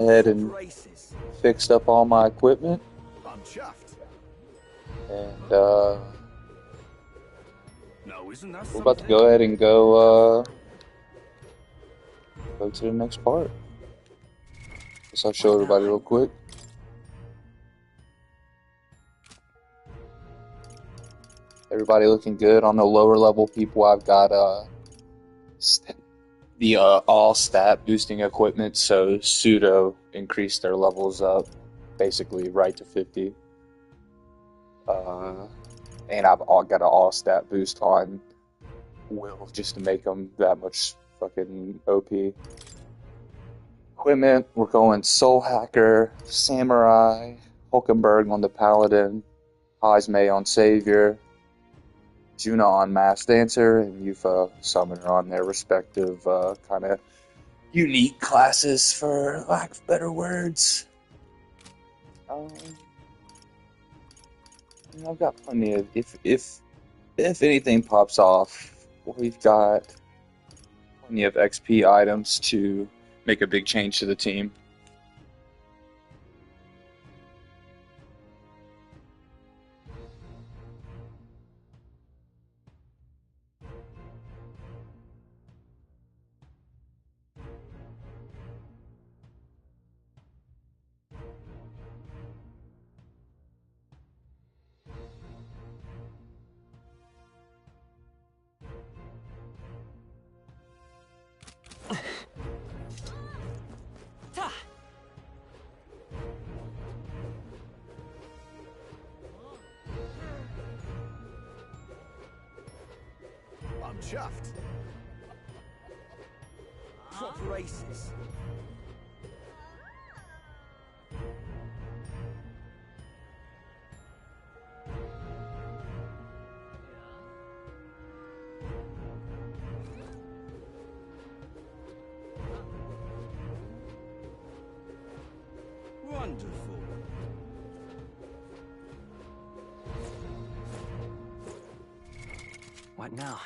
ahead and fixed up all my equipment, I'm chuffed. and No, isn't that we're about to something? go ahead and go to the next part. Guess I'll show What now? everybody real quick. Everybody looking good. On the lower level people, I've got the all stat boosting equipment, so pseudo increased their levels up, basically right to 50. And I've got an all stat boost on Will just to make them that much fucking OP. Equipment, we're going Soul Hacker, Samurai, Hulkenberg on the Paladin, Hazme on Savior, Juna on Mass Dancer, and Yufa Summoner on their respective kind of unique classes, for lack of better words. I've got plenty of if anything pops off, we've got plenty of XP items to make a big change to the team. I'm chuffed. Proper aces. Wonderful. What now?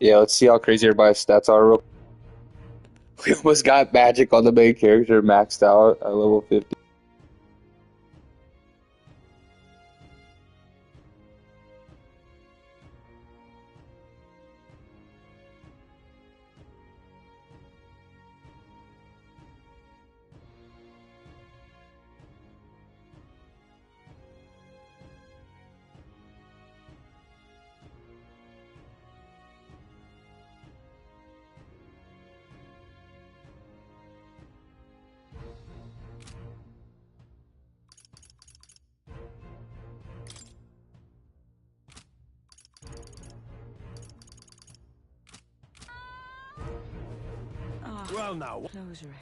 Yeah, let's see how crazy everybody's stats are. We almost got magic on the main character maxed out at level 50. Well now. Closure.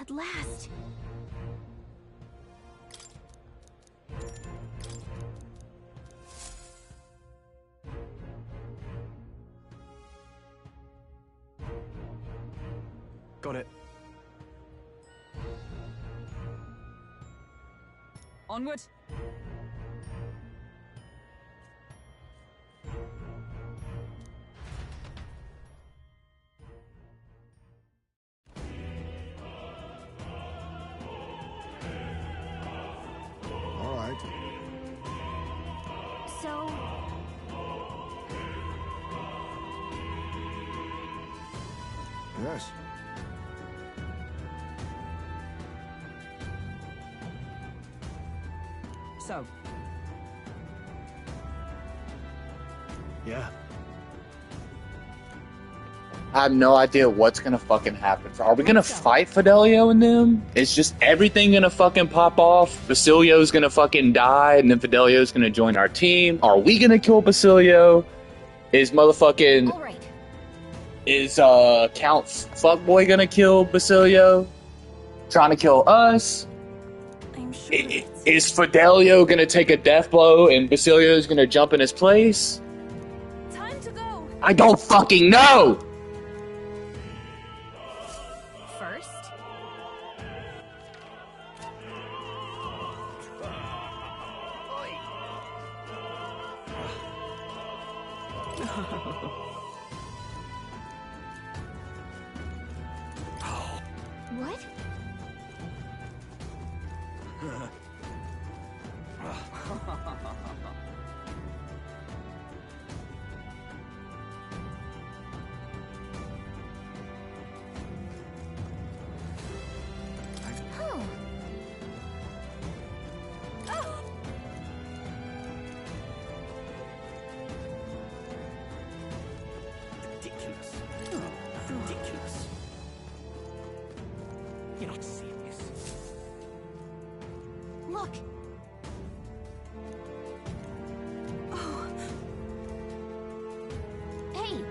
At last. Got it. Onward. All right. So, Yes. so, Yeah. I have no idea what's gonna fucking happen. Are we gonna fight Fidelio and them? Is just everything gonna fucking pop off? Basilio's gonna fucking die, and then Fidelio's gonna join our team? Are we gonna kill Basilio? Is motherfucking all right. is Count Fuckboy gonna kill Basilio? Trying to kill us? I'm sure. Is Fidelio gonna take a death blow and Basilio's gonna jump in his place? Time to go. I don't fucking know! First. What? Oh. Ridiculous. Ridiculous. You're not serious. Look. Oh. Hey.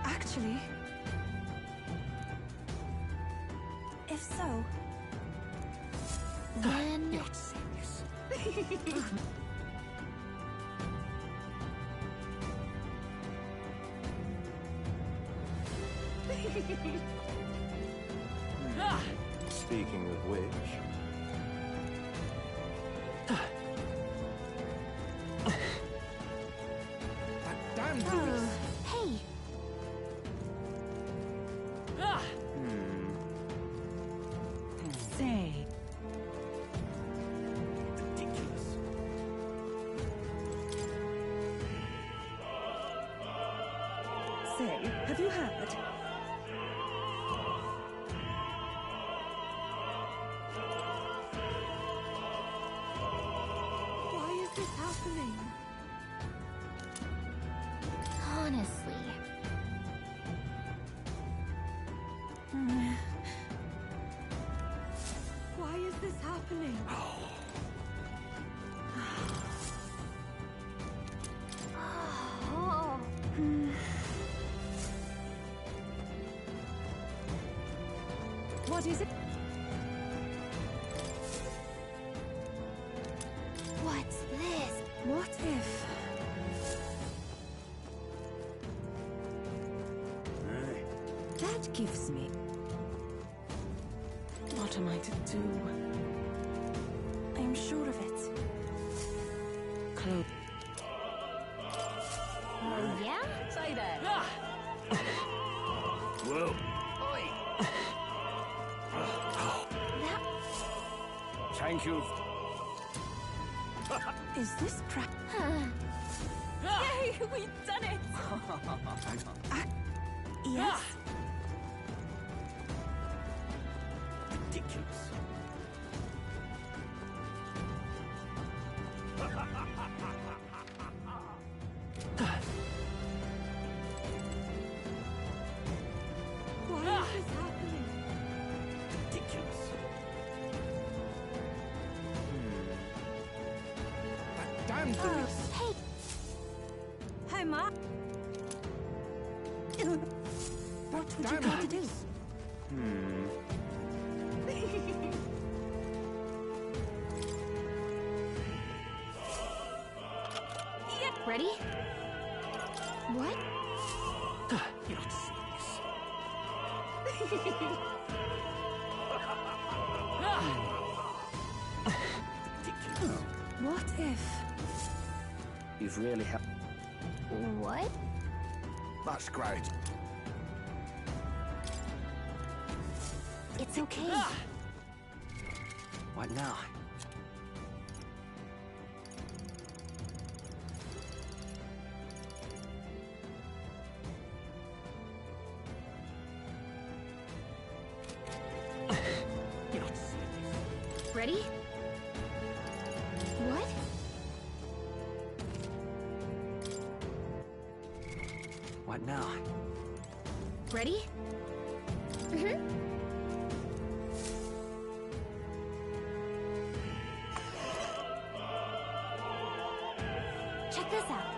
Actually, if so, Then You're not serious. Speaking of which... That damn Louis! hey. say, Ridiculous. have you heard? Why is this happening? Honestly. Why is this happening? Oh. What is it? What's this? What if? That gives me. What am I to do? I'm sure of it. Close. Oh, yeah? Say there. Whoa. That... Thank you. Is this Yay, we've done it! Yes? Ridiculous. Why is this happening? Ridiculous. That damn Louis! Hey, Hey, Ma. What would you Damn like to do? ready? What? You're not serious. Ridiculous. What if? You've really helped. What? That's great. It's okay. What now? You're not serious. Ready? What? What now? Ready? Mm-hmm. Check this out.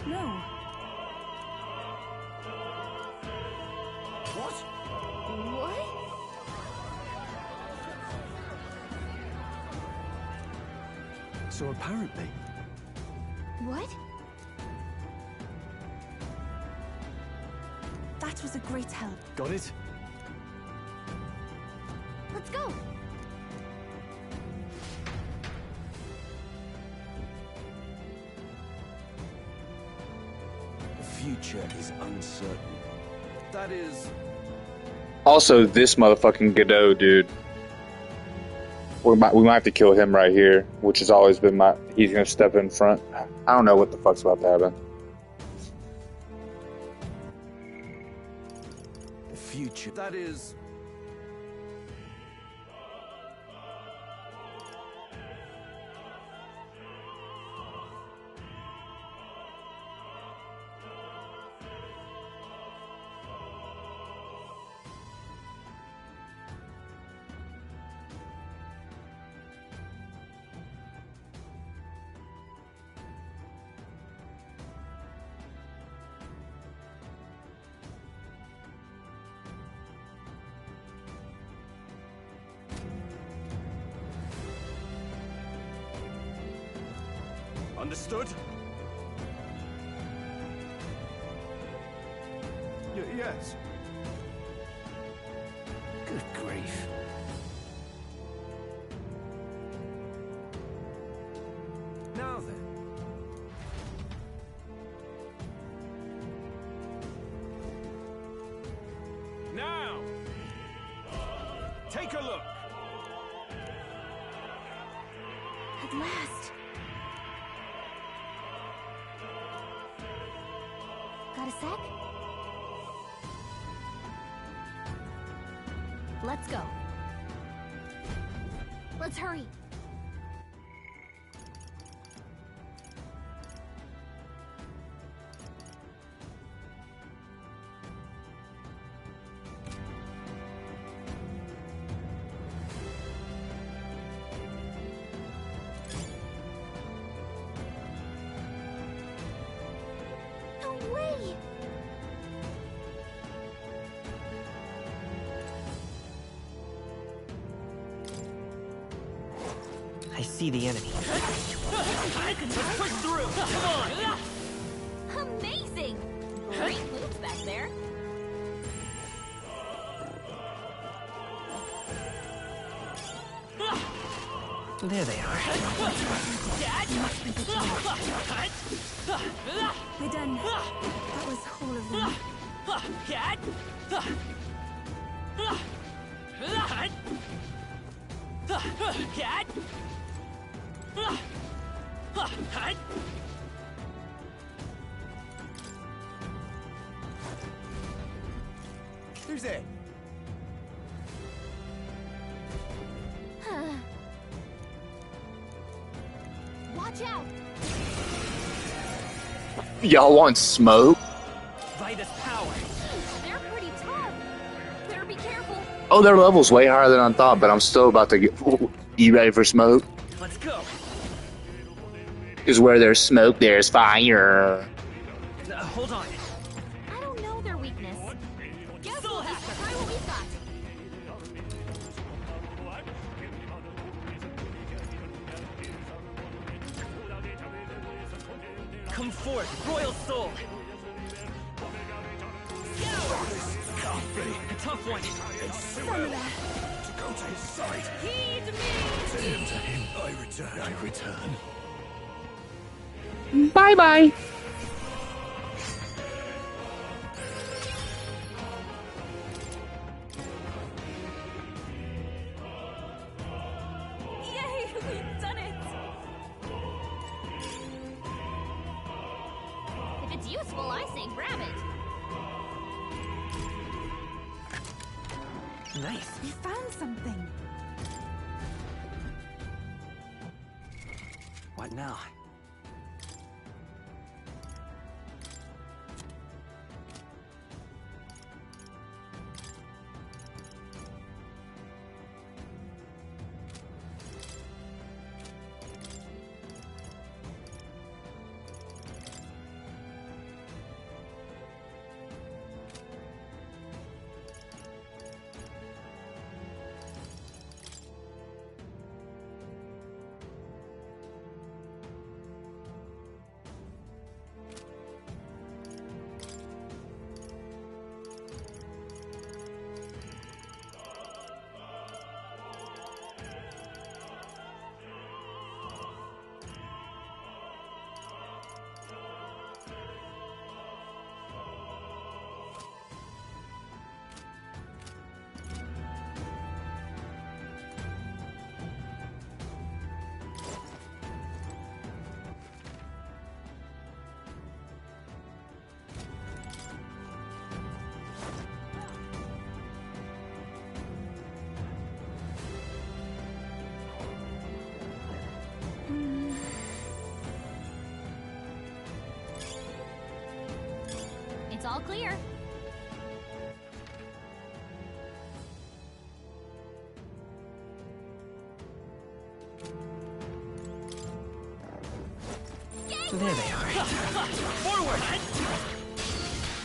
No. What? What? So apparently, What? That That was a great help. Got it? Let's go. The future is uncertain. That is... Also, this motherfucking Godot, dude. We might have to kill him right here, which has always been my... He's gonna step in front. I don't know what the fuck's about to happen. the future. That is... Understood? Yes. Good grief. Now then. Now! Take a look! At last. Got a sec? Let's go. Let's hurry. No way! I see the enemy. Let's push through! Come on! Amazing! Great moves back there. There they are. We're done. That was all of them. Who's there? Watch out! Y'all want smoke? Vitus power. They're pretty tough. Better be careful. Oh, their level's way higher than I thought, but I'm still about to get... You ready for smoke? Let's go. Because where there's smoke, there's fire. Hold on. I don't know their weakness. Guess we'll just try what we've got. Come forth, royal soul. Can't be. A tough one. It's Cyril. To go to his side. Heed me! To him, I return. I return. Bye-bye. Yay! We've done it! If it's useful, I say grab it. Nice. We found something. What now? All clear. There they are. Forward!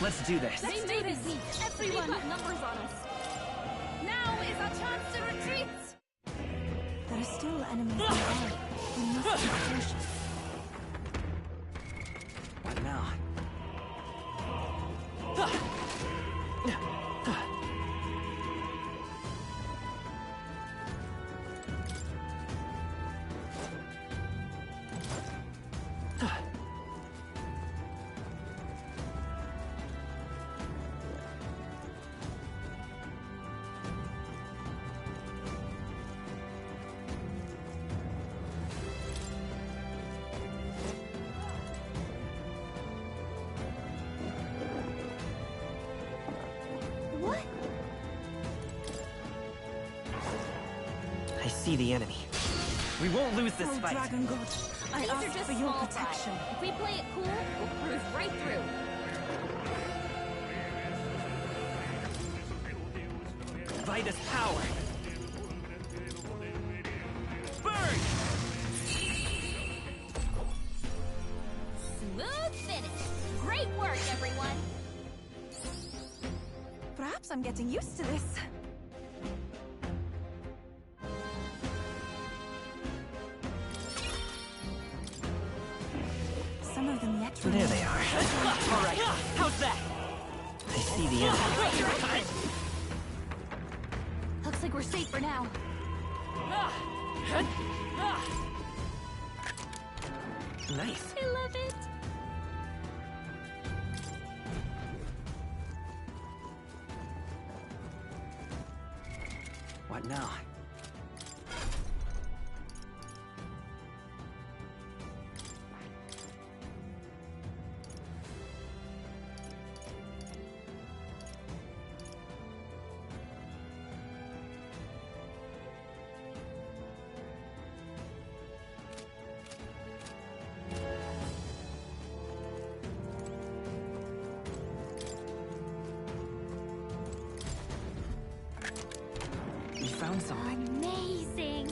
Let's do this. They may be weak. Everyone got numbers on us. Now is our chance to retreat! There are still enemies nearby. We must be cautious. What now? What? I see the enemy. We won't lose this Oh, fight. Dragon God, I These are ask just for your small protection. fry. If we play it cool, we'll cruise right through. Vitus power. Burn! Smooth finish. Great work, everyone. Perhaps I'm getting used to this. Some of them yet There remain. they are. All right. How's that? I see the enemy. Right direction. Looks like we're safe for now. Nice. I love it. What now? We found something. Amazing.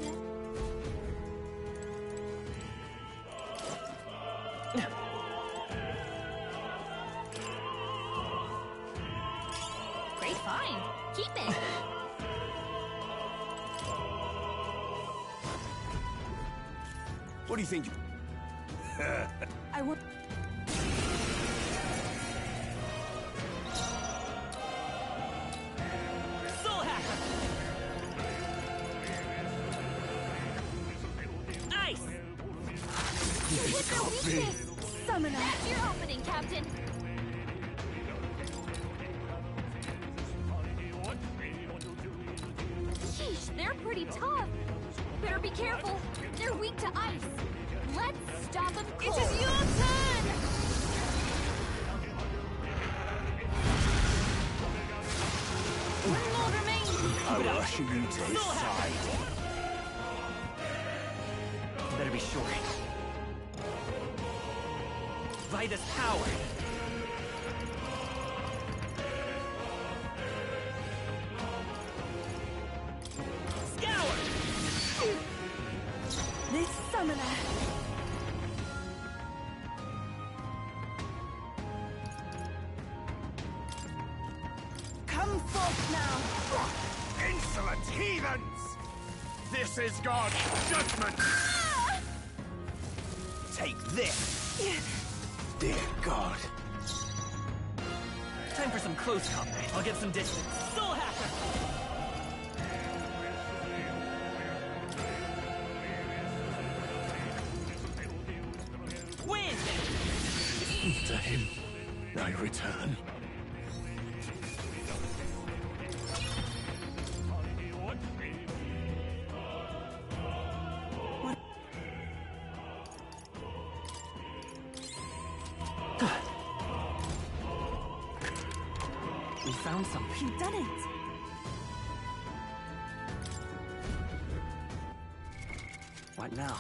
Great find. Keep it. What do you think? I want. Soul hacker. Ice. You hit their weakness. Summoner. That's your opening, Captain. Sheesh, they're pretty tough. Better be careful. They're weak to ice. Let's stop them cold. It is your turn! One more remains! I'm rushing you to his Soul hacker. side. Better be sure. Vitus power. Scour. This summoner. Come forth now. Insolent heathens! This is God's judgment! Take this! Dear God. Time for some close combat. I'll get some distance. Soul hacker. Win. To him I return. We found something. You've done it. What now?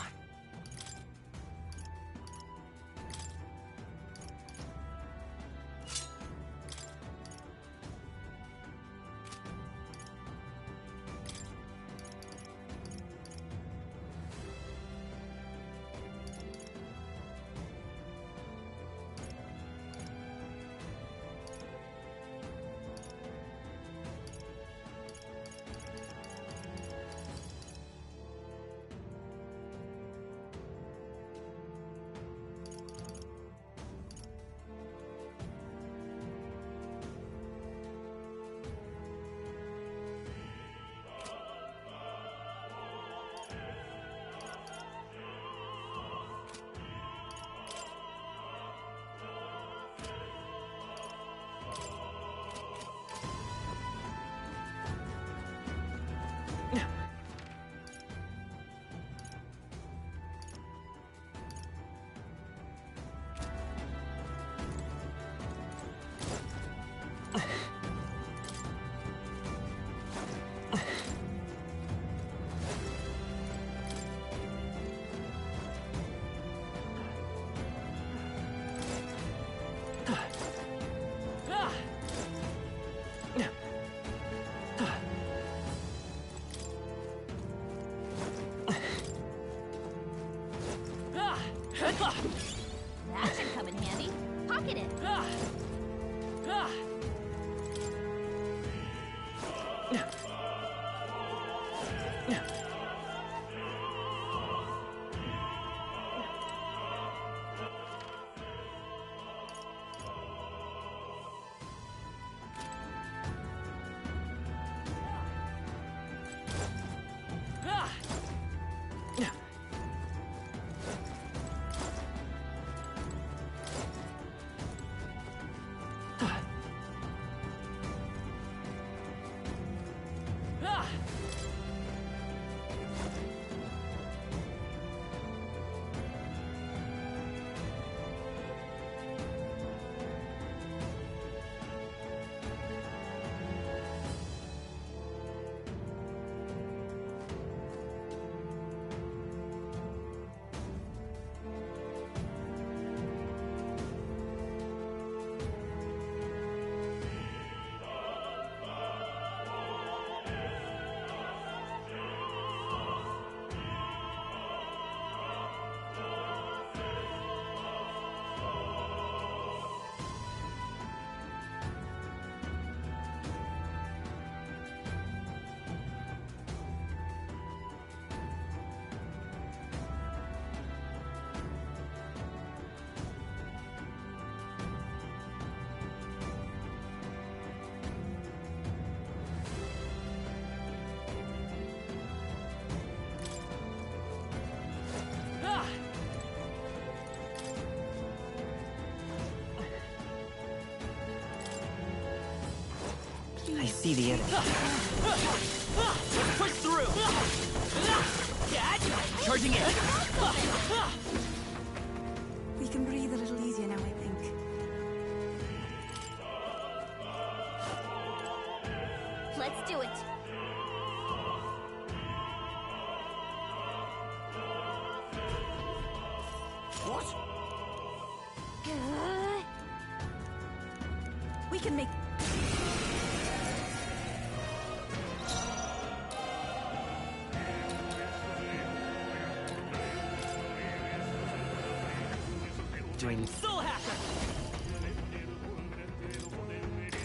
at it. I see the enemy. Push through! Charging in! We can breathe a little easier now, I think. Let's do it. What? We can make... Doing Soul Hacker!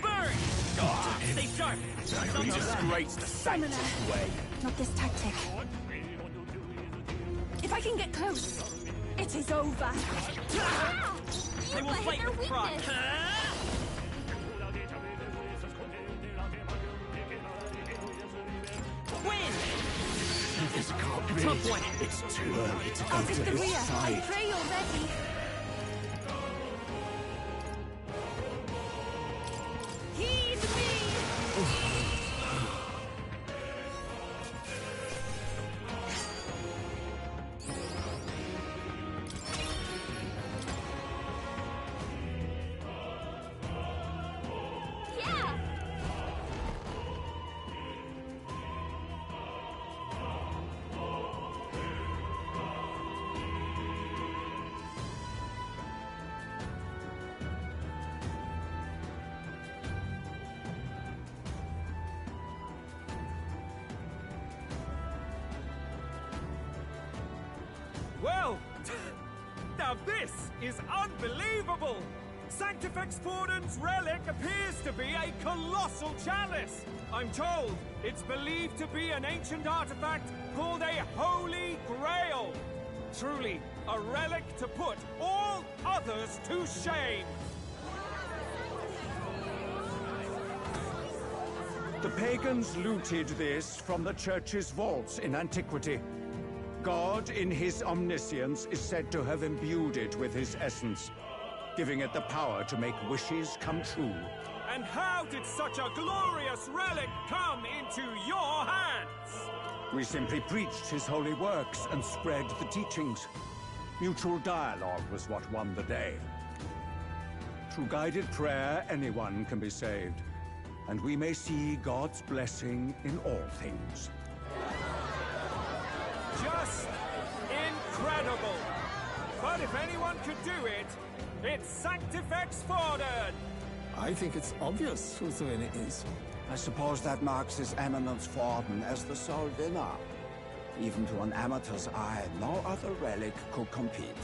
Burn! Stay sharp! He disgraced the sanctity way. Not this tactic. If I can get close, it is over. Ah! I will fight their with pride! weakness. Win! This can't be. Tough one. It's too early to I'll go take to the his rear. I side. pray you're ready. Heed me! Yeah! Well, now this is unbelievable! Sanctifex Forden's relic appears to be a colossal chalice! I'm told it's believed to be an ancient artifact called a Holy Grail! Truly, a relic to put all others to shame! The pagans looted this from the church's vaults in antiquity. God, in his omniscience, is said to have imbued it with his essence, giving it the power to make wishes come true. And how did such a glorious relic come into your hands? We simply preached his holy works and spread the teachings. Mutual dialogue was what won the day. Through guided prayer, anyone can be saved, and we may see God's blessing in all things. Just incredible! But if anyone could do it, it's Sanctifex Forden! I think it's obvious who the winner is. I suppose that marks His Eminence Forden as the sole winner. Even to an amateur's eye, no other relic could compete.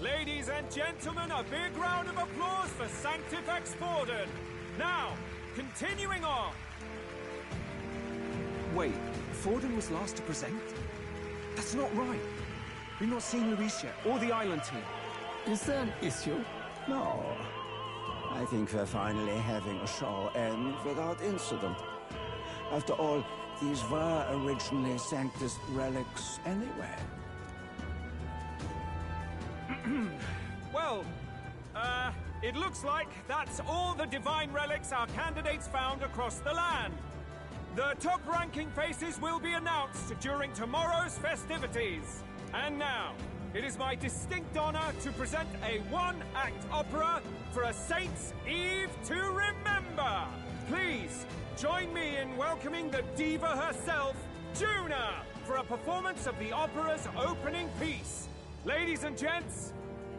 Ladies and gentlemen, a big round of applause for Sanctifex Forden. Now, continuing on. Wait, Forden was last to present? That's not right. We've not seen Luis yet, or the island team. Is there an issue? No. I think we're finally having a show end without incident. After all, these were originally Sanctus relics anyway. Well, it looks like that's all the divine relics our candidates found across the land. The top-ranking faces will be announced during tomorrow's festivities. And now, it is my distinct honor to present a one-act opera for a Saints' Eve to remember. Please, join me in welcoming the diva herself, Juna, for a performance of the opera's opening piece. Ladies and gents,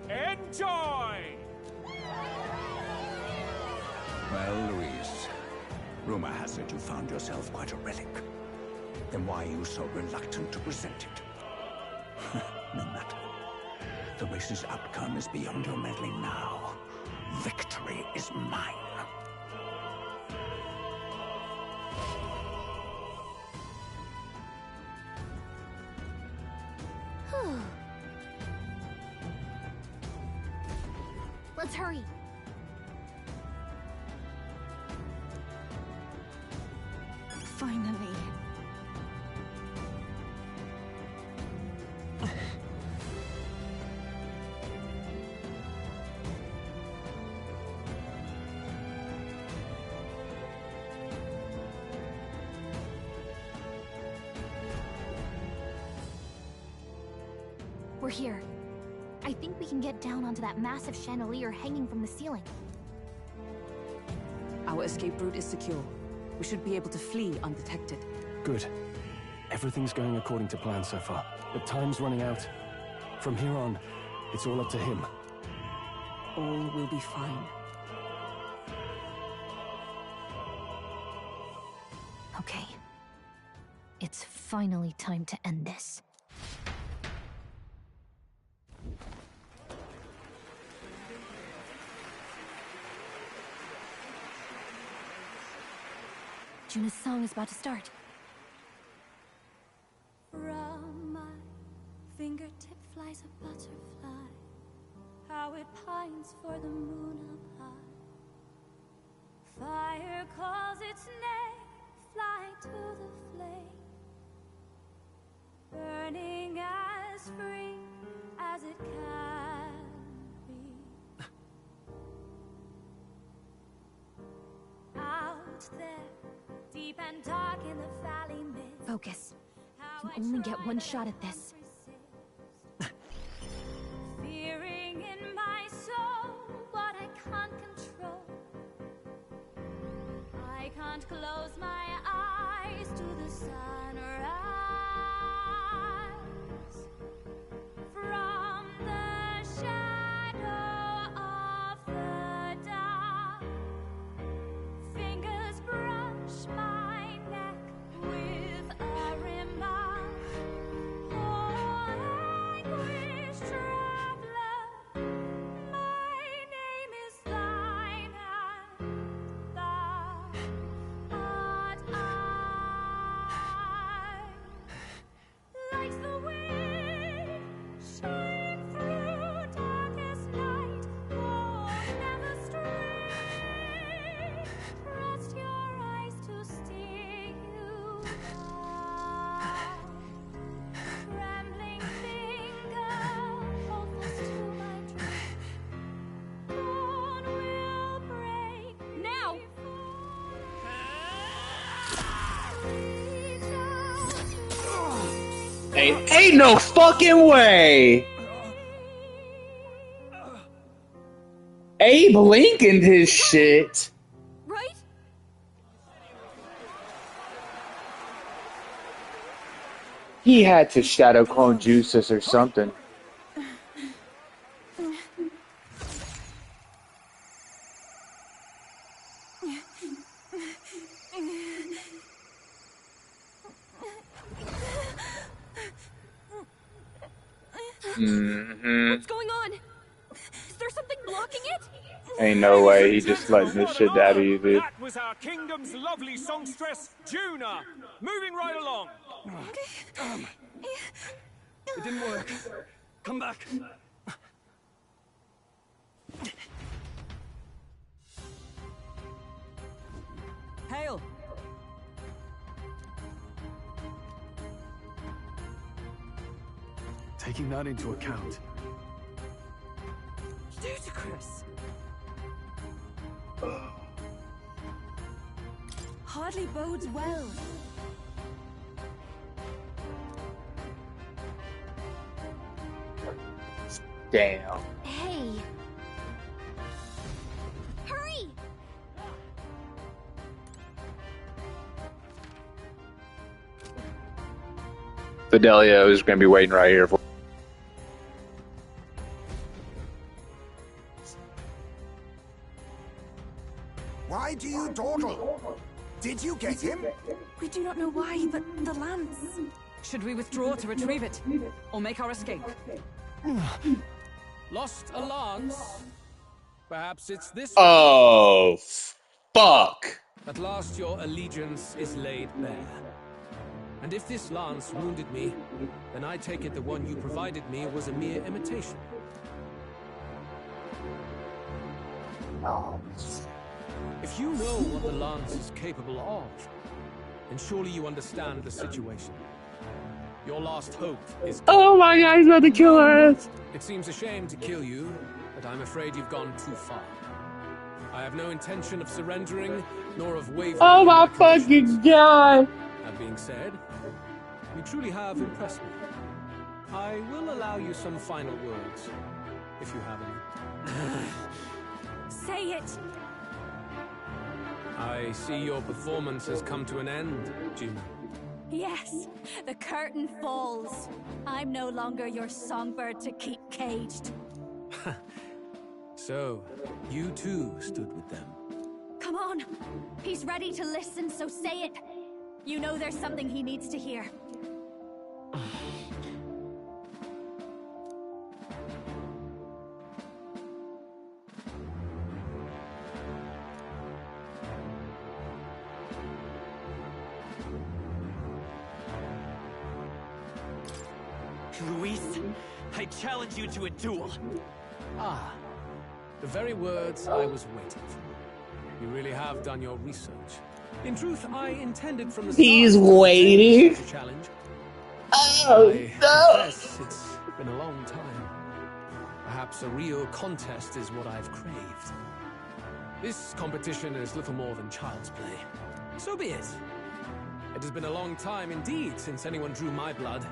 enjoy! Well, Luis, rumor has it you found yourself quite a relic. Then why are you so reluctant to present it? No matter. The race's outcome is beyond your meddling now. Victory is mine. Let's hurry. Finally. We're here. I think we can get down onto that massive chandelier hanging from the ceiling. Our escape route is secure. We should be able to flee undetected. Good. Everything's going according to plan so far, but time's running out. From here on, it's all up to him. All will be fine. Okay. It's finally time to end this. Juna's song is about to start. From my fingertip flies a butterfly, how it pines for the moon up high. Fire calls its name, fly to the flame, burning as free as it can be. Out there, deep and dark in the valley mist. Focus. You can only get one shot at this. Fearing in my soul what I can't control. I can't close my eyes to the sunrise. From the shadow of the dark, fingers brush my neck with a remark. Oh, anguish traveler, my name is thine, and thou art I. Like the wind, shine through darkest night. Oh, never stray. Trust your eyes to steer you by. Trembling finger, hold fast to my dream. Dawn will break. Now! Ain't no fucking way! Abe Lincoln his shit. Right? He had to shadow clone Juices or something. What's going on? blocking it? Ain't no Ladies way and he just gentlemen, letting this what shit an that honor. easy. That was our kingdom's lovely songstress, Juna. Moving right along. It didn't work. Come back. Hail! Taking that into account, Ludicrous. Hardly bodes well. Damn. Hey. Hurry! Fidelio is gonna be waiting right here for. Why do you dawdle? Did you get him? We do not know why, but the lance. Should we withdraw to retrieve it? Or make our escape? Lost a lance? Perhaps it's this one. Oh, fuck. At last your allegiance is laid bare. And if this lance wounded me, then I take it the one you provided me was a mere imitation. Oh. If you know what the lance is capable of, then surely you understand the situation. Your last hope is gone. Oh my god, he's about to kill us. It seems a shame to kill you, but I'm afraid you've gone too far. I have no intention of surrendering, nor of wavering. Oh in my conditions. fucking god. That being said, you truly have impressed me. I will allow you some final words, if you have any. Say it! I see your performance has come to an end, Gina. Yes, the curtain falls. I'm no longer your songbird to keep caged. So, you too stood with them. Come on. He's ready to listen, so say it. You know there's something he needs to hear. Luis, I challenge you to a duel. Ah, the very words I was waiting for. You really have done your research. In truth, I intended from the start. He's to waiting. present such a challenge. Oh I no. confess it's been a long time. Perhaps a real contest is what I've craved. This competition is little more than child's play. So be it. It has been a long time indeed since anyone drew my blood.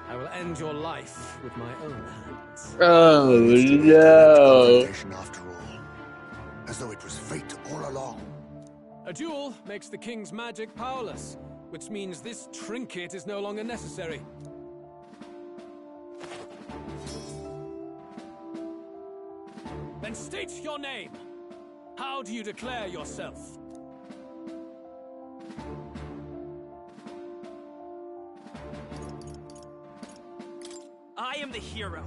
I will end your life with my own hands. Oh no. Confrontation after all. As though it was fate all along. A duel makes the king's magic powerless, which means this trinket is no longer necessary. Then state your name. How do you declare yourself? I am the hero,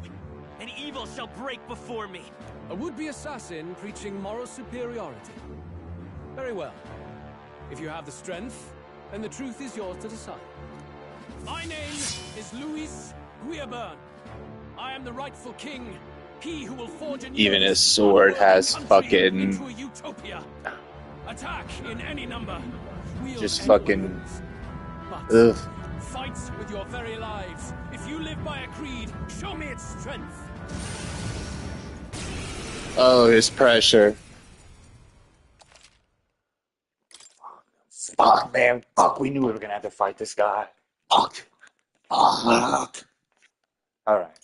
and evil shall break before me. A would-be assassin preaching moral superiority. Very well. If you have the strength, then the truth is yours to decide. My name is Luis Guillaburn. I am the rightful king. He who will forge a new Even his sword has fucking into a utopia. Attack in any number. Wield just any fucking weapons. But ugh. fight with your very lives. If you live by a creed, show me its strength. Oh, his pressure. Fuck, man. Fuck, we knew we were gonna have to fight this guy. Fuck. Fuck. Alright.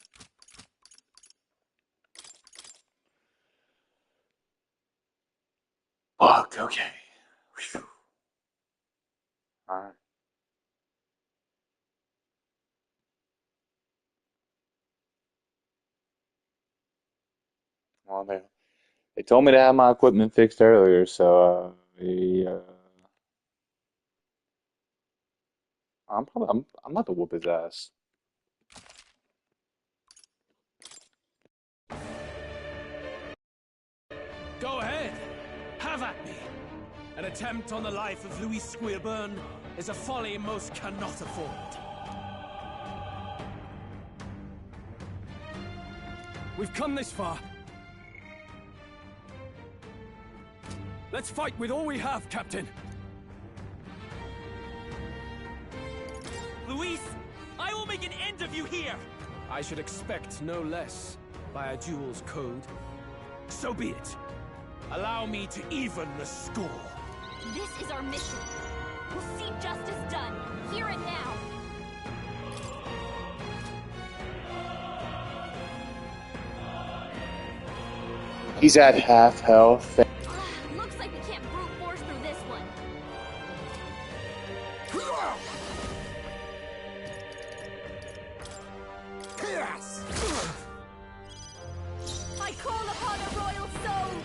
Fuck, okay. Whew. Alright. Well, they told me to have my equipment fixed earlier, so I'm about to whoop his ass. Go ahead. Have at me. An attempt on the life of Louis Squeerburn is a folly most cannot afford. We've come this far. Let's fight with all we have, Captain. Luis, I will make an end of you here! I should expect no less by a duel's code. So be it. Allow me to even the score. This is our mission. We'll see justice done, here and now. He's at half health. Looks like we can't brute force through this one. Yes! I call upon a royal soul!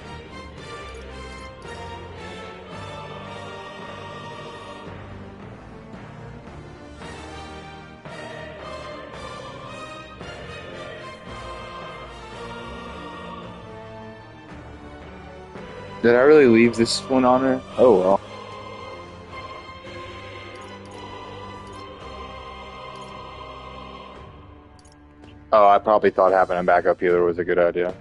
Did I really leave this one on her? Oh well. Oh, I probably thought having a backup healer was a good idea.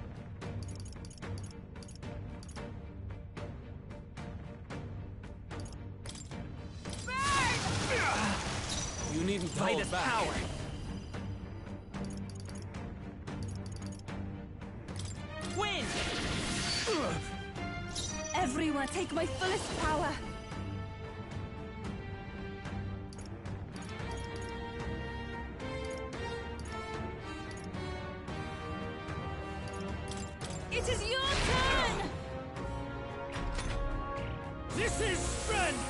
You needn't Fight hold his back. power! Win! Everyone, take my fullest power. It is your turn! This is strength!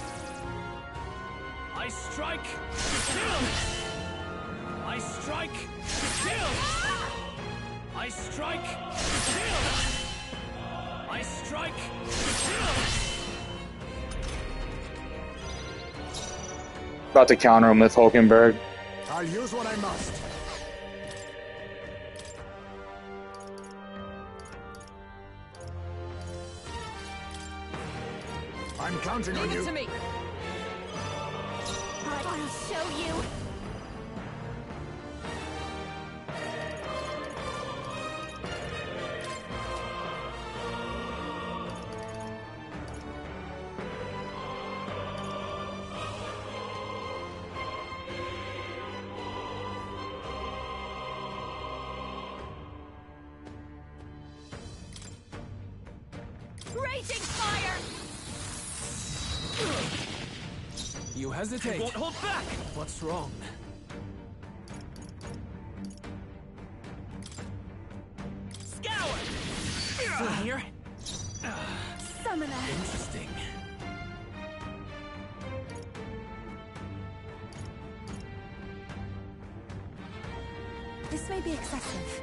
I strike to kill! I strike to kill! I strike to kill! I strike to kill! About to counter him with Hulkenberg. I'll use what I must. I'm counting on Leave you. it to me. I'll show you. Raging fire! You hesitate. Won't hold back! What's wrong? Scour! Still here? Summoner! Interesting. This may be excessive.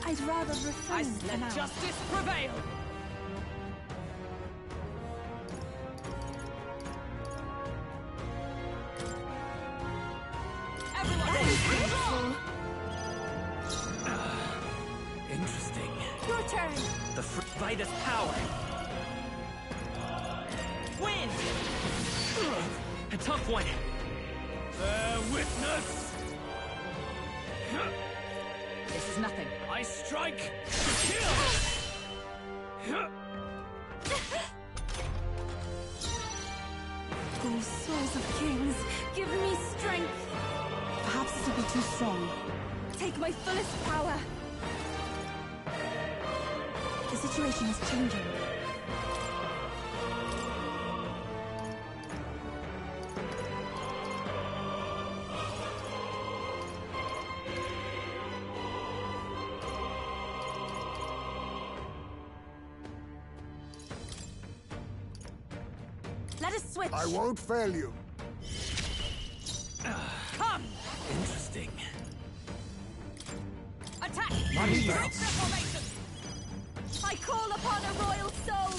I'd rather I refrain for now. let justice prevail! Interesting. Your turn! The Vitus power! Win! A tough one! Bear witness! This is nothing. I strike to kill! Oh, souls of kings, give me strength. Perhaps this will be too strong. Take my fullest power! The situation is changing. Let us switch! I won't fail you. Come! Interesting. Attack! Money Break the formation! I call upon a royal soul!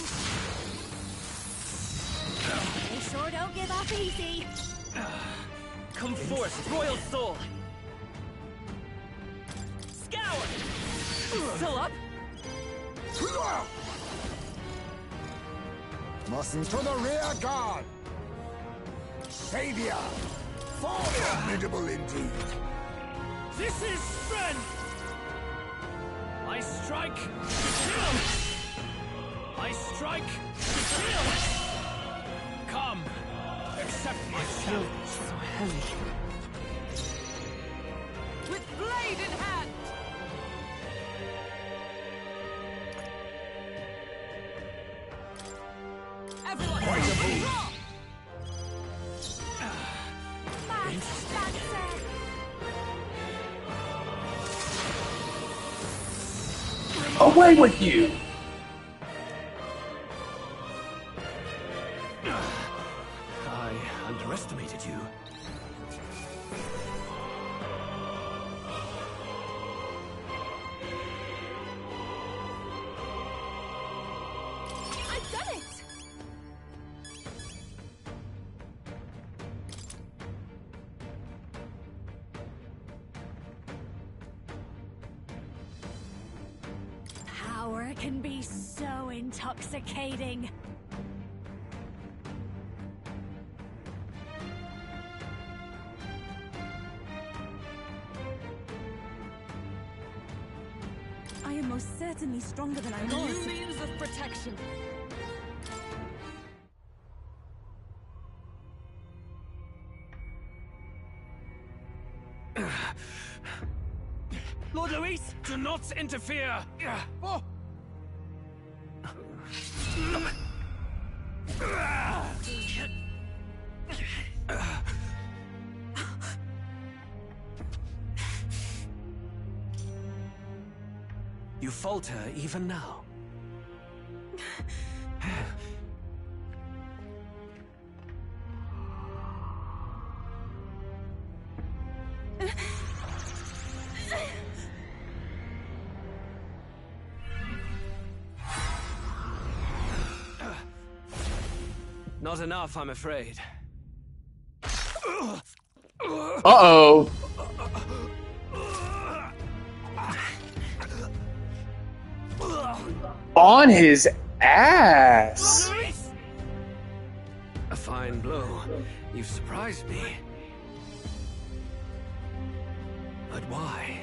They sure don't give up easy! Come forth, royal soul! Scour! Still up? Mustn't to the rear guard! Savior! Formidable indeed! This is strength! I strike to kill! I strike to kill! Come, accept my challenge. So heavy. With blade in hand! Everyone, Quite a move. draw! Away with you! I underestimated you. I've done it! Power can be so intoxicating. I am most certainly stronger than I was. New means of protection. Lord Luis, do not interfere! Oh. You falter even now. Not enough, I'm afraid. Uh-oh. On his ass. A fine blow. You've surprised me. But why?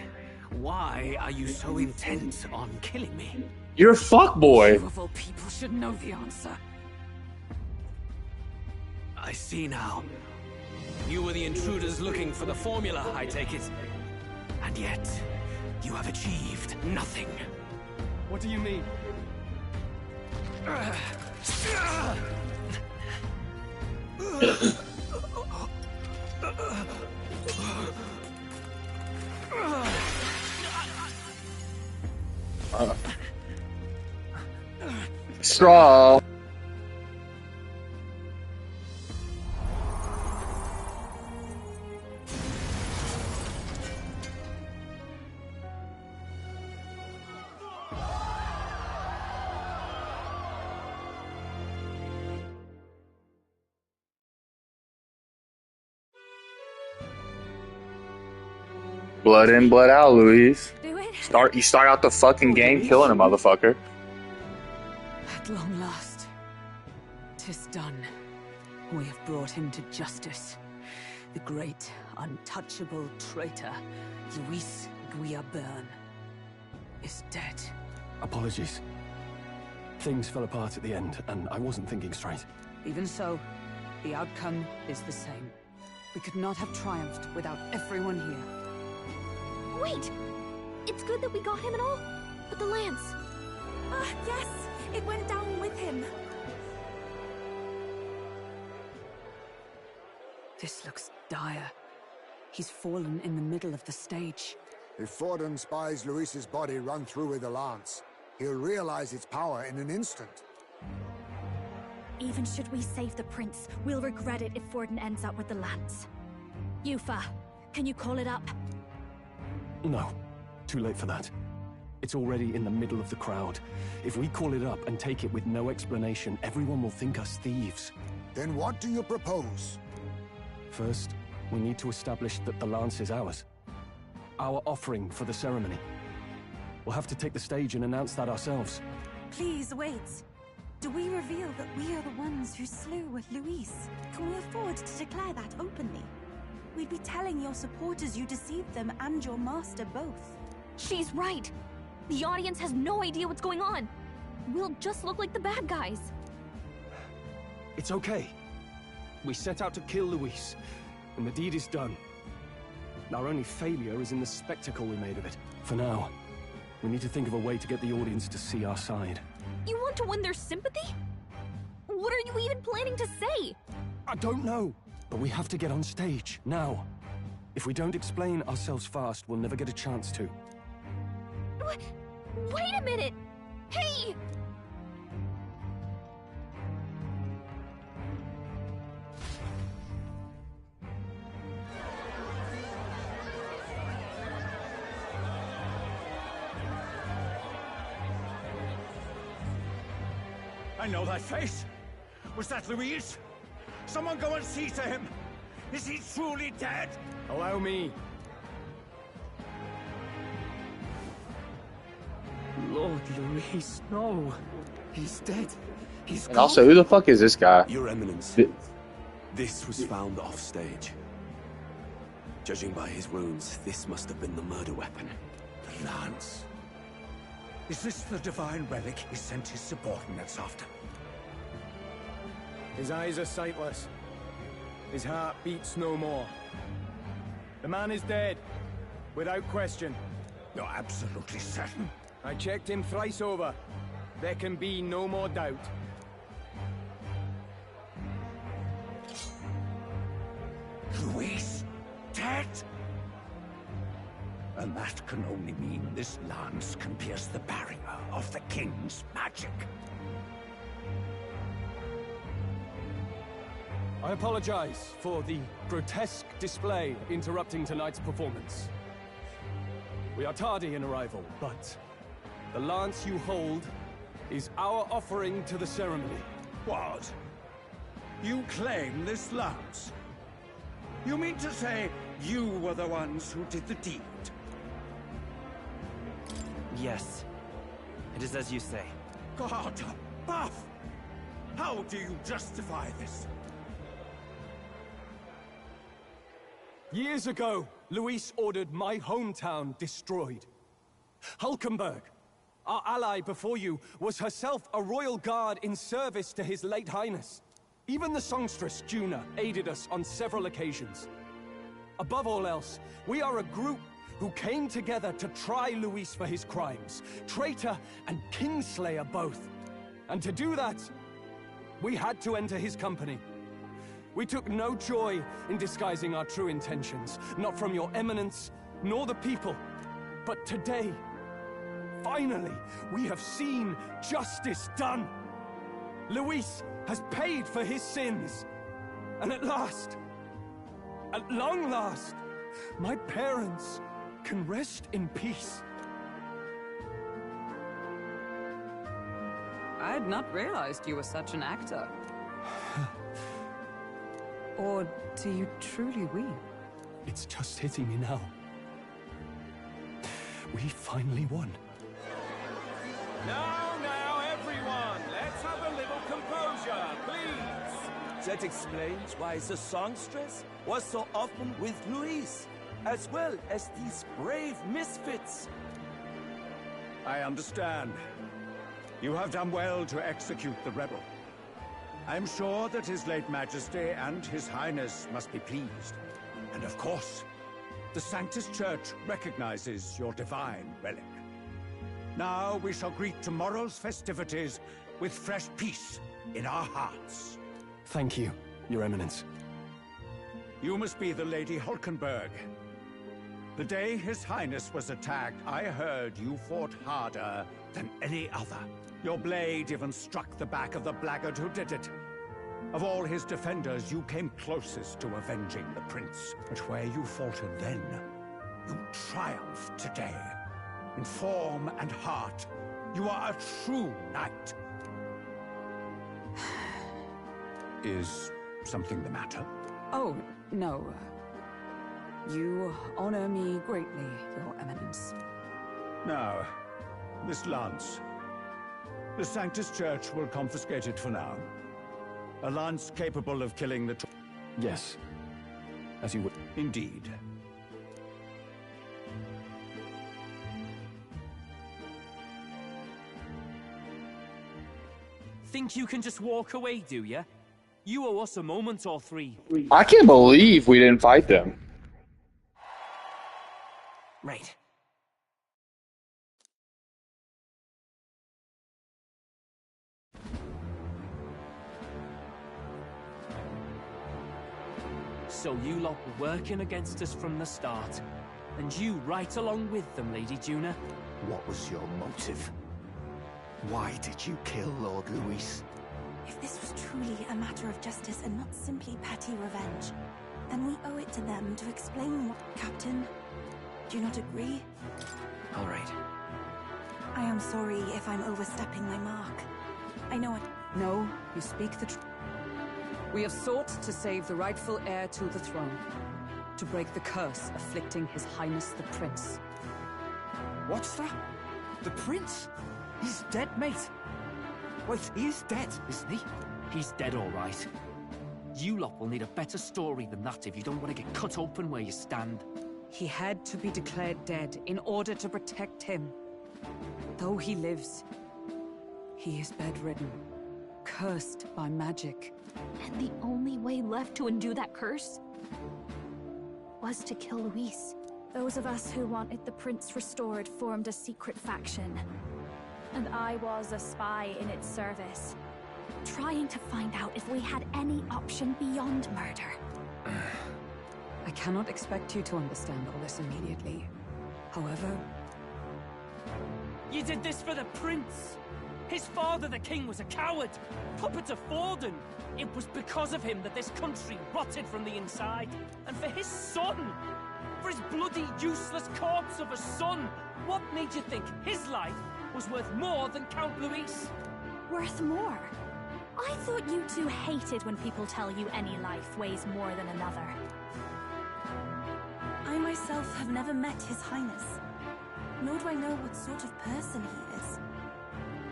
Why are you so intent on killing me? You're a fuckboy. You of all people should know the answer. I see now. You were the intruders looking for the formula, I take it. And yet, you have achieved nothing. What do you mean? Straw. Blood in, blood out, Luis. Do it? You start out the fucking game killing a motherfucker. At long last, 'tis done. We have brought him to justice. The great, untouchable traitor, Luis Guillaburn, is dead. Apologies. Things fell apart at the end, and I wasn't thinking straight. Even so, the outcome is the same. We could not have triumphed without everyone here. Wait! It's good that we got him and all, but the lance... Yes! It went down with him. This looks dire. He's fallen in the middle of the stage. If Forden spies Luis's body run through with a lance, he'll realize its power in an instant. Even should we save the prince, we'll regret it if Forden ends up with the lance. Yufa, can you call it up? No. Too late for that. It's already in the middle of the crowd. If we call it up and take it with no explanation, everyone will think us thieves. Then what do you propose? First, we need to establish that the lance is ours. Our offering for the ceremony. We'll have to take the stage and announce that ourselves. Please wait. Do we reveal that we are the ones who slew Luis? Can we afford to declare that openly? We'd be telling your supporters you deceived them and your master both. She's right. The audience has no idea what's going on. We'll just look like the bad guys. It's okay. We set out to kill Luis, and the deed is done. Our only failure is in the spectacle we made of it. For now, we need to think of a way to get the audience to see our side. You want to win their sympathy? What are you even planning to say? I don't know, but we have to get on stage, now. If we don't explain ourselves fast, we'll never get a chance to. Wait a minute! Hey! I know that face. Was that Luis? Someone go and see to him. Is he truly dead? Allow me. Lord Luis, no. He's dead. He's And also, who the fuck is this guy? Your Eminence. This was found off stage. Judging by his wounds, this must have been the murder weapon. The lance. Is this the divine relic he sent his subordinates after? His eyes are sightless. His heart beats no more. The man is dead, without question. You're absolutely certain? I checked him thrice over. There can be no more doubt. Luis, dead? And that can only mean this lance can pierce the barrier of the king's magic. I apologize for the grotesque display interrupting tonight's performance. We are tardy in arrival, but the lance you hold is our offering to the ceremony. What? You claim this lance? You mean to say you were the ones who did the deed? Yes. It is as you say. God, Buff! How do you justify this? Years ago, Luis ordered my hometown destroyed. Hulkenberg, our ally before you, was herself a royal guard in service to his late highness. Even the songstress, Juna, aided us on several occasions. Above all else, we are a group who came together to try Luis for his crimes, traitor and kingslayer both. And to do that, we had to enter his company. We took no joy in disguising our true intentions, not from your eminence, nor the people. But today, finally, we have seen justice done. Luis has paid for his sins. And at last, at long last, my parents can rest in peace. I had not realized you were such an actor. Or do you truly weep? It's just hitting me now. We finally won. Now, everyone, let's have a little composure, please. That explains why the songstress was so often with Luis, as well as these brave misfits. I understand. You have done well to execute the rebel. I'm sure that His late Majesty and His Highness must be pleased. And of course, the Sanctus Church recognizes your divine relic. Now we shall greet tomorrow's festivities with fresh peace in our hearts. Thank you, Your Eminence. You must be the Lady Hulkenberg. The day His Highness was attacked, I heard you fought harder than any other. Your blade even struck the back of the blackguard who did it. Of all his defenders, you came closest to avenging the prince. But where you faltered then, you triumphed today. In form and heart, you are a true knight. Is something the matter? Oh, no. You honor me greatly, Your Eminence. Now, this lance. The Sanctus Church will confiscate it for now. A lance capable of killing the... Yes. As you would. Indeed. Think you can just walk away, do ya? You owe us a moment or three. I can't believe we didn't fight them. Right. So you lot were working against us from the start. And you right along with them, Lady Juna? What was your motive? Why did you kill Lord Luis? If this was truly a matter of justice and not simply petty revenge, then we owe it to them to explain what... Captain, do you not agree? All right. I am sorry if I'm overstepping my mark. I know it... No, you speak the truth. We have sought to save the rightful heir to the throne, to break the curse afflicting His Highness the Prince. What's that? The Prince? He's dead, mate. Wait, he is dead, isn't he? He's dead, all right. You lot will need a better story than that if you don't want to get cut open where you stand. He had to be declared dead in order to protect him. Though he lives, he is bedridden, cursed by magic. And the only way left to undo that curse was to kill Luis. Those of us who wanted the prince restored formed a secret faction. And I was a spy in its service, trying to find out if we had any option beyond murder. I cannot expect you to understand all this immediately. However... You did this for the prince! His father, the king, was a coward! Puppet of Forden! It was because of him that this country rotted from the inside! And for his son! For his bloody, useless corpse of a son! What made you think his life was worth more than Count Luis? Worth more? I thought you two hated when people tell you any life weighs more than another. I myself have never met His Highness, nor do I know what sort of person he is.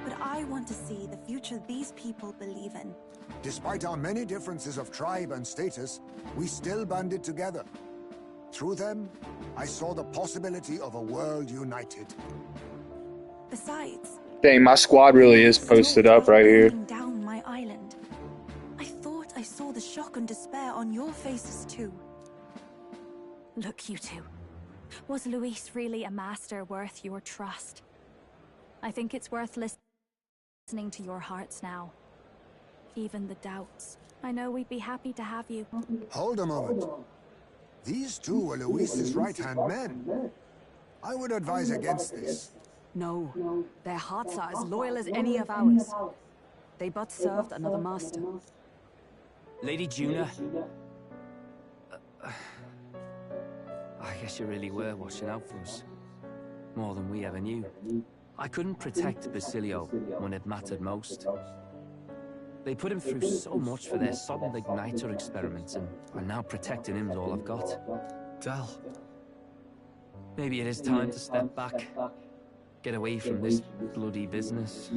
But I want to see the future these people believe in. Despite our many differences of tribe and status, we still banded together. Through them, I saw the possibility of a world united. Besides, Dang, my squad really is posted up right here. down my island. I thought I saw the shock and despair on your faces too. Look, you two. Was Luis really a master worth your trust? I think it's worth listening to your hearts now. Even the doubts. I know we'd be happy to have you. Hold a moment. These two were Luis's right-hand men. I would advise against this. No, their hearts are as loyal as any of ours. They but served another master. Lady Juna. I guess you really were watching out for us. More than we ever knew. I couldn't protect Basilio when it mattered most. They put him through so much for their sudden igniter experiments, and now protecting him is all I've got. Dal. Maybe it is time to step back. Get away from this bloody business.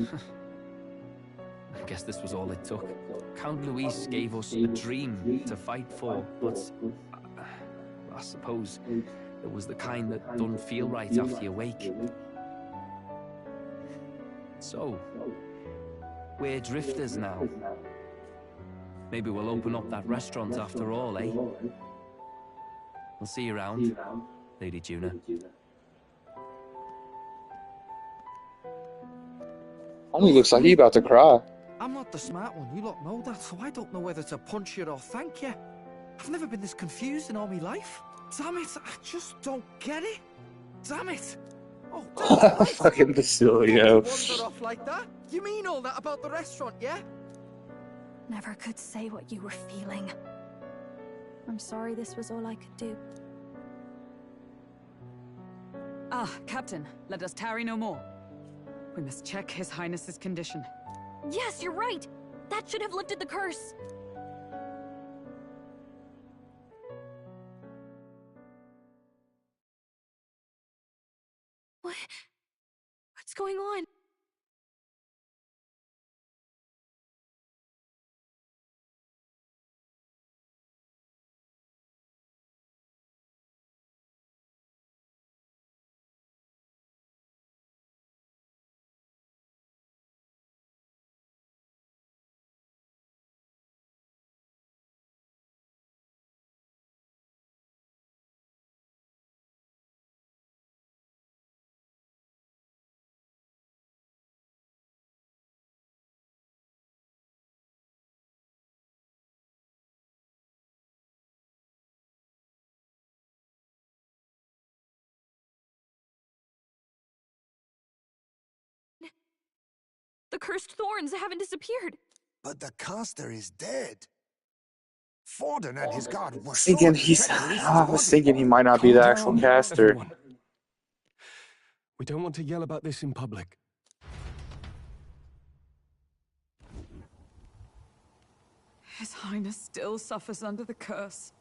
I guess this was all it took. Count Luis gave us a dream to fight for, but I suppose it was the kind that doesn't feel right after you wake. So, we're drifters now. Maybe we'll open up that restaurant after all, eh? I'll see you around, Lady Juna. Homie looks like he about to cry. I'm not the smart one, you lot know that, so I don't know whether to punch you or thank you. I've never been this confused in all my life. Damn it, I just don't get it. Damn it. Oh, Fucking Basilio. wander off like that? You mean all that about the restaurant, yeah? Never could say what you were feeling. I'm sorry this was all I could do. Ah, Captain, let us tarry no more. We must check His Highness's condition. Yes, you're right! That should have lifted the curse! What's going on? The cursed thorns haven't disappeared. But the caster is dead. Forden and his guard were sure Thinking to he's. check Luis's I was body. thinking he might not be Calm the actual down, caster. everyone. We don't want to yell about this in public. His Highness still suffers under the curse.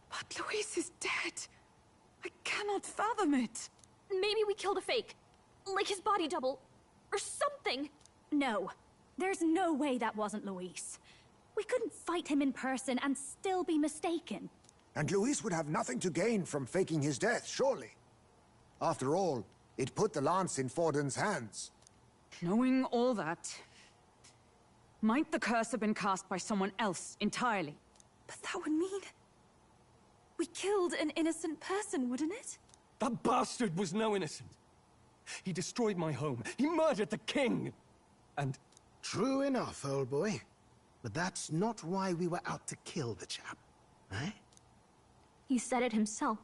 But Luis is dead. I cannot fathom it. Maybe we killed a fake. Like his body double. Or something. No. There's no way that wasn't Luis. We couldn't fight him in person and still be mistaken. And Luis would have nothing to gain from faking his death, surely. After all, it put the lance in Forden's hands. Knowing all that, might the curse have been cast by someone else entirely? But that would mean... we killed an innocent person, wouldn't it? That bastard was no innocent. He destroyed my home. He murdered the king. And... True enough, old boy. But that's not why we were out to kill the chap, eh? He said it himself.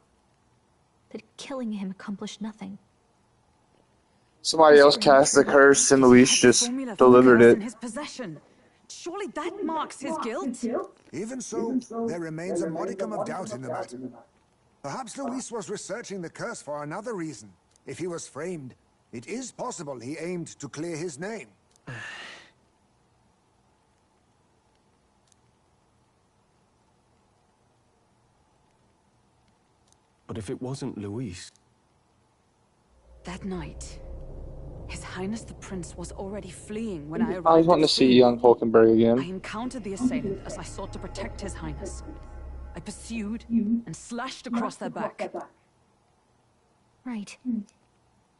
That killing him accomplished nothing. Somebody else cast the curse and Luis just delivered it. In his possession. Surely that marks his guilt. Even so, there remains a modicum of doubt in the matter. Perhaps Luis was researching the curse for another reason. If he was framed, it is possible he aimed to clear his name. But if it wasn't Luis... That night, His Highness the Prince was already fleeing when I arrived. I was wanting to see young Hulkenberg I again. encountered the assailant as I sought to protect His Highness. I pursued and slashed across their back. Right.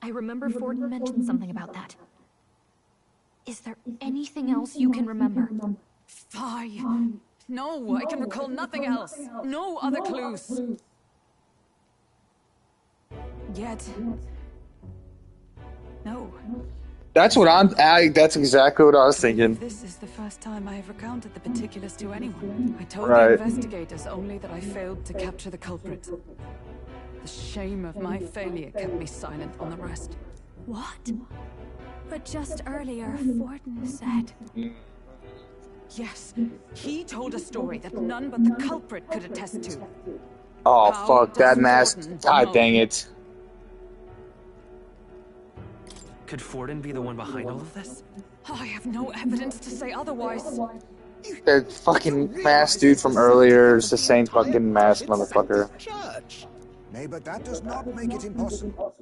I remember Forden mentioned something about that. Is there anything else you can remember? Fie! No, I can recall nothing else. No other clues. Yet... no. That's what that's exactly what I was thinking. This is the first time I have recounted the particulars to anyone. I told Right. the investigators only that I failed to capture the culprit. The shame of my failure kept me silent on the rest. What? But just earlier, Forden said... Yes, he told a story that none but the culprit could attest to. Oh, How fuck, that does mask. Forden God know? dang it. Could Forden be the one behind all of this? I have no evidence to say otherwise. That fucking mask dude from earlier is the same fucking mask motherfucker. Nay, but that does not make it impossible.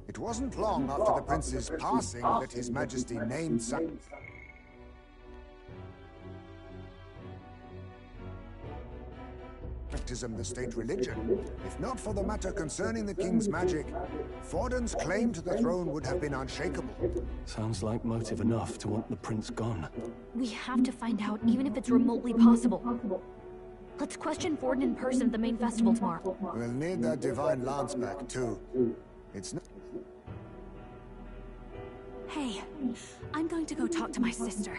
It wasn't long after the prince's passing that His Majesty named baptism the state religion. If not for the matter concerning the king's magic, Forden's claim to the throne would have been unshakable. Sounds like motive enough to want the prince gone. We have to find out, even if it's remotely possible. Let's question Forden in person at the main festival tomorrow. We'll need that divine lance back, too. It's not... Hey, I'm going to go talk to my sister.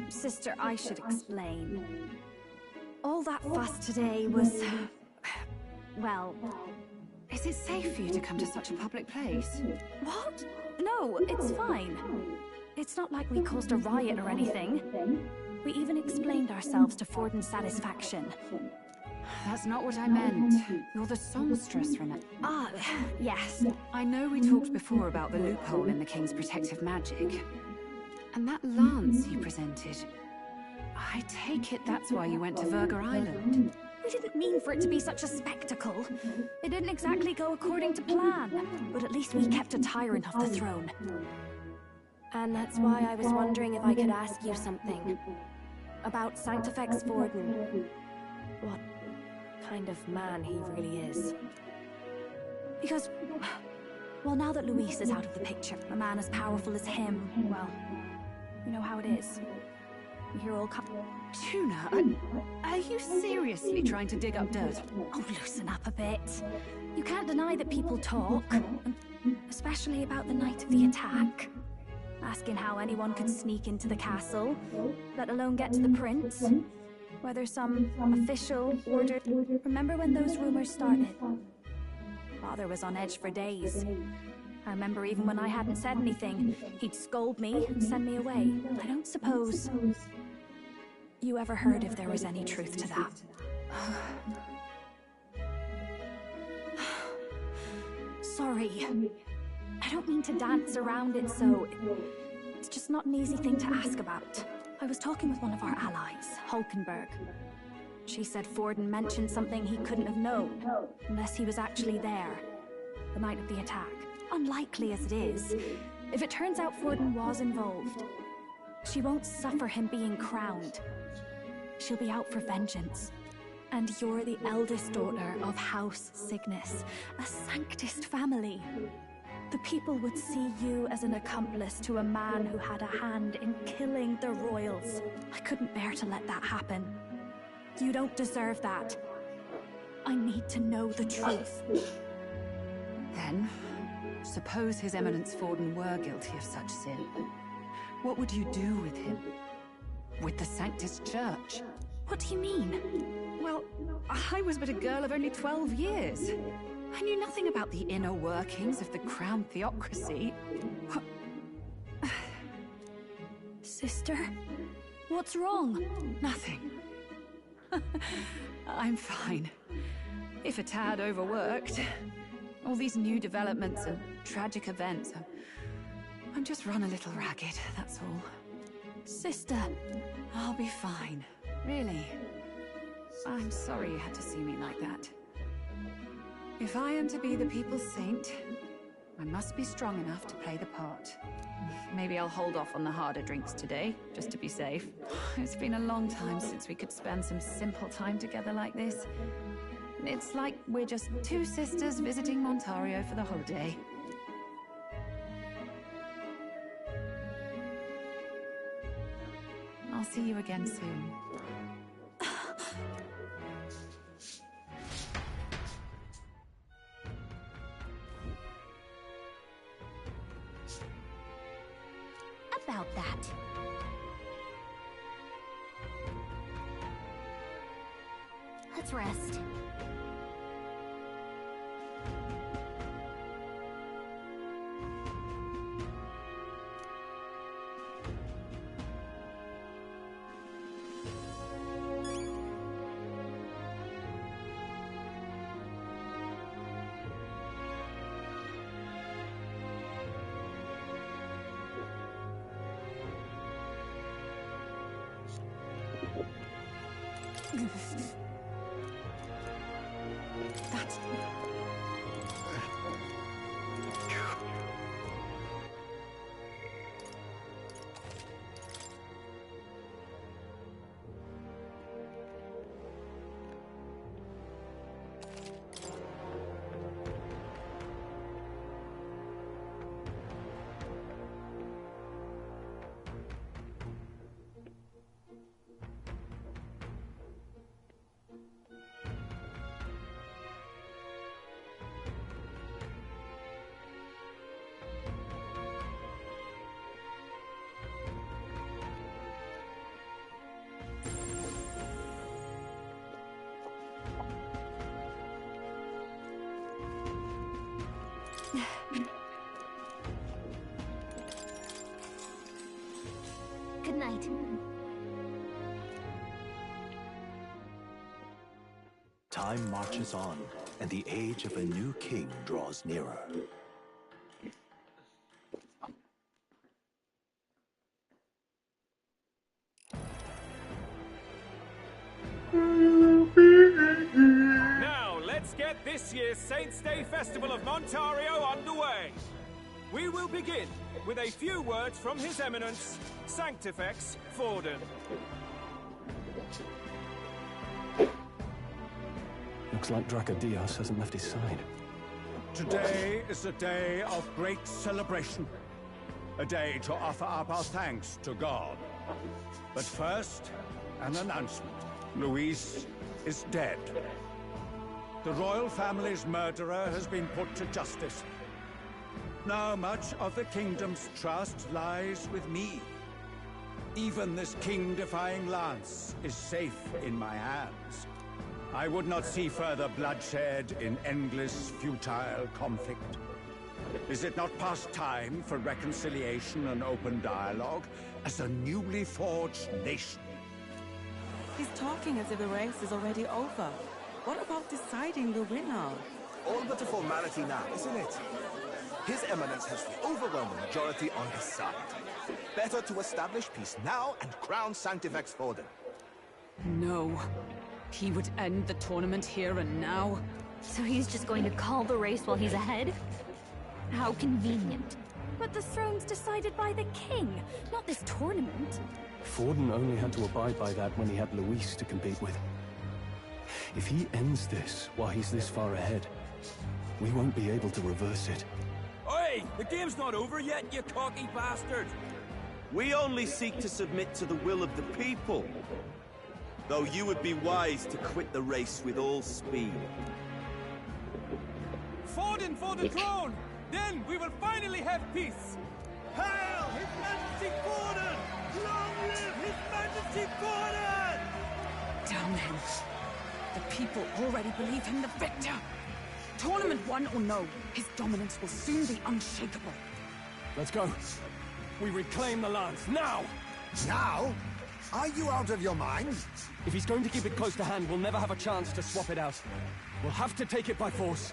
Sister, I should explain. All that fuss today was... well... Is it safe for you to come to such a public place? What? No, it's fine. It's not like we caused a riot or anything. We even explained ourselves to Forden's satisfaction. That's not what I meant. You're the songstress, remember? Ah, yes. I know we talked before about the loophole in the king's protective magic. And that lance you presented... I take it that's why you went to Verga Island. We didn't mean for it to be such a spectacle. It didn't exactly go according to plan. But at least we kept a tyrant off the throne. And that's why I was wondering if I could ask you something. About Sanctifex Forden. What kind of man he really is. Because... well, now that Luis is out of the picture, a man as powerful as him, well... you know how it is. You hear all Tuna, are you seriously trying to dig up dirt? Oh, loosen up a bit. You can't deny that people talk. Especially about the night of the attack. asking how anyone could sneak into the castle, let alone get to the prince. Whether some official ordered... Remember when those rumors started? Father was on edge for days. I remember even when I hadn't said anything, he'd scold me and send me away. I don't suppose you ever heard if there was any truth to that. Sorry. I don't mean to dance around it, so... It's just not an easy thing to ask about. I was talking with one of our allies, Hulkenberg. She said Forden mentioned something he couldn't have known, unless he was actually there, the night of the attack. Unlikely as it is, if it turns out Forden was involved, she won't suffer him being crowned. She'll be out for vengeance. And you're the eldest daughter of House Cygnus, a Sanctist family. The people would see you as an accomplice to a man who had a hand in killing the royals. I couldn't bear to let that happen. You don't deserve that. I need to know the truth. Then, suppose His Eminence Forden were guilty of such sin. What would you do with him? With the Sanctist Church? What do you mean? Well, I was but a girl of only 12 years. I knew nothing about the inner workings of the crown theocracy. Sister? What's wrong? Nothing. I'm fine. If a tad overworked. All these new developments and tragic events. I'm just run a little ragged, that's all. Sister. I'll be fine. Really. I'm sorry you had to see me like that. If I am to be the people's saint, I must be strong enough to play the part. Maybe I'll hold off on the harder drinks today, just to be safe. It's been a long time since we could spend some simple time together like this. It's like we're just two sisters visiting Montario for the holiday. I'll see you again soon. About that. Let's rest. That's... Good night. Time marches on, and the age of a new king draws nearer. Now, let's get this year's Saints' Day Festival of Montario underway. We will begin with a few words from His Eminence, Sanctifex Forden. Looks like Dracodios hasn't left his side. Today is a day of great celebration. A day to offer up our thanks to God. But first, an announcement. Luis is dead. The royal family's murderer has been put to justice. Now much of the kingdom's trust lies with me. Even this king-defying lance is safe in my hands. I would not see further bloodshed in endless, futile conflict. Is it not past time for reconciliation and open dialogue as a newly forged nation? He's talking as if the race is already over. What about deciding the winner? All but a formality now, isn't it? His Eminence has the overwhelming majority on his side. Better to establish peace now and crown Sanctifex Forden. No. He would end the tournament here and now. So he's just going to call the race while he's ahead? How convenient. But the throne's decided by the king, not this tournament. Forden only had to abide by that when he had Luis to compete with. If he ends this while he's this far ahead, we won't be able to reverse it. Oi! The game's not over yet, you cocky bastard! We only seek to submit to the will of the people. Though you would be wise to quit the race with all speed. Forden for the throne! Then we will finally have peace! Hail His Majesty Forden! Long live His Majesty Forden! Damn him. The people already believe him the victor. Tournament won or no, his dominance will soon be unshakable. Let's go. We reclaim the lance, now! Now? Are you out of your mind? If he's going to keep it close to hand, we'll never have a chance to swap it out. We'll have to take it by force.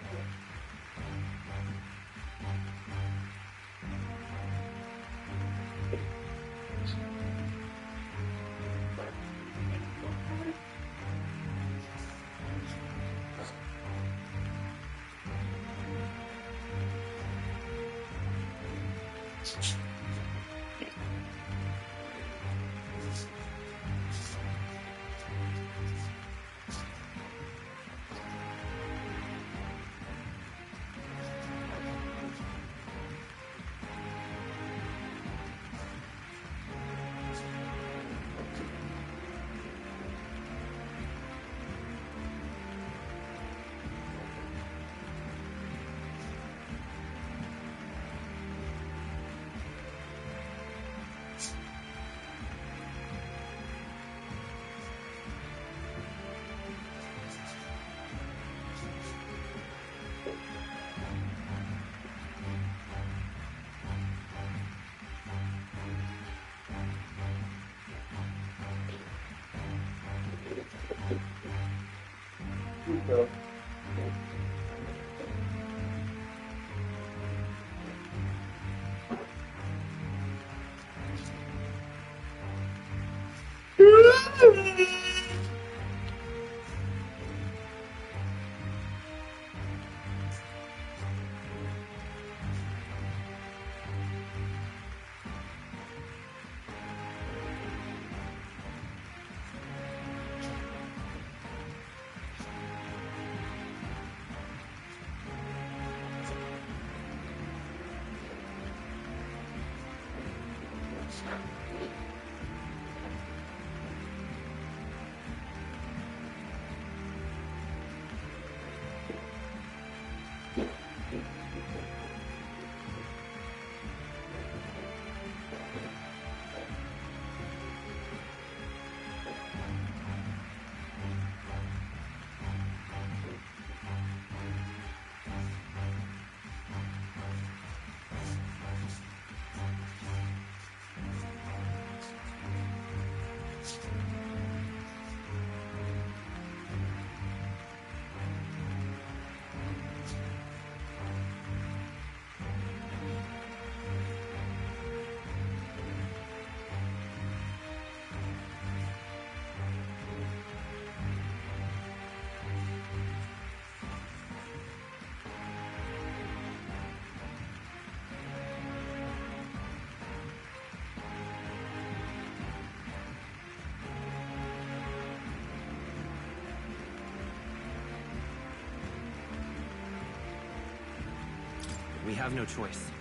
We have no choice.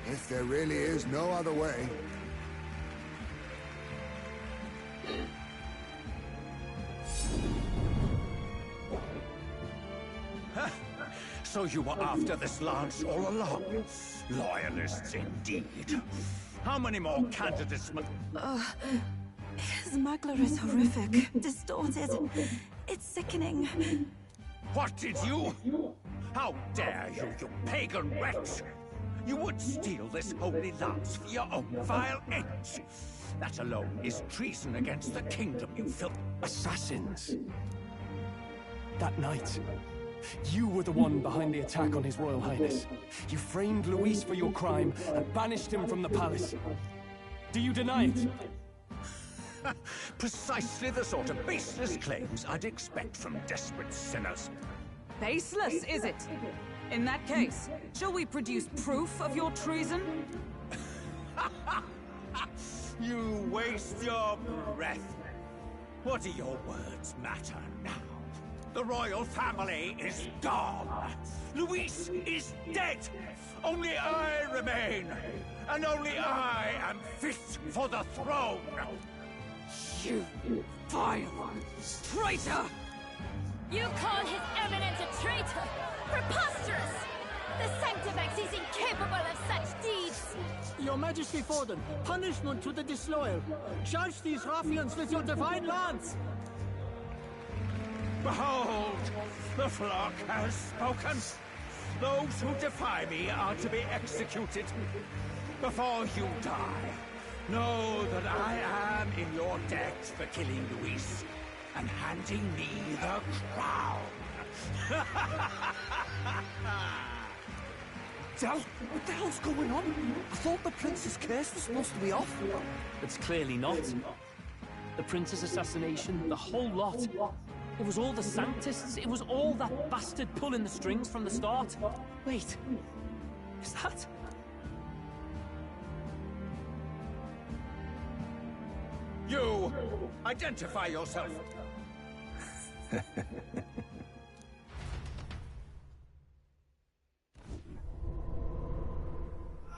If there really is no other way. So you were after this lance all along. Loyalists indeed. How many more candidates must... His smuggler is horrific, distorted. It's sickening. What did you? How dare you, you pagan wretch! You would steal this holy lance for your own vile ends. That alone is treason against the kingdom, you filth... Assassins! That night, you were the one behind the attack on His Royal Highness. You framed Luis for your crime and banished him from the palace. Do you deny it? Precisely the sort of baseless claims I'd expect from desperate sinners. Baseless, is it? In that case, shall we produce proof of your treason? You waste your breath. What do your words matter now? The royal family is gone. Luis is dead. Only I remain. And only I am fit for the throne. You vile traitor! You call His Eminence a traitor? Preposterous! The Sanctifex is incapable of such deeds! Your Majesty Forden, punishment to the disloyal. Charge these ruffians with your divine lance! Behold, the flock has spoken. Those who defy me are to be executed. Before you die, know that I am in your debt for killing Luis and handing me the crown. Del, what the hell's going on? I thought the prince's curse was supposed to be off. It's clearly not. The prince's assassination, the whole lot. It was all the Sanctists. It was all that bastard pulling the strings from the start. Wait, is that... You! Identify yourself!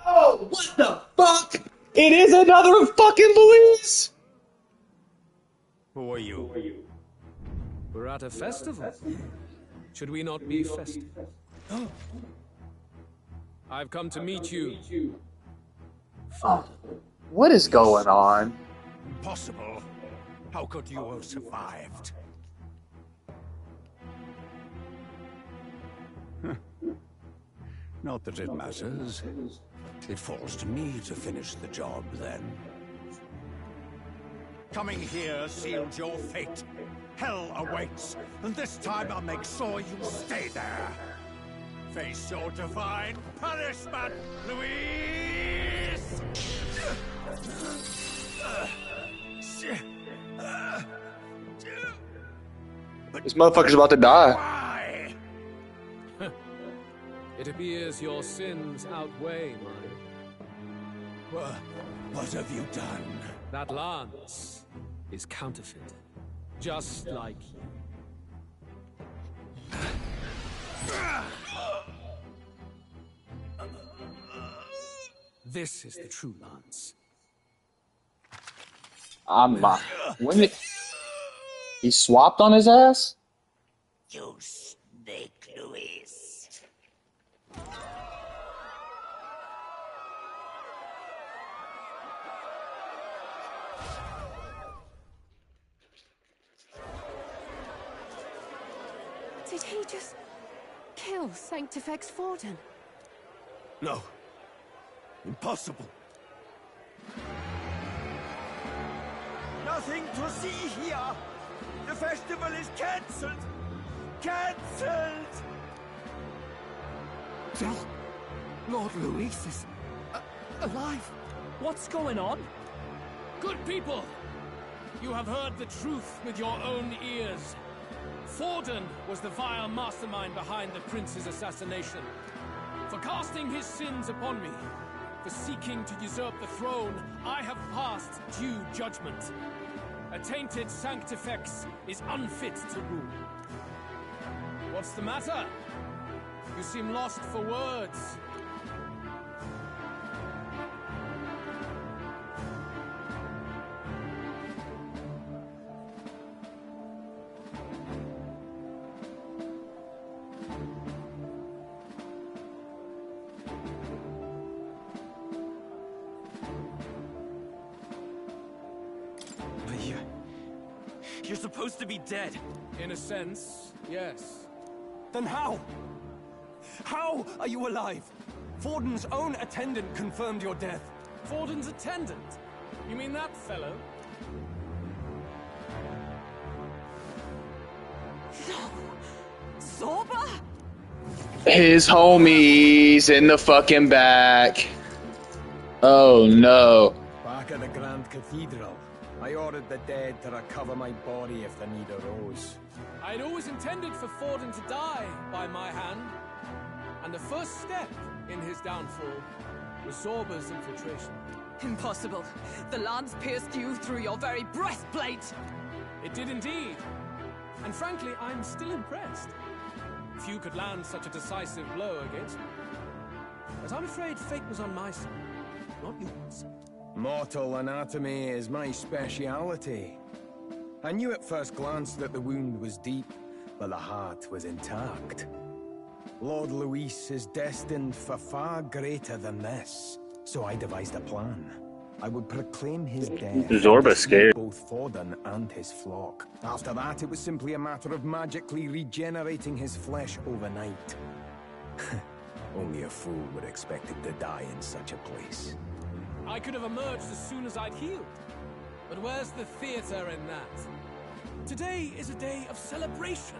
Oh, what the fuck? It is another fucking Luis! Who are you? We're at a festival. Should we not be festive? I've come to meet you. What is going on? Impossible. How could you have survived? Not that it matters. It falls to me to finish the job, then. Coming here sealed your fate. Hell awaits, and this time I'll make sure you stay there. Face your divine punishment, Luis! This motherfucker's about to die. It appears your sins outweigh mine. What have you done? That lance is counterfeit. Just like you. This is the true lance. When he swapped on his ass? You snake, Luis. Did he just kill Sanctifex Forden? No. Impossible. Nothing to see here. The festival is cancelled. Cancelled! Del, Lord Luis is alive. What's going on? Good people, you have heard the truth with your own ears. Forden was the vile mastermind behind the prince's assassination. For casting his sins upon me, for seeking to usurp the throne, I have passed due judgment. A tainted Sanctifex is unfit to rule. What's the matter? You seem lost for words. You're supposed to be dead. In a sense, yes. Then how? How are you alive? Forden's own attendant confirmed your death. Forden's attendant? You mean that fellow? No! Zorba? His homies in the fucking back. Oh no. Back at the Grand Cathedral, I ordered the dead to recover my body if the need arose. I'd always intended for Forden to die by my hand. And the first step in his downfall was Zorba's infiltration. Impossible. The lance pierced you through your very breastplate. It did indeed. And frankly, I'm still impressed. Few could land such a decisive blow against me. But I'm afraid fate was on my side, not yours. Mortal anatomy is my speciality. I knew at first glance that the wound was deep, but the heart was intact. Lord Luis is destined for far greater than this, so I devised a plan. I would proclaim his death. Zorba scared. Both Forden and his flock. After that, it was simply a matter of magically regenerating his flesh overnight. Only a fool would expect him to die in such a place. I could have emerged as soon as I'd healed. But where's the theater in that? Today is a day of celebration.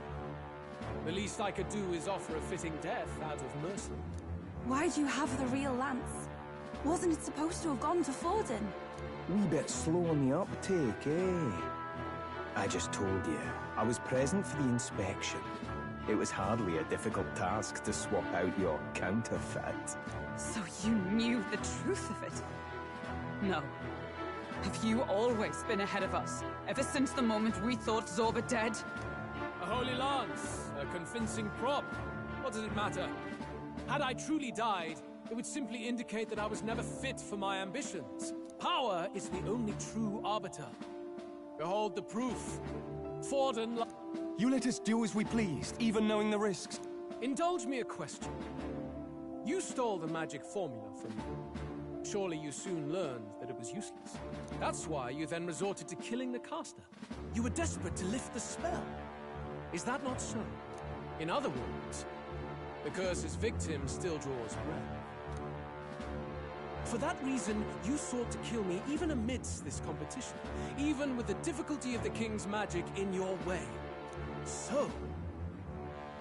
The least I could do is offer a fitting death out of mercy. Why do you have the real lance? Wasn't it supposed to have gone to Forden? Wee bit slow on the uptake, eh? I just told you, I was present for the inspection. It was hardly a difficult task to swap out your counterfeit. So you knew the truth of it? No. Have you always been ahead of us? Ever since the moment we thought Zorba dead? A holy lance, a convincing prop. What does it matter? Had I truly died, it would simply indicate that I was never fit for my ambitions. Power is the only true arbiter. Behold the proof. Forden... You let us do as we pleased, even knowing the risks. Indulge me a question. You stole the magic formula from me. Surely you soon learned that it was useless. That's why you then resorted to killing the caster. You were desperate to lift the spell. Is that not so? In other words, the curse's victim still draws breath. For that reason, you sought to kill me even amidst this competition, even with the difficulty of the king's magic in your way. So,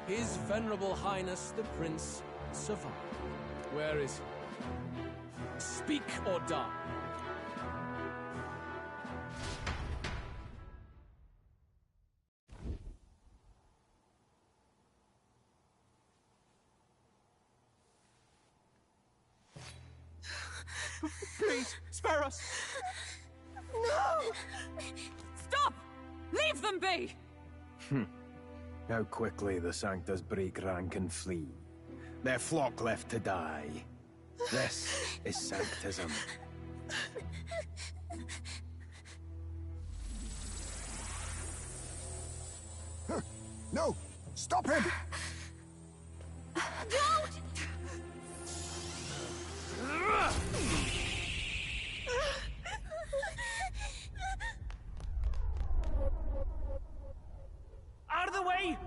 His Venerable Highness the Prince survived. Where is he? Speak or die. Please, spare us! No! Stop! Leave them be! How quickly the Sanctus break rank and flee. Their flock left to die. This is Sanctism. No! Stop him! Don't! Out of the way!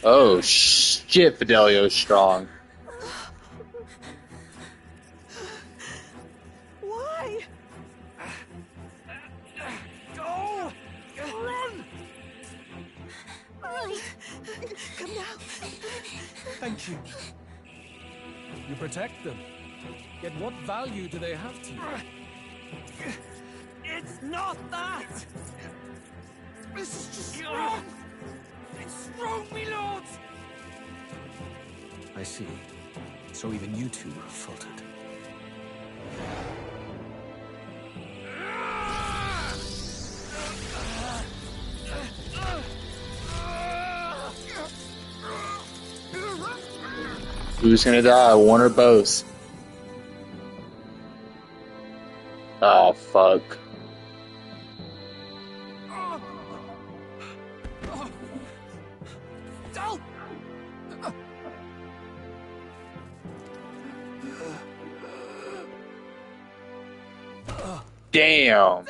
Oh shit, Fidelio's strong. Why? Go! Run! Come now. Thank you. You protect them. Yet what value do they have to you? It's not that! This is just wrong! It's wrong, me lords! I see. So even you two faltered. Who's gonna die? One or both? Oh, fuck. Damn.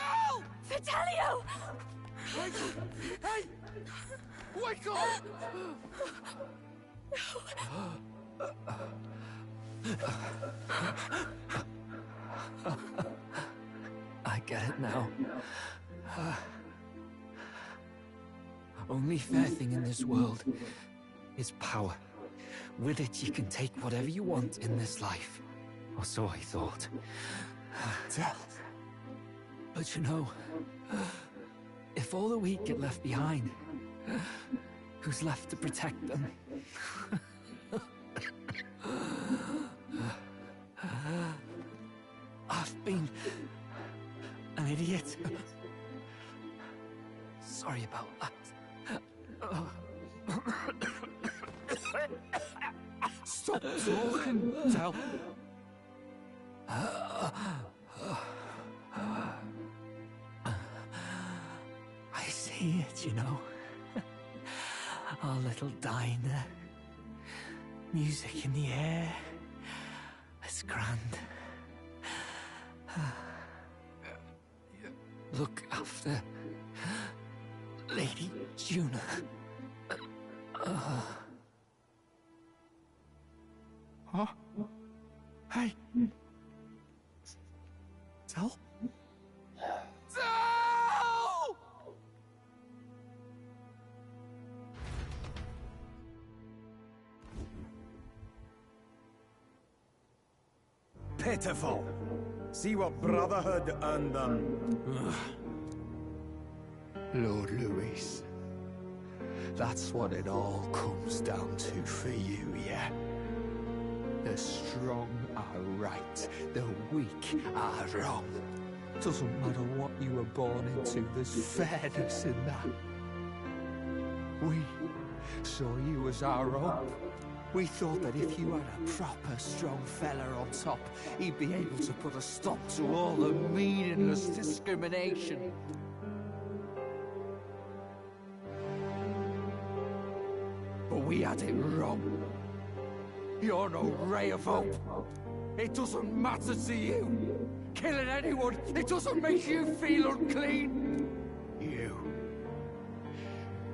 Vitelio! Hey! Wake up! I get it now. Only fair thing in this world is power. With it, you can take whatever you want in this life. Or so I thought. But you know, if all the weak get left behind, who's left to protect them? I've been an idiot. Sorry about that. Stop talking, Del. I see it, you know. Our little diner. Music in the air. It's grand. Look after Lady Juna. Huh? Hey. Del? Del! Pitiful. See what Brotherhood earned them. Lord Louis. That's what it all comes down to for you, yeah? The strong are right, the weak are wrong. Doesn't matter what you were born into, there's fairness in that. We saw you as our hope. We thought that if you had a proper strong fella on top, he'd be able to put a stop to all the meaningless discrimination. But we had it wrong. You're no ray of hope. It doesn't matter to you. Killing anyone, it doesn't make you feel unclean.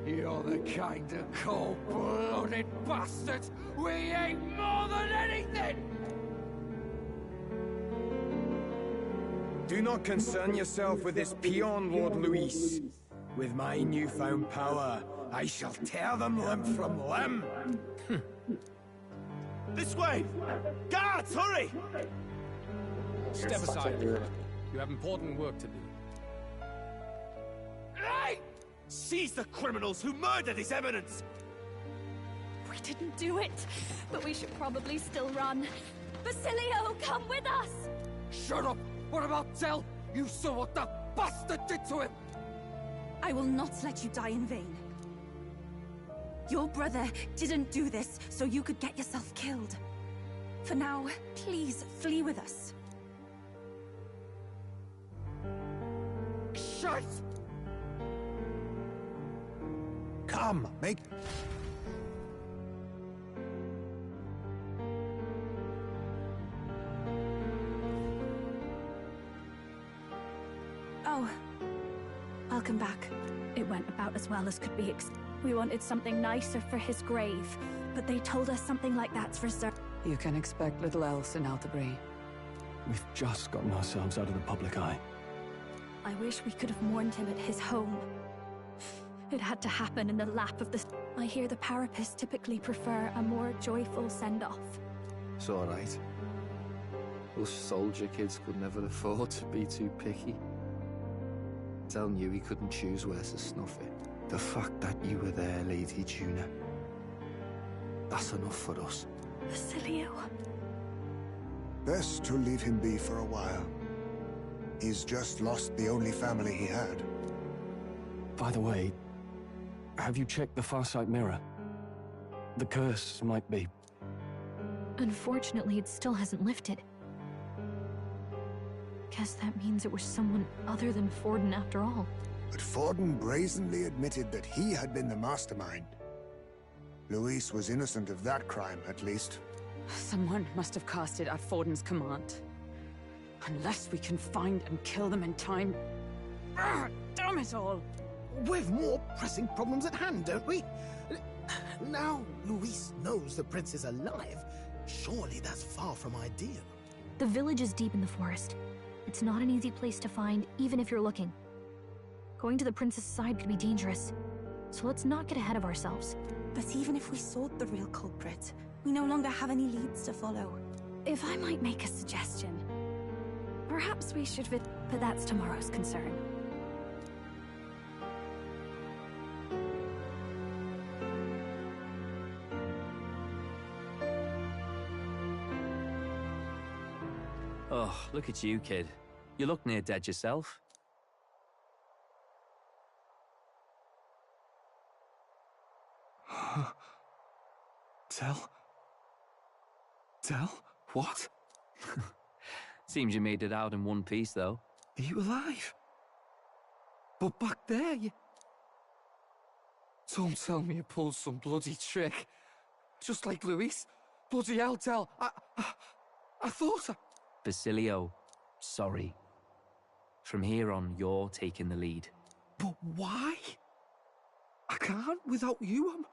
You're the kind of cold-blooded bastard we hate more than anything! Do not concern yourself with this peon, Lord Louis. With my newfound power, I shall tear them limb from limb. This way! Guards, hurry! Step aside. You have important work to do. Hey! Seize the criminals who murdered His Eminence! We didn't do it, but we should probably still run. Basilio, come with us! Shut up! What about Del? You saw what that bastard did to him! I will not let you die in vain. Your brother didn't do this so you could get yourself killed. For now, please flee with us. Shit! Come, make... Oh, welcome back. It went about as well as could be We wanted something nicer for his grave, but they told us something like that's reserved. You can expect little else in Altabri. We've just gotten ourselves out of the public eye. I wish we could have mourned him at his home. It had to happen in the lap of the... I hear the Parapists typically prefer a more joyful send-off. It's alright. Us soldier kids could never afford to be too picky. Del knew he couldn't choose where to snuff it. The fact that you were there, Lady Juna, that's enough for us. Basilio. Best to leave him be for a while. He's just lost the only family he had. By the way, have you checked the Farsight mirror? The curse might be... Unfortunately, it still hasn't lifted. Guess that means it was someone other than Forden after all. But Forden brazenly admitted that he had been the mastermind. Luis was innocent of that crime, at least. Someone must have cast it at Forden's command. Unless we can find and kill them in time. Damn it all! We've more pressing problems at hand, don't we? Now Luis knows the prince is alive. Surely that's far from ideal. The village is deep in the forest. It's not an easy place to find, even if you're looking. Going to the prince's side could be dangerous, so let's not get ahead of ourselves. But even if we sought the real culprit, we no longer have any leads to follow. If I might make a suggestion, perhaps we should but that's tomorrow's concern. Oh, look at you, kid. You look near dead yourself. Tell? What? Seems you made it out in one piece, though. Are you alive? But back there, you... Don't tell me you pulled some bloody trick. Just like Luis. Bloody hell, Tell. I thought I... Basilio, sorry. From here on, you're taking the lead. But why? I can't without you.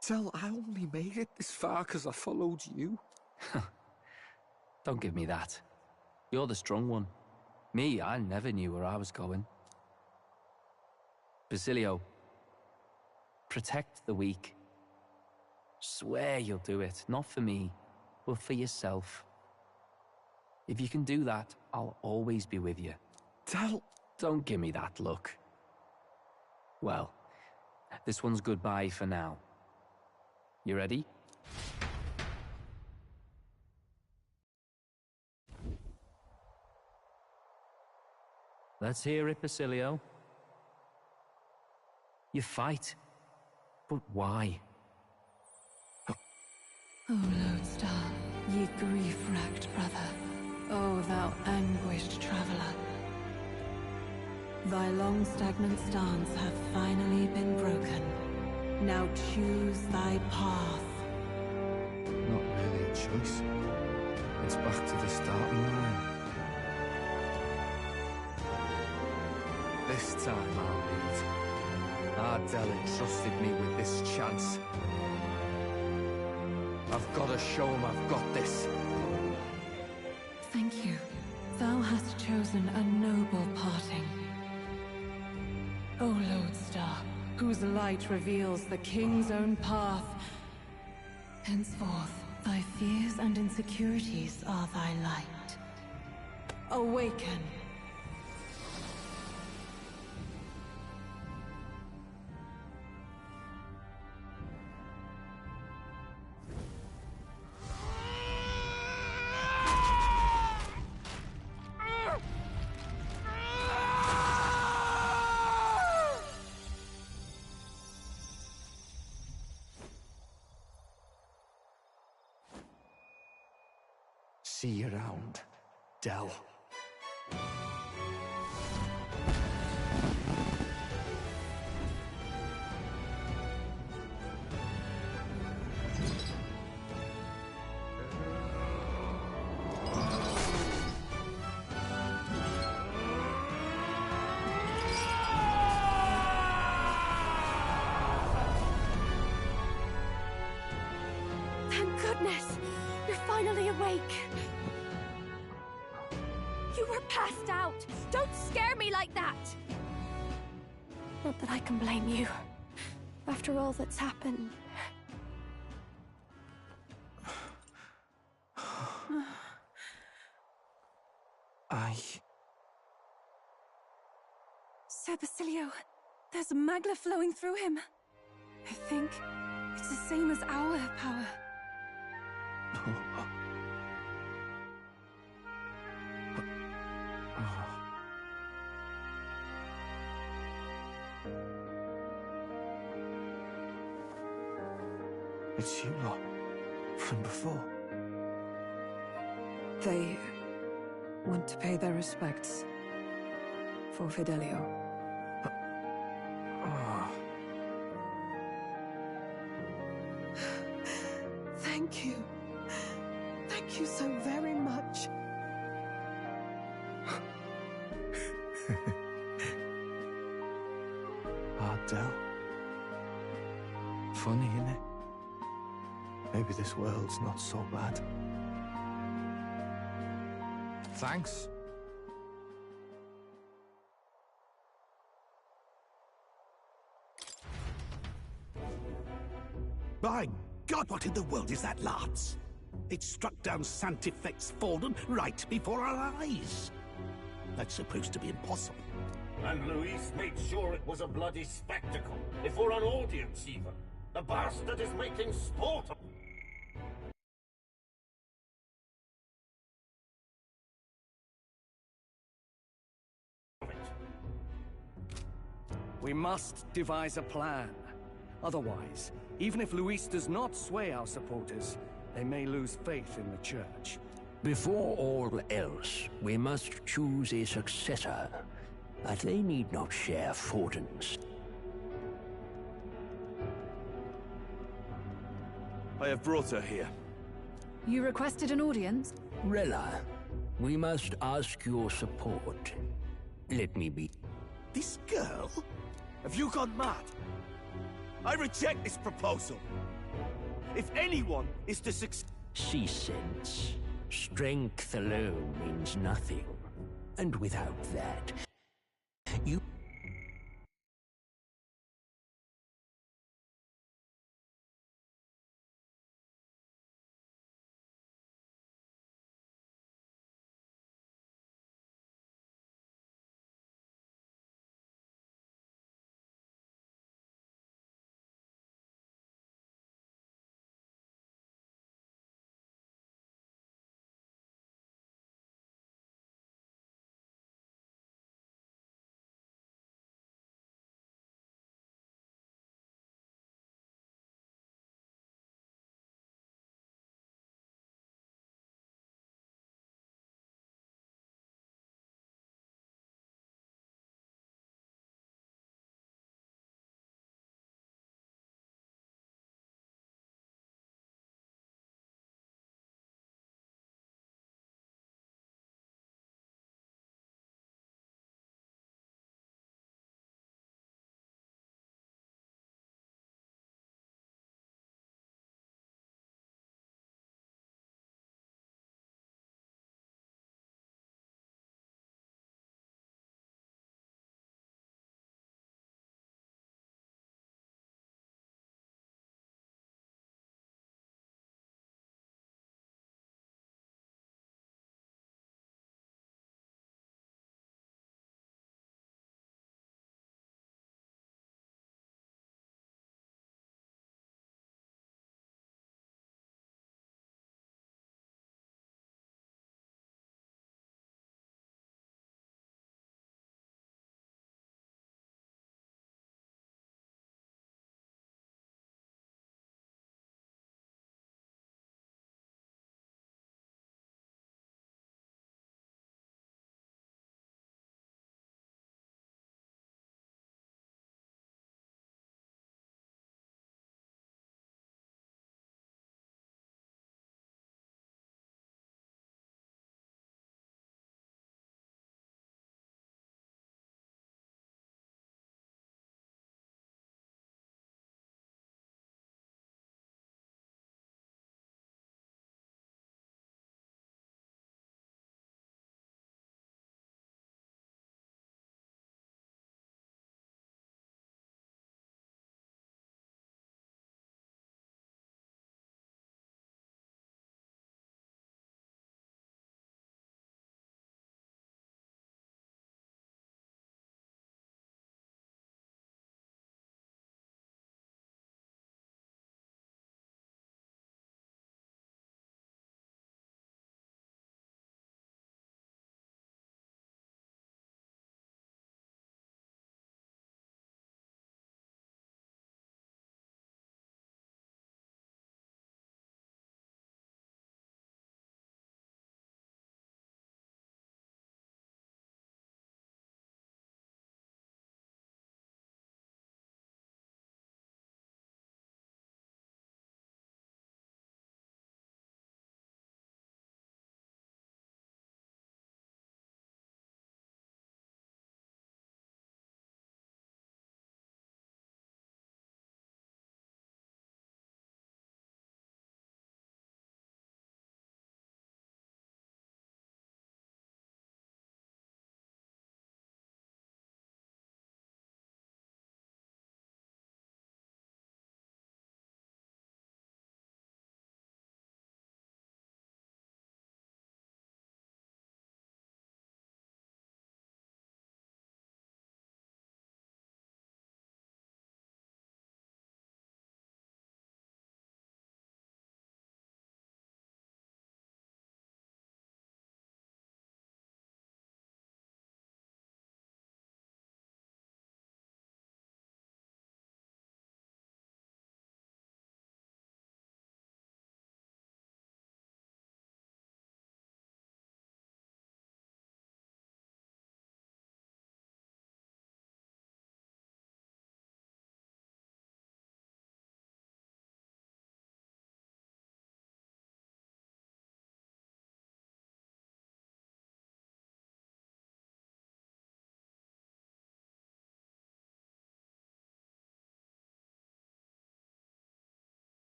Tell, I only made it this far because I followed you. Don't give me that. You're the strong one. Me, I never knew where I was going. Basilio, protect the weak. Swear you'll do it, not for me, but for yourself. If you can do that, I'll always be with you. Tell... Don't give me that look. Well, this one's goodbye for now. You ready? Let's hear it, Basilio. You fight. But why? O Lodestar, ye grief-racked brother, O thou anguished traveler. Thy long stagnant stance hath finally been broken. Now choose thy path. Not really a choice. It's back to the starting line. This time I'll lead. Ardell entrusted me with this chance. I've got to show him I've got this. Thank you. Thou hast chosen a noble parting. O Lodestar, whose light reveals the king's own path. Henceforth, thy fears and insecurities are thy light. Awaken. See you around, Dell. Thank goodness! You're finally awake! You were passed out! Don't scare me like that! Not that I can blame you. After all that's happened. Sir Basilio, there's magla flowing through him. I think it's the same as our power. It's you lot, from before. They want to pay their respects for Fidelio. Thank you. Thank you so very much. Ardell. Funny, innit? Maybe this world's not so bad. Thanks. By God, what in the world is that, lads? It struck down Sanctifex Forden right before our eyes. That's supposed to be impossible. And Luis made sure it was a bloody spectacle, before an audience even. The bastard is making sport of it. We must devise a plan. Otherwise, even if Luis does not sway our supporters, they may lose faith in the church. Before all else, we must choose a successor. But they need not share Forden's. I have brought her here. You requested an audience? Rella, we must ask your support. Let me be. This girl? Have you gone mad? I reject this proposal. If anyone is to succeed... See sense. Strength alone means nothing. And without that, you...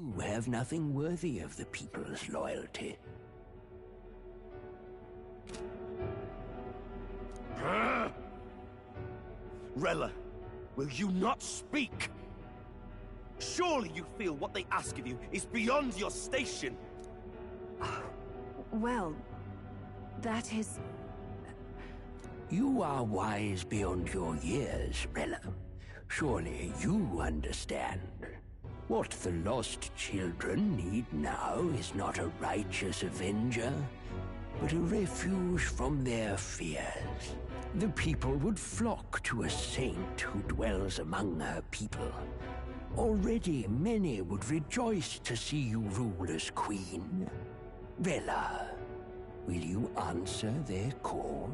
You have nothing worthy of the people's loyalty. Rella, will you not speak? Surely you feel what they ask of you is beyond your station. Well, that is... You are wise beyond your years, Rella. Surely you understand. What the lost children need now is not a righteous avenger, but a refuge from their fears. The people would flock to a saint who dwells among her people. Already many would rejoice to see you rule as queen. Rella, will you answer their call?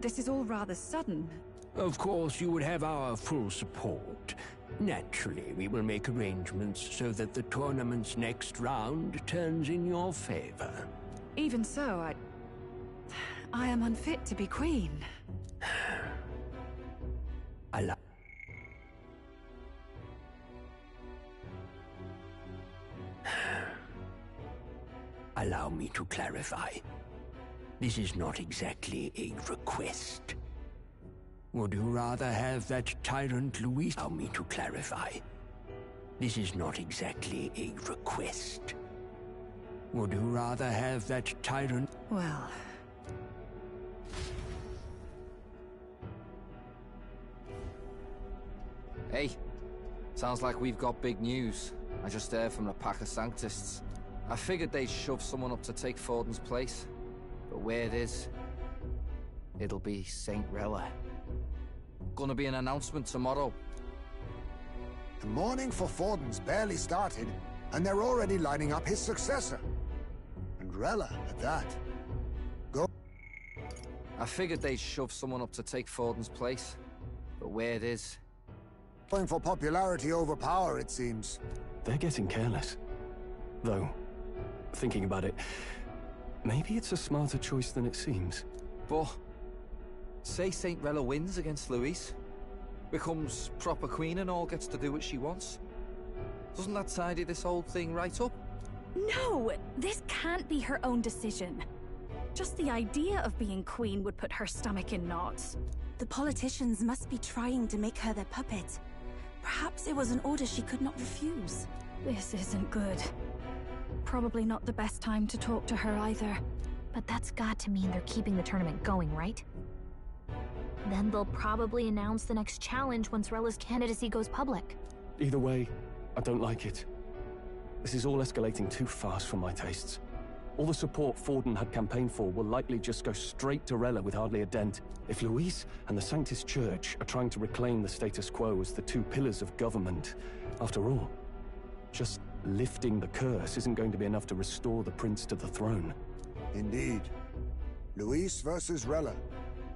This is all rather sudden. Of course, you would have our full support. Naturally, we will make arrangements so that the tournament's next round turns in your favor. Even so, I am unfit to be queen. Allow me to clarify. This is not exactly a request. Would you rather have that tyrant Luis? Allow me to clarify. This is not exactly a request. Would you rather have that tyrant? Well... Hey, sounds like we've got big news. I just heard from the pack of Sanctists. I figured they'd shove someone up to take Forden's place. But where it is, it'll be Saint Rella. Gonna be an announcement tomorrow. The mourning for Forden's barely started, and they're already lining up his successor. And Rella, at that. Go. I figured they'd shove someone up to take Forden's place. But where it is... Going for popularity over power, it seems. They're getting careless. Though, thinking about it, maybe it's a smarter choice than it seems. But... say Saint Rella wins against Luis, becomes proper queen and all gets to do what she wants. Doesn't that tidy this whole thing right up? No! This can't be her own decision. Just the idea of being queen would put her stomach in knots. The politicians must be trying to make her their puppet. Perhaps it was an order she could not refuse. This isn't good. Probably not the best time to talk to her either. But that's got to mean they're keeping the tournament going, right? Then they'll probably announce the next challenge once Rella's candidacy goes public. Either way, I don't like it. This is all escalating too fast for my tastes. All the support Forden had campaigned for will likely just go straight to Rella with hardly a dent. If Luis and the Sanctist Church are trying to reclaim the status quo as the two pillars of government, after all, just lifting the curse isn't going to be enough to restore the prince to the throne. Indeed. Luis versus Rella.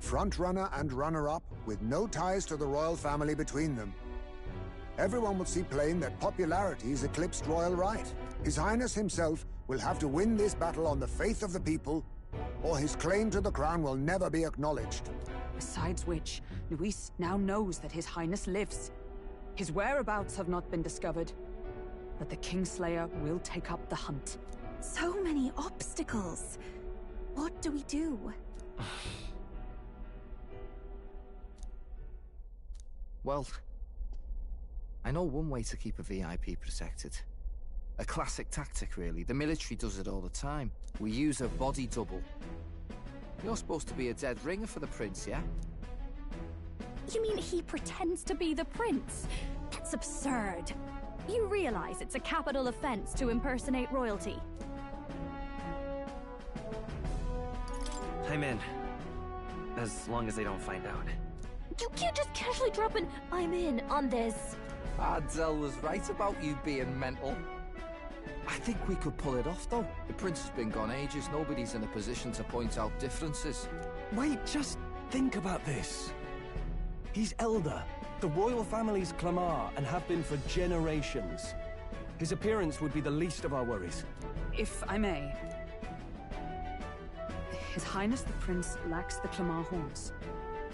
Front-runner and runner-up, with no ties to the royal family between them. Everyone will see plain that popularity's eclipsed royal right. His Highness himself will have to win this battle on the faith of the people, or his claim to the crown will never be acknowledged. Besides which, Luis now knows that His Highness lives. His whereabouts have not been discovered, but the Kingslayer will take up the hunt. So many obstacles. What do we do? Well, I know one way to keep a VIP protected. A classic tactic, really. The military does it all the time. We use a body double. You're supposed to be a dead ringer for the prince, yeah? You mean he pretends to be the prince? That's absurd. You realize it's a capital offense to impersonate royalty. I'm in. As long as they don't find out. You can't just casually drop an "I'm in" on this. Ardell was right about you being mental. I think we could pull it off, though. The prince has been gone ages. Nobody's in a position to point out differences. Wait, just think about this. He's elder. The royal family's Clamar and have been for generations. His appearance would be the least of our worries. If I may. His Highness the Prince lacks the Clamar horns.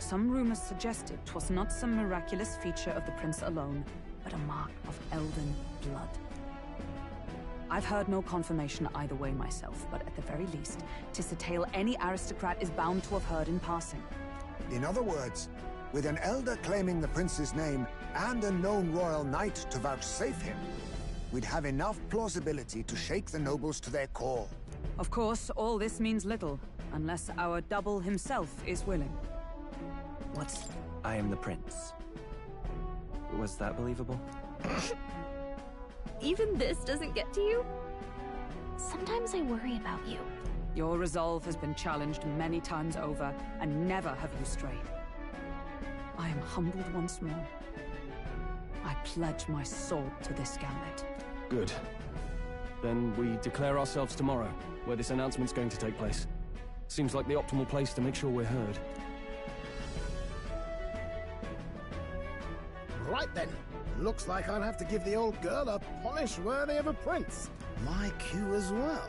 Some rumors suggested 'twas not some miraculous feature of the prince alone, but a mark of elven blood. I've heard no confirmation either way myself, but at the very least, 'tis a tale any aristocrat is bound to have heard in passing. In other words, with an elder claiming the prince's name and a known royal knight to vouchsafe him, we'd have enough plausibility to shake the nobles to their core. Of course, all this means little, unless our double himself is willing. What's... I am the prince. Was that believable? Even this doesn't get to you? Sometimes I worry about you. Your resolve has been challenged many times over, and never have you strayed. I am humbled once more. I pledge my sword to this gambit. Good. Then we declare ourselves tomorrow, where this announcement's going to take place. Seems like the optimal place to make sure we're heard. Right then. Looks like I'll have to give the old girl a polish worthy of a prince. My cue as well.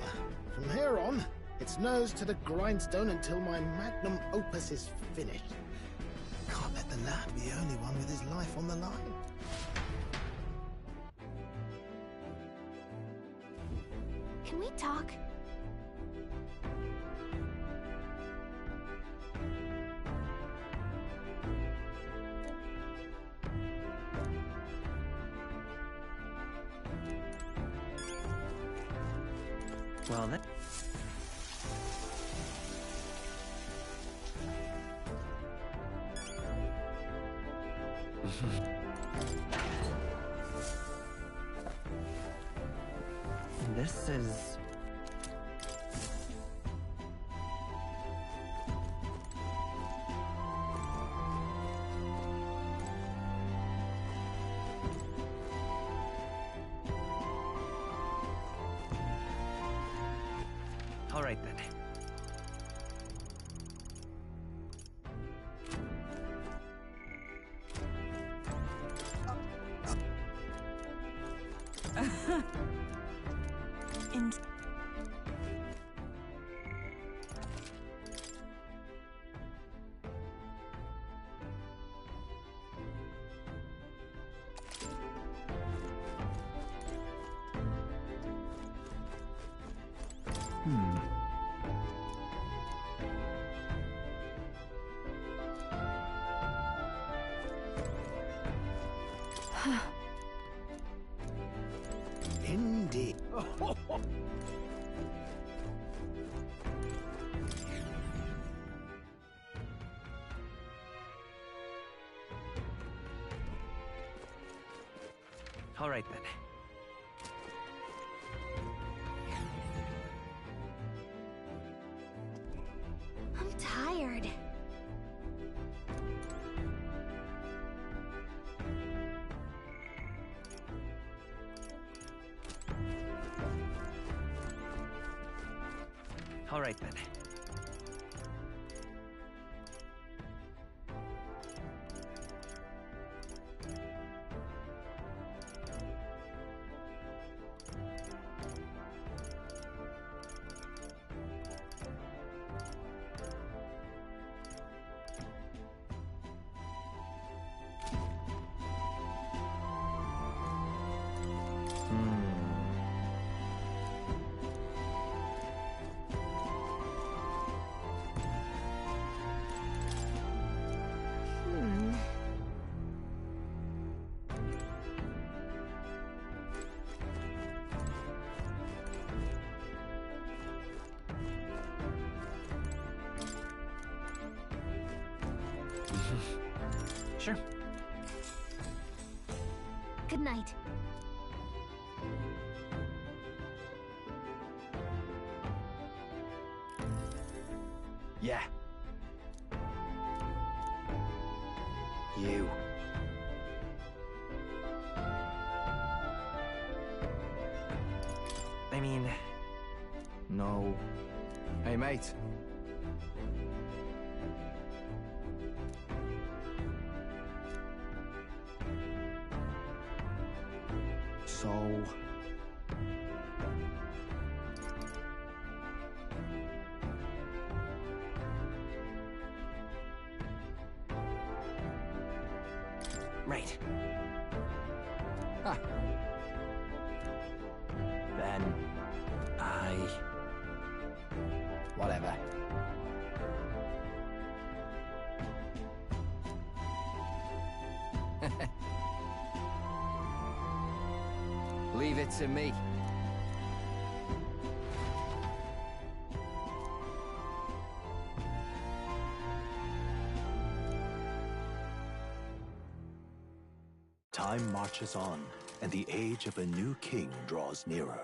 From here on, it's nose to the grindstone until my magnum opus is finished. Can't let the lad be the only one with his life on the line. Can we talk? Well, then... This is... All right, then. Indeed. All right, then. I'm tired. All right, then. Sure. Good night. Yeah. You. I mean... No. Hey, mate. So... Right. Then whatever. Leave it to me. Time marches on, and the age of a new king draws nearer.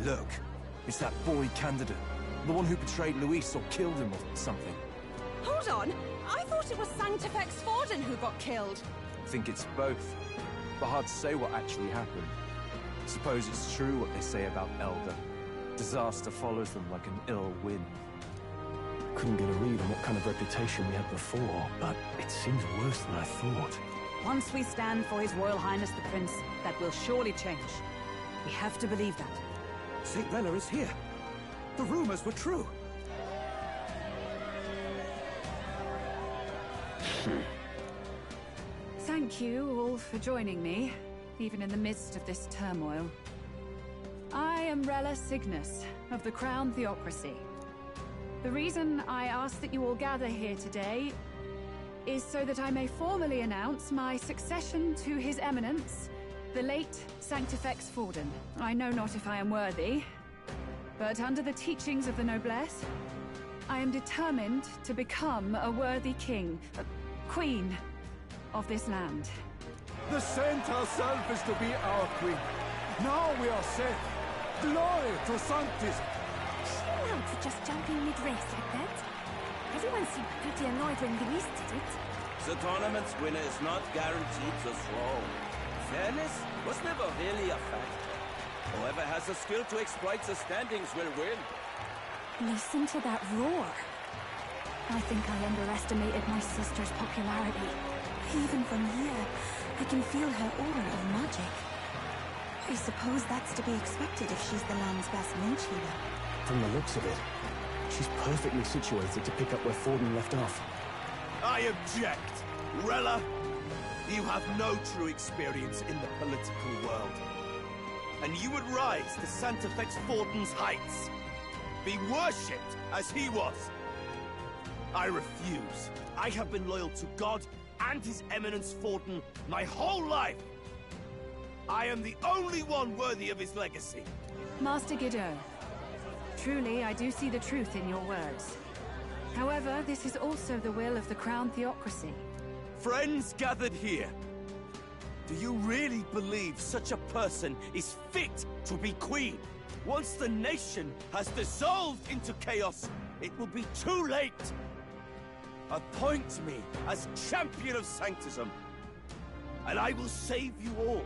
Look, it's that boy candidate. The one who betrayed Luis or killed him or something. Hold on! I thought it was Sanctifex Forden who got killed. I think it's both. But hard to say what actually happened. Suppose it's true what they say about Elder. Disaster follows them like an ill wind. Couldn't get a read on what kind of reputation we had before, but it seems worse than I thought. Once we stand for His Royal Highness the Prince, that will surely change. We have to believe that. St. Rella is here. The rumors were true. Thank you all for joining me, even in the midst of this turmoil. I am Rella Cygnus, of the Crown Theocracy. The reason I ask that you all gather here today is so that I may formally announce my succession to His Eminence, the late Sanctifex Forden. I know not if I am worthy, but under the teachings of the noblesse, I am determined to become a worthy king, a queen of this land. The saint herself is to be our queen. Now we are safe. Glory to Sanctis. Chill out for just jumping mid-race like that. Everyone seemed pretty annoyed when Luis did it. The tournament's winner is not guaranteed the throne. Fairness was never really a fact. Whoever has the skill to exploit the standings will win. Listen to that roar. I think I underestimated my sister's popularity. Even from here, I can feel her aura of magic. I suppose that's to be expected if she's the land's best mage healer. From the looks of it, she's perfectly situated to pick up where Forden left off. I object! Rella, you have no true experience in the political world. And you would rise to Sanctifex Forden's heights. Be worshipped as he was. I refuse. I have been loyal to God and His Eminence Forden my whole life. I am the only one worthy of his legacy. Master Guido, truly I do see the truth in your words. However, this is also the will of the Crown Theocracy. Friends gathered here, do you really believe such a person is fit to be queen? Once the nation has dissolved into chaos, it will be too late. Appoint me as champion of sanctism, and I will save you all.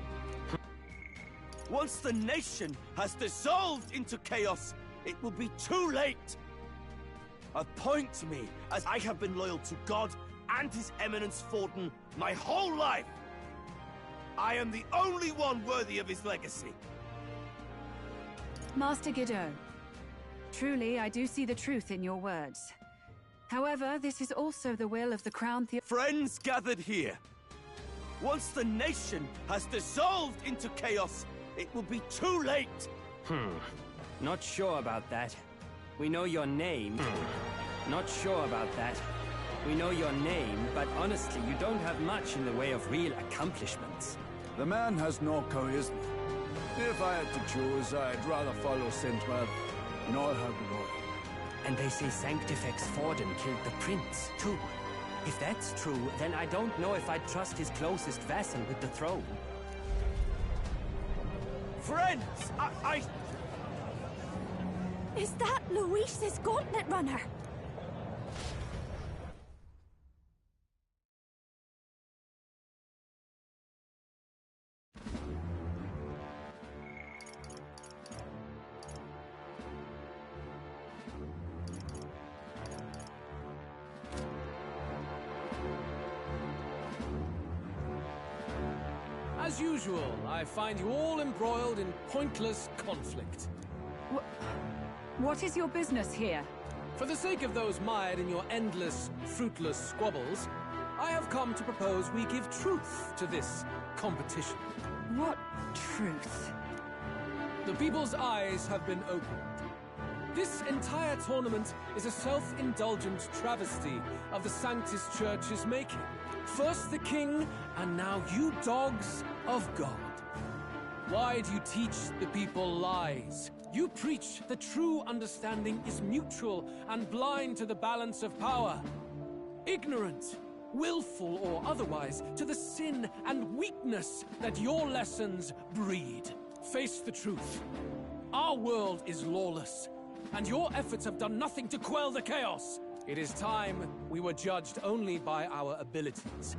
Once the nation has dissolved into chaos, it will be too late. Appoint me, as I have been loyal to God and His Eminence Forden my whole life. I am the only one worthy of his legacy. Master Guido, truly I do see the truth in your words. However, this is also the will of the Crown Friends gathered here, once the nation has dissolved into chaos, it will be too late. Not sure about that. We know your name. Not sure about that. We know your name, but honestly, you don't have much in the way of real accomplishments. The man has no charisma. If I had to choose, I'd rather follow Saint Rella, nor have glory. And they say Sanctifex Forden killed the prince, too. If that's true, then I don't know if I'd trust his closest vassal with the throne. Friends, I... Is that Luis's gauntlet runner? As usual, I find you all embroiled in pointless conflict. What is your business here? For the sake of those mired in your endless, fruitless squabbles, I have come to propose we give truth to this competition. What truth? The people's eyes have been opened. This entire tournament is a self-indulgent travesty of the Sanctus Church's making. First the king, and now you dogs of God. Why do you teach the people lies? You preach that true understanding is mutual and blind to the balance of power. Ignorant, willful or otherwise, to the sin and weakness that your lessons breed. Face the truth. Our world is lawless, and your efforts have done nothing to quell the chaos. It is time we were judged only by our abilities.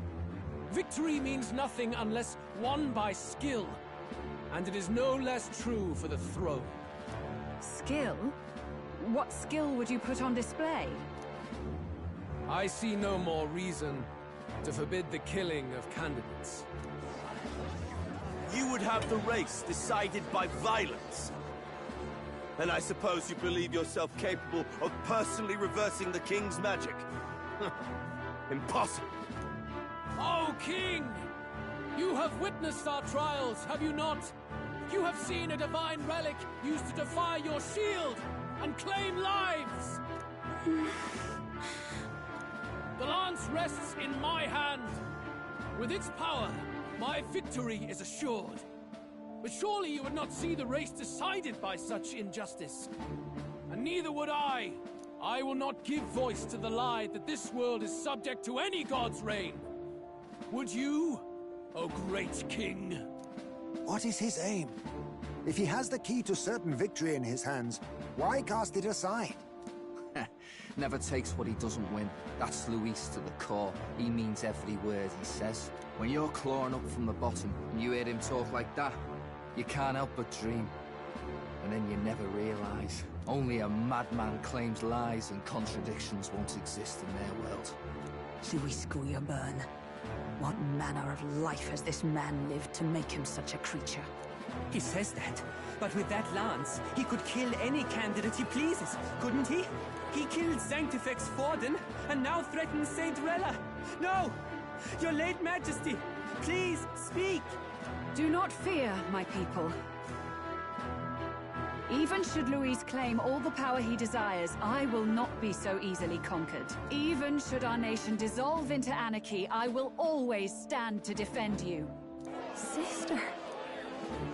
Victory means nothing unless won by skill, and it is no less true for the throne. Skill? What skill would you put on display? I see no more reason to forbid the killing of candidates. You would have the race decided by violence. And I suppose you believe yourself capable of personally reversing the king's magic? Impossible. Oh, King! You have witnessed our trials, have you not? You have seen a divine relic used to defy your shield and claim lives! The lance rests in my hand. With its power, my victory is assured. But surely you would not see the race decided by such injustice. And neither would I. I will not give voice to the lie that this world is subject to any god's reign. Would you, O great king? What is his aim? If he has the key to certain victory in his hands, why cast it aside? Never takes what he doesn't win. That's Luis to the core. He means every word he says. When you're clawing up from the bottom and you hear him talk like that, you can't help but dream. And then you never realize. Only a madman claims lies and contradictions won't exist in their world. Luis Guyabern. What manner of life has this man lived to make him such a creature? He says that, but with that lance, he could kill any candidate he pleases, couldn't he? He killed Sanctifex Forden, and now threatens Saint Rella. No! Your late majesty, please, speak! Do not fear, my people. Even should Luis claim all the power he desires, I will not be so easily conquered. Even should our nation dissolve into anarchy, I will always stand to defend you. Sister.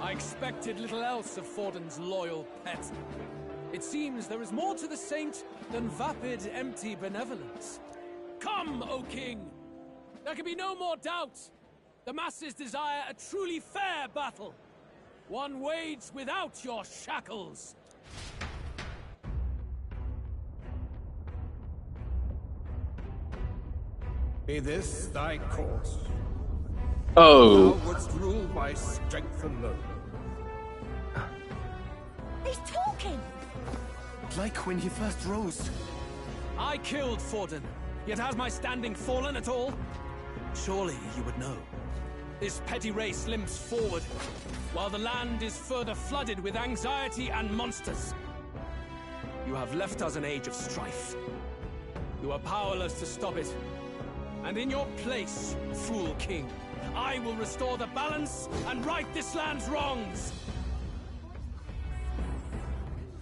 I expected little else of Forden's loyal pet. It seems there is more to the saint than vapid, empty benevolence. Come, O king! There can be no more doubt. The masses desire a truly fair battle. One waged without your shackles. Be this thy course. Oh. Thou wouldst rule by strength alone. He's talking! Like when he first rose. I killed Forden, yet has my standing fallen at all? Surely you would know. This petty race limps forward, while the land is further flooded with anxiety and monsters. You have left us an age of strife. You are powerless to stop it. And in your place, fool king, I will restore the balance and right this land's wrongs!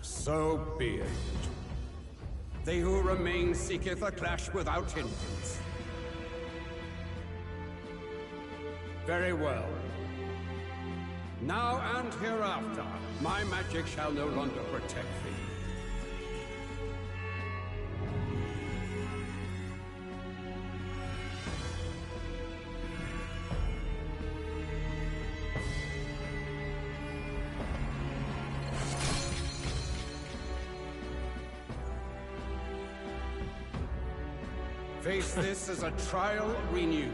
So be it. They who remain seeketh a clash without hindrance. Very well. Now and hereafter, my magic shall no longer protect thee. Face this as a trial renewed.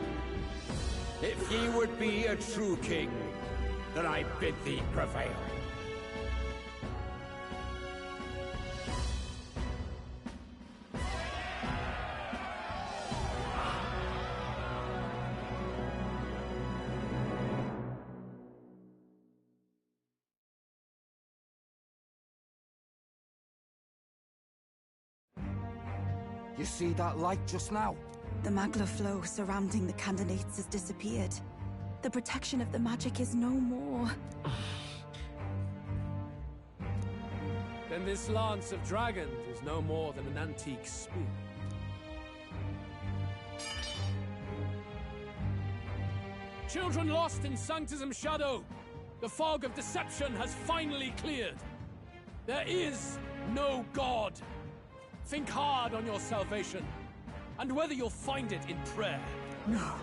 If ye would be a true king, then I bid thee prevail. You see that light just now? The magla flow surrounding the candidates has disappeared. The protection of the magic is no more. Then this lance of dragons is no more than an antique spear. Children lost in Sanctism Shadow! The fog of deception has finally cleared! There is no God! Think hard on your salvation, and whether you'll find it in prayer. No.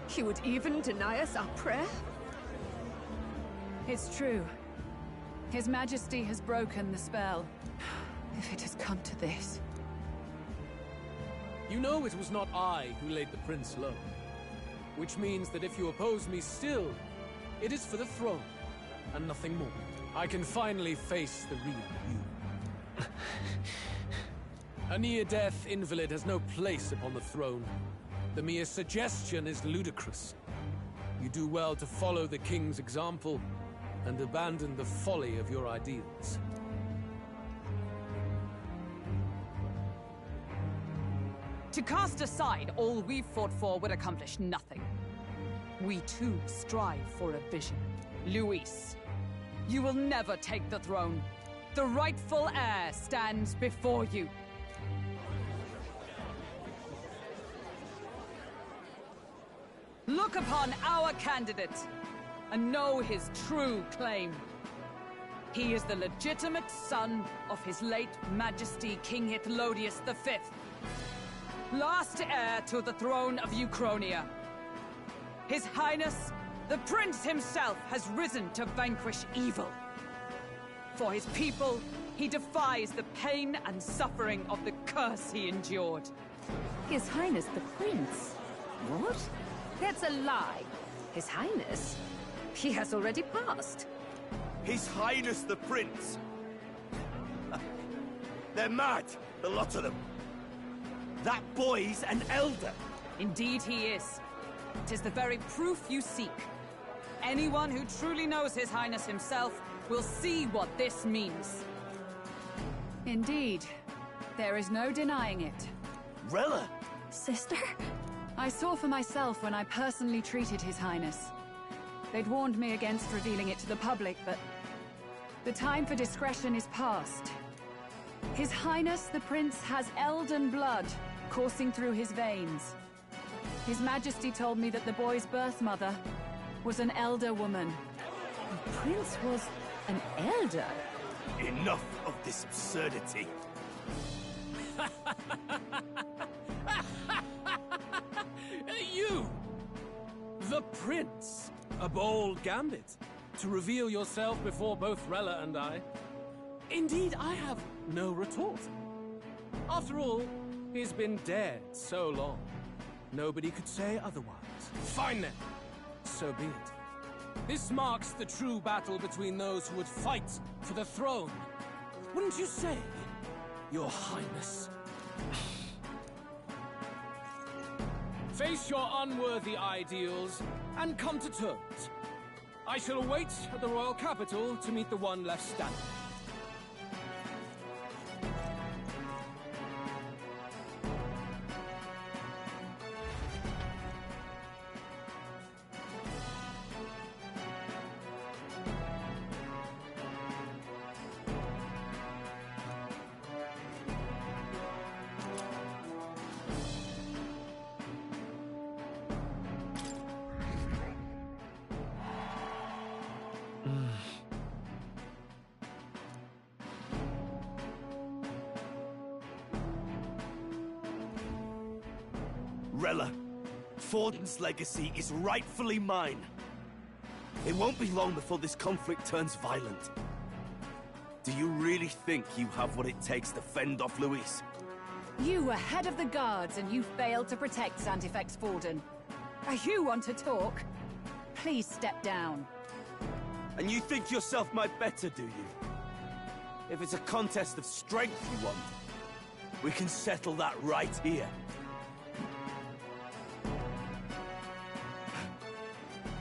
He would even deny us our prayer? It's true. His Majesty has broken the spell. If it has come to this. You know it was not I who laid the prince low. Which means that if you oppose me still, it is for the throne, and nothing more. I can finally face the real you. A near-death invalid has no place upon the throne. The mere suggestion is ludicrous. You do well to follow the king's example, and abandon the folly of your ideals. To cast aside all we've fought for would accomplish nothing. We too strive for a vision. Luis, you will never take the throne. The rightful heir stands before you. Look upon our candidate and know his true claim. He is the legitimate son of his late Majesty King Hythlodius V, last heir to the throne of Uchronia. His Highness, the Prince himself, has risen to vanquish evil. For his people, he defies the pain and suffering of the curse he endured. His Highness the Prince? What? That's a lie. His Highness? He has already passed. His Highness the Prince! They're mad, the lot of them. That boy's an elder. Indeed he is. 'Tis the very proof you seek. Anyone who truly knows His Highness himself will see what this means. Indeed. There is no denying it. Rella! Sister? I saw for myself when I personally treated His Highness. They'd warned me against revealing it to the public, but the time for discretion is past. His Highness the Prince has elden blood coursing through his veins. His Majesty told me that the boy's birth mother was an elder woman. The Prince was an elder? Enough of this absurdity. You! The Prince! A bold gambit. To reveal yourself before both Rella and I. Indeed, I have no retort. After all, he's been dead so long. Nobody could say otherwise. Fine then. So be it. This marks the true battle between those who would fight for the throne. Wouldn't you say, Your Highness? Face your unworthy ideals and come to terms. I shall await at the royal capital to meet the one left standing. Rella, Forden's legacy is rightfully mine. It won't be long before this conflict turns violent. Do you really think you have what it takes to fend off Luis? You were head of the guards and you failed to protect Xantefex Forden. You want to talk? Please step down. And you think yourself my better, do you? If it's a contest of strength you want, we can settle that right here.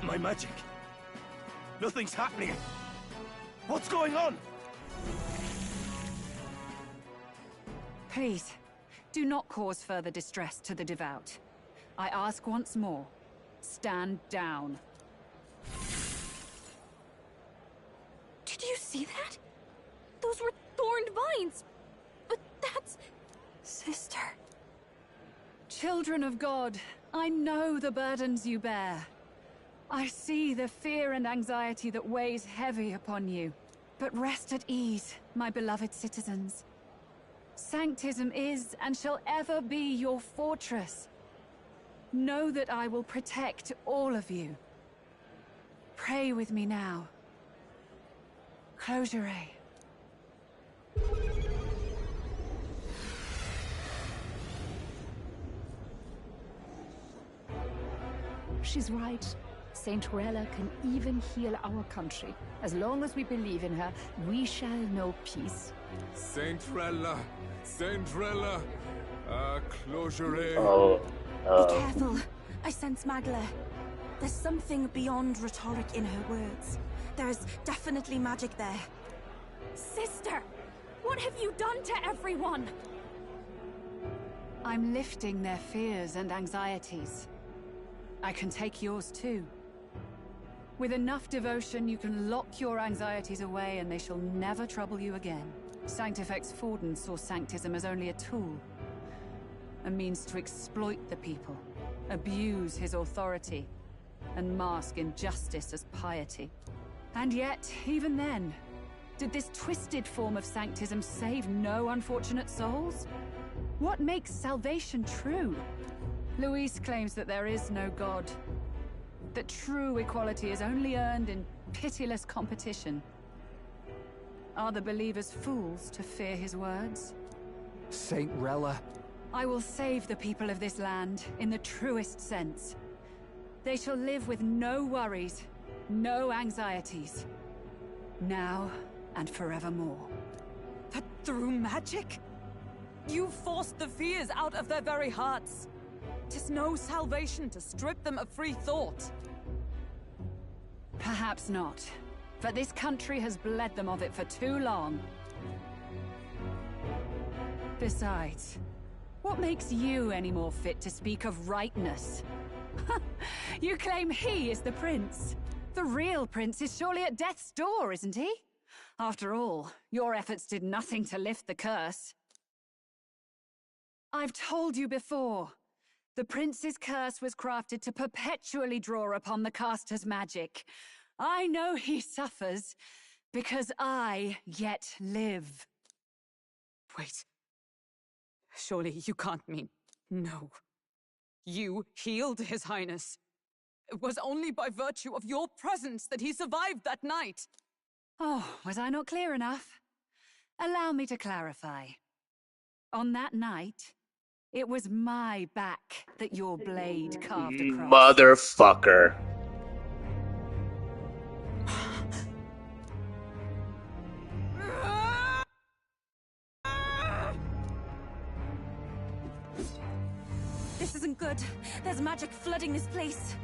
My magic. Nothing's happening. What's going on? Please, do not cause further distress to the devout. I ask once more, stand down. Did you see that? Those were thorned vines. But that's... Sister. Children of God, I know the burdens you bear. I see the fear and anxiety that weighs heavy upon you. But rest at ease, my beloved citizens. Sanctism is and shall ever be your fortress. Know that I will protect all of you. Pray with me now. Close your eye. She's right. Saint Rella can even heal our country. As long as we believe in her, we shall know peace. Saint Rella! Saint Rella! Close your eye. Be careful. I sense Magla. There's something beyond rhetoric in her words. There's definitely magic there. Sister! What have you done to everyone? I'm lifting their fears and anxieties. I can take yours too. With enough devotion, you can lock your anxieties away and they shall never trouble you again. Sanctifex Forden saw Sanctism as only a tool. A means to exploit the people, abuse his authority, and mask injustice as piety. And yet, even then, did this twisted form of Sanctism save no unfortunate souls? What makes salvation true? Luis claims that there is no God. That true equality is only earned in pitiless competition. Are the believers fools to fear his words? Saint Rella. I will save the people of this land in the truest sense. They shall live with no worries, no anxieties. Now and forevermore. But through magic? You forced the fears out of their very hearts. 'Tis no salvation to strip them of free thought. Perhaps not. But this country has bled them of it for too long. Besides, what makes you any more fit to speak of rightness? You claim he is the prince. The real prince is surely at death's door, isn't he? After all, your efforts did nothing to lift the curse. I've told you before. The prince's curse was crafted to perpetually draw upon the caster's magic. I know he suffers, because I yet live. Wait. Surely you can't mean... No. You healed His Highness. It was only by virtue of your presence that he survived that night. Oh, was I not clear enough? Allow me to clarify. On that night, it was my back that your blade carved across. Motherfucker. This isn't good. There's magic flooding this place.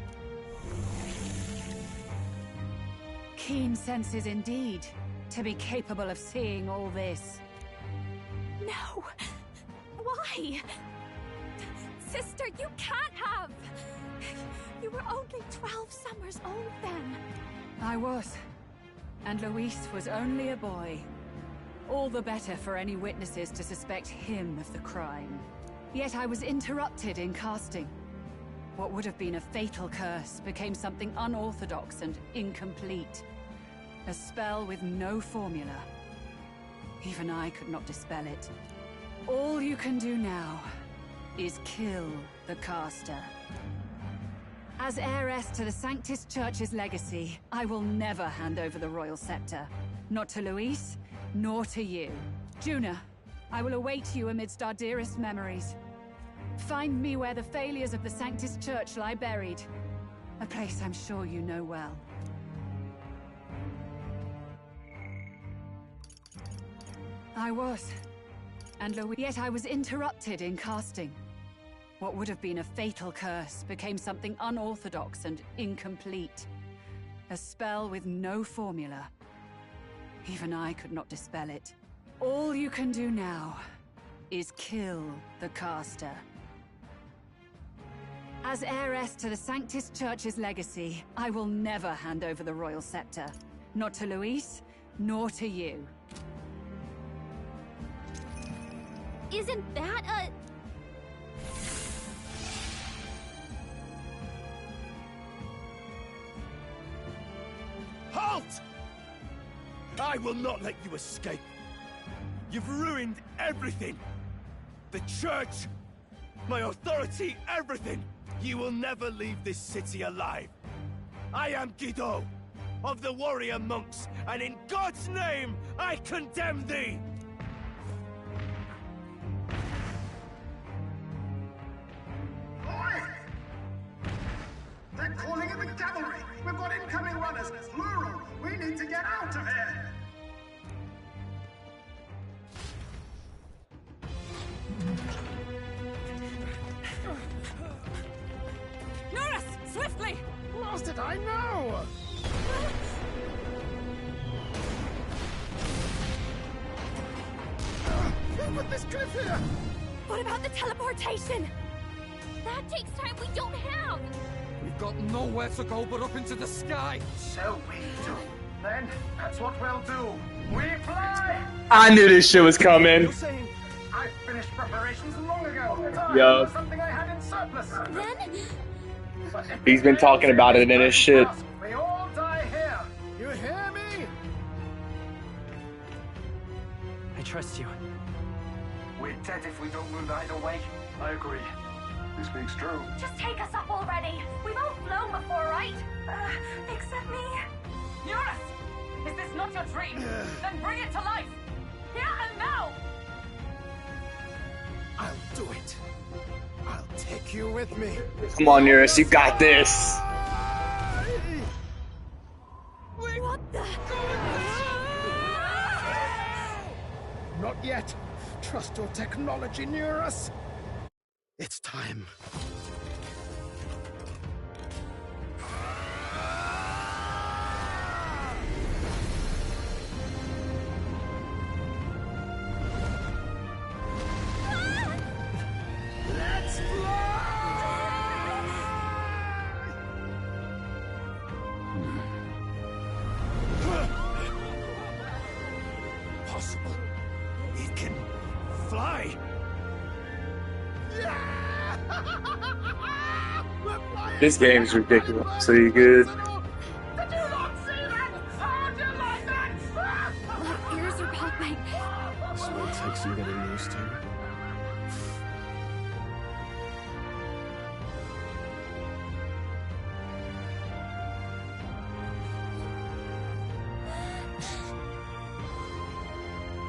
Keen senses indeed, to be capable of seeing all this. No! Why? Sister, you can't have! You were only 12 summers old then. I was. And Luis was only a boy. All the better for any witnesses to suspect him of the crime. Yet I was interrupted in casting. What would have been a fatal curse became something unorthodox and incomplete. A spell with no formula. Even I could not dispel it. All you can do now is kill the caster. As heiress to the Sanctis Church's legacy, I will never hand over the royal scepter. Not to Luis, nor to you. Juna, I will await you amidst our dearest memories. Find me where the failures of the Sanctis Church lie buried. A place I'm sure you know well. I was. And yet I was interrupted in casting. What would have been a fatal curse became something unorthodox and incomplete. A spell with no formula. Even I could not dispel it. All you can do now is kill the caster. As heiress to the Sanctus Church's legacy, I will never hand over the royal scepter. Not to Luis, nor to you. Isn't that a... Halt! I will not let you escape. You've ruined everything. The church, my authority, everything. You will never leave this city alive. I am Guido, of the warrior monks, and in God's name, I condemn thee! Oi! They're calling in the cavalry! We've got incoming runners, plural! We need to get out of here! Norris! Swiftly! Lost it, I know! Who put this cliff here? What about the teleportation? That takes time we don't have! We've got nowhere to go but up into the sky. So we do. Then, that's what we'll do. We fly! I knew this shit was coming. I finished preparations long ago. Yo. Was something I had in surplus. Then? He's been talking about it in his shit. We all die here. You hear me? I trust you. We're dead if we don't move either way. I agree. This speaks true. Just take us up already. We've all flown before, right? Except me. Eurus! Is this not your dream? Then bring it to life! Here and now! I'll do it. I'll take you with me. Come on, Eurus, you got this. What the? Not yet. Trust your technology near us. It's time. Let's Possible. It can fly. This game's ridiculously good. My ears are popping. This will take some getting used to.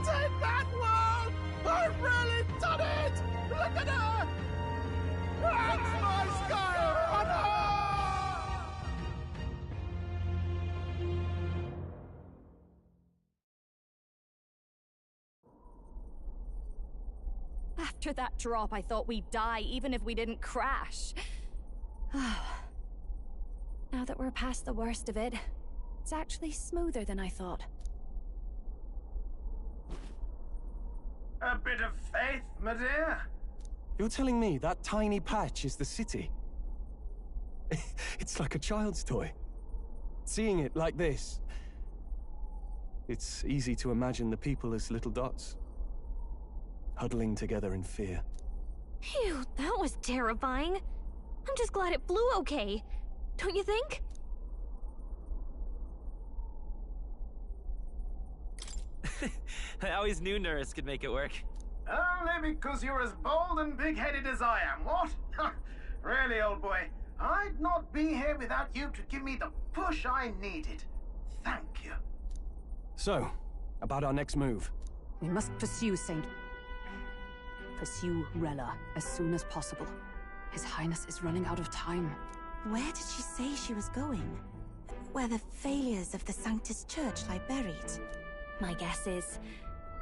take that one! I've really done it! Look at her! That's my sky runner! After that drop, I thought we'd die even if we didn't crash. Now that we're past the worst of it, it's actually smoother than I thought. A bit of faith, my dear. You're telling me that tiny patch is the city? It's like a child's toy. Seeing it like this, it's easy to imagine the people as little dots, huddling together in fear. Phew, that was terrifying. I'm just glad it flew okay. Don't you think? I always knew Nurse could make it work. Only because you're as bold and big-headed as I am, what? Really, old boy, I'd not be here without you to give me the push I needed. Thank you. So, about our next move. We must pursue Rella as soon as possible. His Highness is running out of time. Where did she say she was going? Where the failures of the Sanctus Church lie buried? My guess is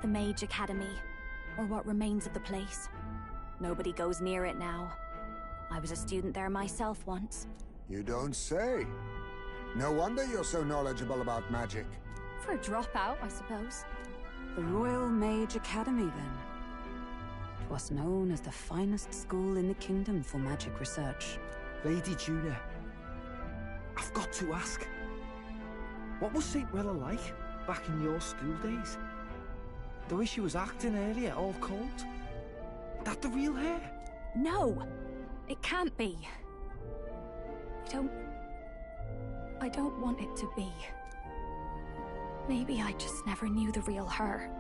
the Mage Academy, or what remains of the place. Nobody goes near it now. I was a student there myself once. You don't say. No wonder you're so knowledgeable about magic. For a dropout, I suppose. The Royal Mage Academy, then. 'Twas known as the finest school in the kingdom for magic research. Lady Juna, I've got to ask. What was St. Rella like back in your school days? The way she was acting earlier, all cold? That the real hair? No! It can't be. I don't want it to be. Maybe I just never knew the real her.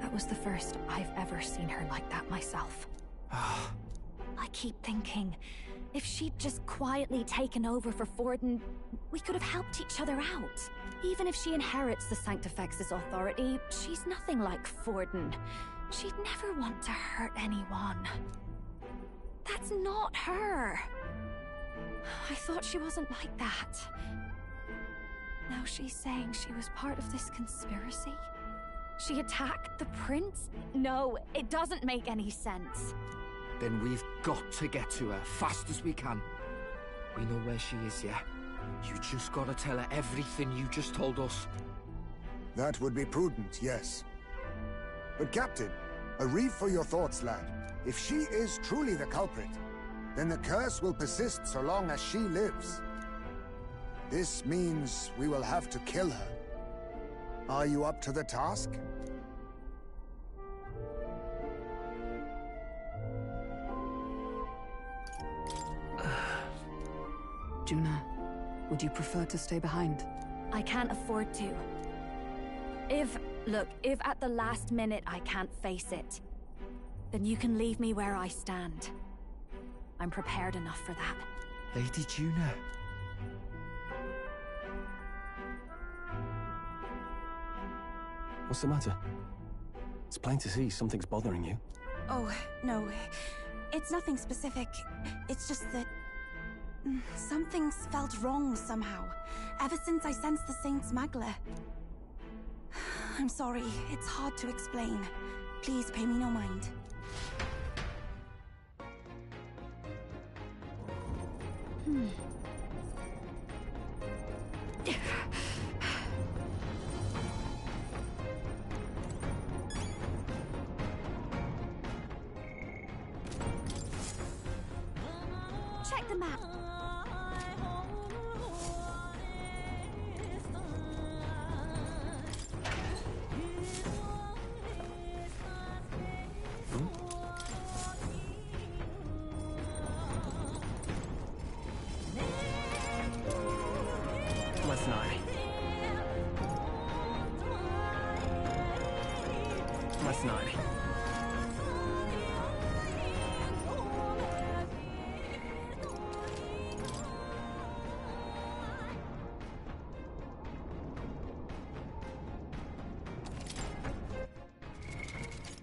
That was the first I've ever seen her like that myself. I keep thinking, if she'd just quietly taken over for Forden, we could have helped each other out. Even if she inherits the Sanctifex's authority, she's nothing like Forden. She'd never want to hurt anyone. That's not her. I thought she wasn't like that. Now she's saying she was part of this conspiracy? She attacked the prince? No, it doesn't make any sense. Then we've got to get to her fast as we can. We know where she is, yeah? You just gotta tell her everything you just told us. That would be prudent, yes. But Captain, a reef for your thoughts, lad. If she is truly the culprit, then the curse will persist so long as she lives. This means we will have to kill her. Are you up to the task? Juna, would you prefer to stay behind? I can't afford to. If at the last minute I can't face it, then you can leave me where I stand. I'm prepared enough for that. Lady Juna. What's the matter? It's plain to see something's bothering you. Oh, no. It's nothing specific. It's just that... something's felt wrong somehow, ever since I sensed the Saint's Magla. I'm sorry, it's hard to explain. Please pay me no mind. Check the map. Let's not. Let's not.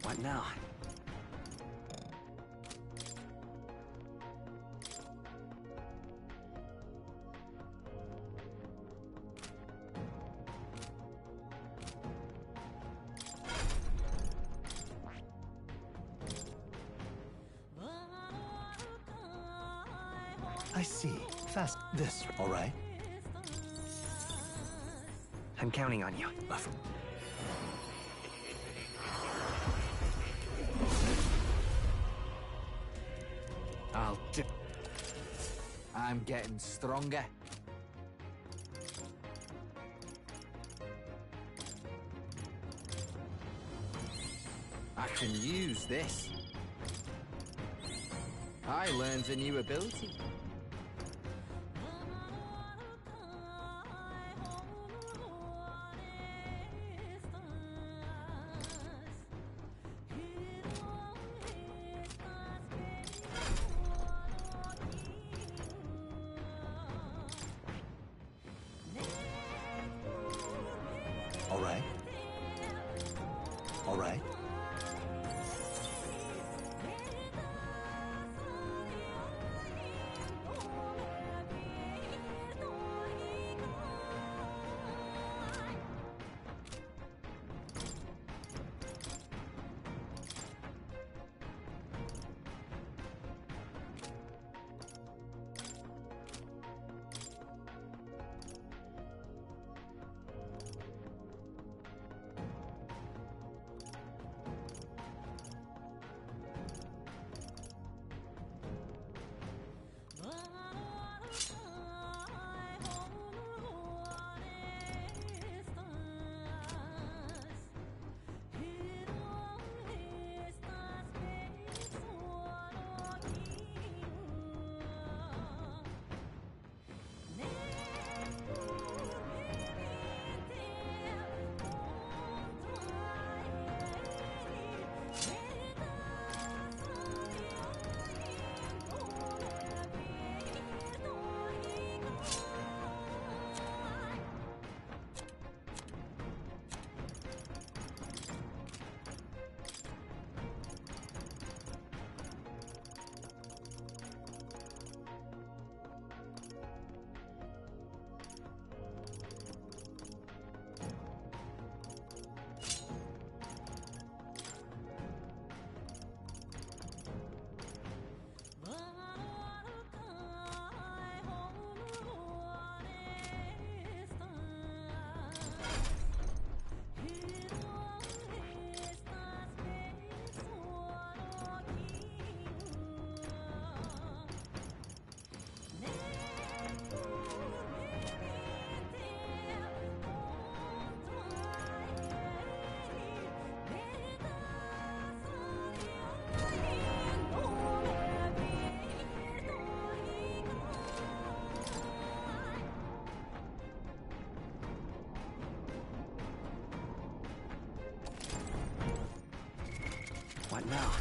What now? I see. Fast. This, all right? I'm counting on you. I'm getting stronger. I can use this. I learned a new ability. All right. All right. right now.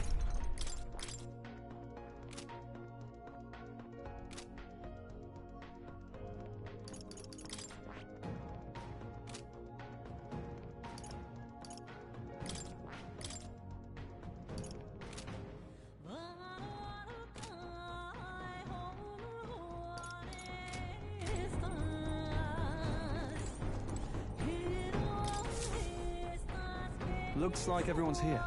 Looks like everyone's here.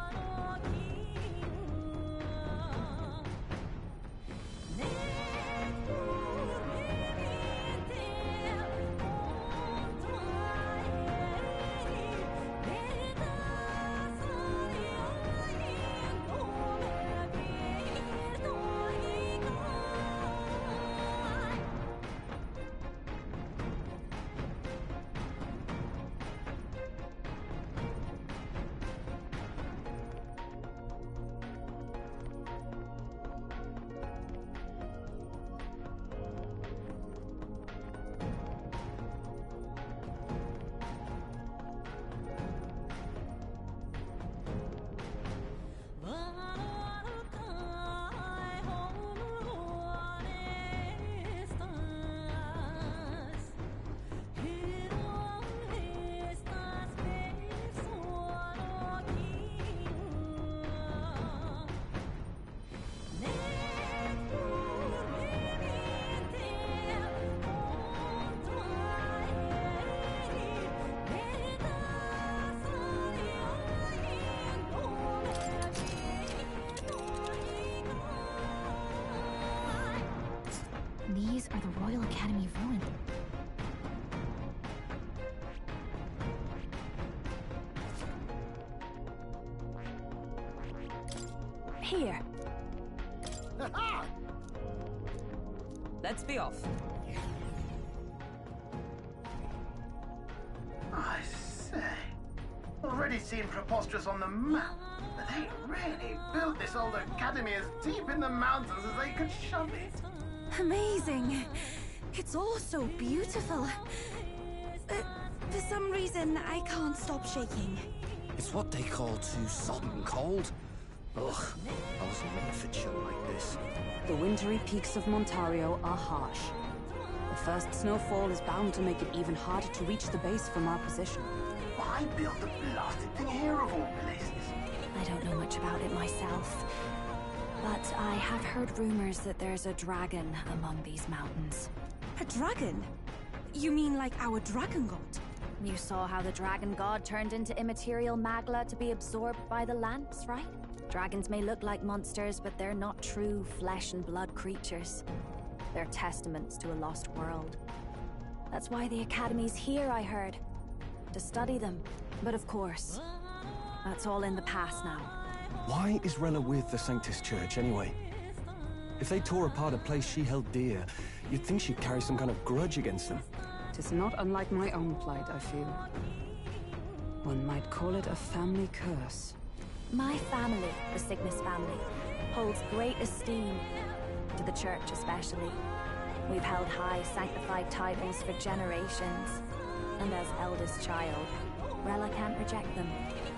These are the Royal Academy ruins. Here. Let's be off. I say, already seem preposterous on the map, but they really built this old academy as deep in the mountains as they could shove it. Amazing. It's all so beautiful. For some reason, I can't stop shaking. It's what they call too sodden cold. Ugh, I wasn't made for chill like this. The wintry peaks of Montario are harsh. The first snowfall is bound to make it even harder to reach the base from our position. Why build the blasted thing here of all places? I don't know much about it myself, but I have heard rumors that there's a dragon among these mountains. A dragon? You mean like our dragon god? You saw how the dragon god turned into immaterial magla to be absorbed by the lamps, right? Dragons may look like monsters, but they're not true flesh and blood creatures. They're testaments to a lost world. That's why the Academy's here, I heard. To study them. But of course, that's all in the past now. Why is Rella with the Sanctus Church, anyway? If they tore apart a place she held dear, you'd think she'd carry some kind of grudge against them. Tis not unlike my own plight, I feel. One might call it a family curse. My family, the Cygnus family, holds great esteem, to the Church especially. We've held high sanctified titles for generations, and as eldest child, Rella can't reject them.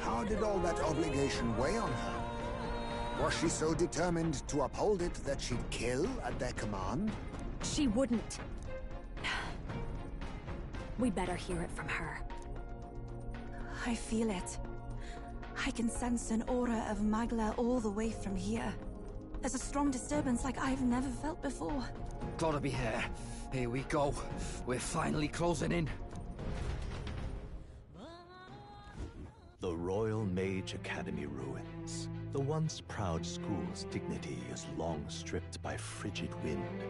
How did all that obligation weigh on her? Was she so determined to uphold it that she'd kill at their command? She wouldn't. We better hear it from her. I feel it. I can sense an aura of Magla all the way from here. There's a strong disturbance like I've never felt before. Gotta be here. Here we go. We're finally closing in. The Royal Mage Academy ruins. The once proud school's dignity is long stripped by frigid wind,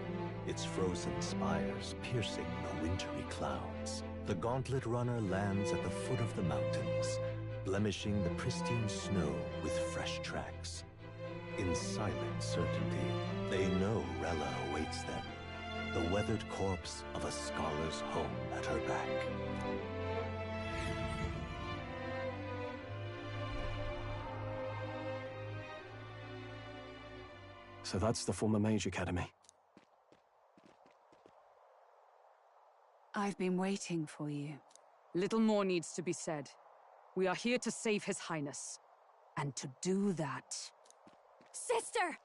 its frozen spires piercing the wintry clouds. The Gauntlet Runner lands at the foot of the mountains, blemishing the pristine snow with fresh tracks. In silent certainty, they know Rella awaits them, the weathered corpse of a scholar's home at her back. So that's the former Mage Academy. I've been waiting for you. Little more needs to be said. We are here to save His Highness. And to do that, Sister!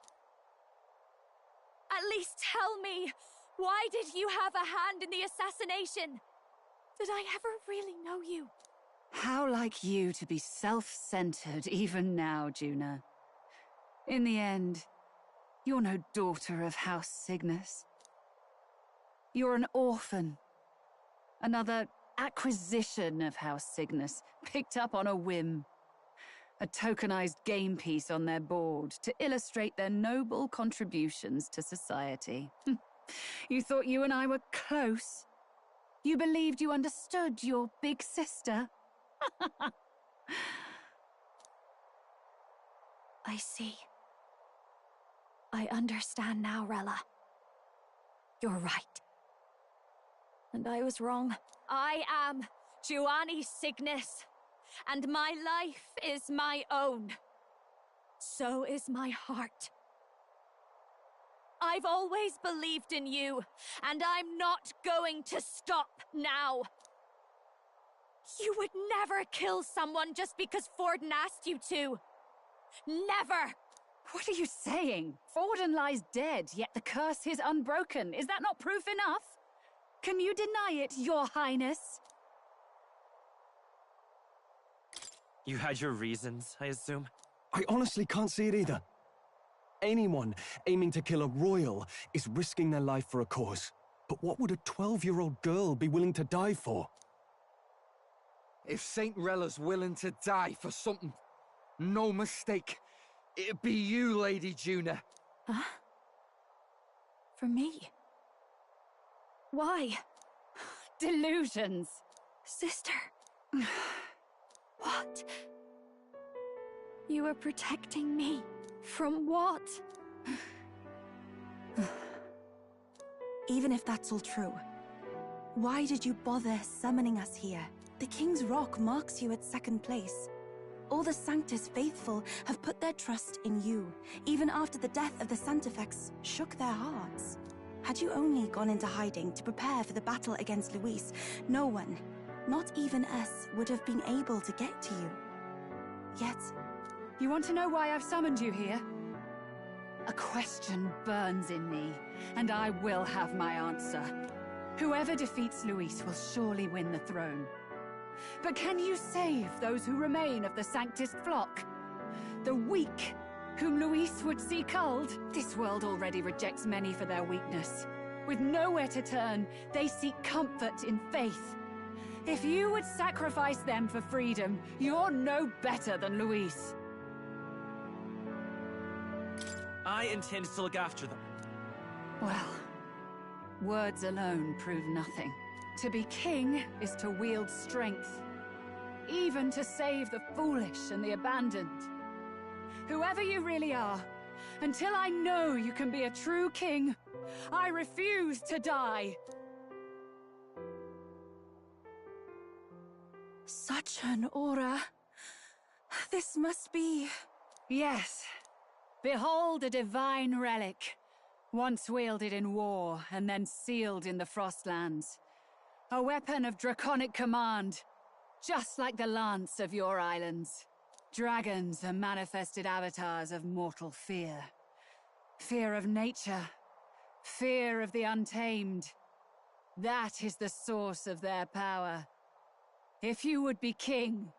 At least tell me, why did you have a hand in the assassination? Did I ever really know you? How like you to be self-centered even now, Juna. In the end, you're no daughter of House Cygnus. You're an orphan. Another acquisition of House Cygnus, picked up on a whim. A tokenized game piece on their board to illustrate their noble contributions to society. You thought you and I were close? You believed you understood your big sister? I see. I understand now, Rella. You're right. And I was wrong. I am Giovanni Cygnus, and my life is my own. So is my heart. I've always believed in you, and I'm not going to stop now. You would never kill someone just because Forden asked you to. Never! What are you saying? Forden lies dead, yet the curse is unbroken. Is that not proof enough? Can you deny it, Your Highness? You had your reasons, I assume? I honestly can't see it either. Anyone aiming to kill a royal is risking their life for a cause. But what would a 12-year-old girl be willing to die for? If Saint Rella's willing to die for something, no mistake, it'd be you, Lady Juna. Huh? For me? Why? Delusions. Sister. What? You were protecting me. From what? Even if that's all true, why did you bother summoning us here? The King's Rock marks you at second place. All the Sanctus faithful have put their trust in you, even after the death of the Santifex shook their hearts. Had you only gone into hiding to prepare for the battle against Luis, no one, not even us, would have been able to get to you. Yet... You want to know why I've summoned you here? A question burns in me, and I will have my answer. Whoever defeats Luis will surely win the throne. But can you save those who remain of the Sanctus flock? The weak, whom Luis would see culled? This world already rejects many for their weakness. With nowhere to turn, they seek comfort in faith. If you would sacrifice them for freedom, you're no better than Luis. I intend to look after them. Well, words alone prove nothing. To be king is to wield strength, even to save the foolish and the abandoned. Whoever you really are, until I know you can be a true king, I refuse to die. Such an aura. This must be... Yes. Behold a divine relic, once wielded in war and then sealed in the Frostlands. A weapon of draconic command, just like the lance of your islands. Dragons are manifested avatars of mortal fear. Fear of nature, fear of the untamed. That is the source of their power. If you would be king,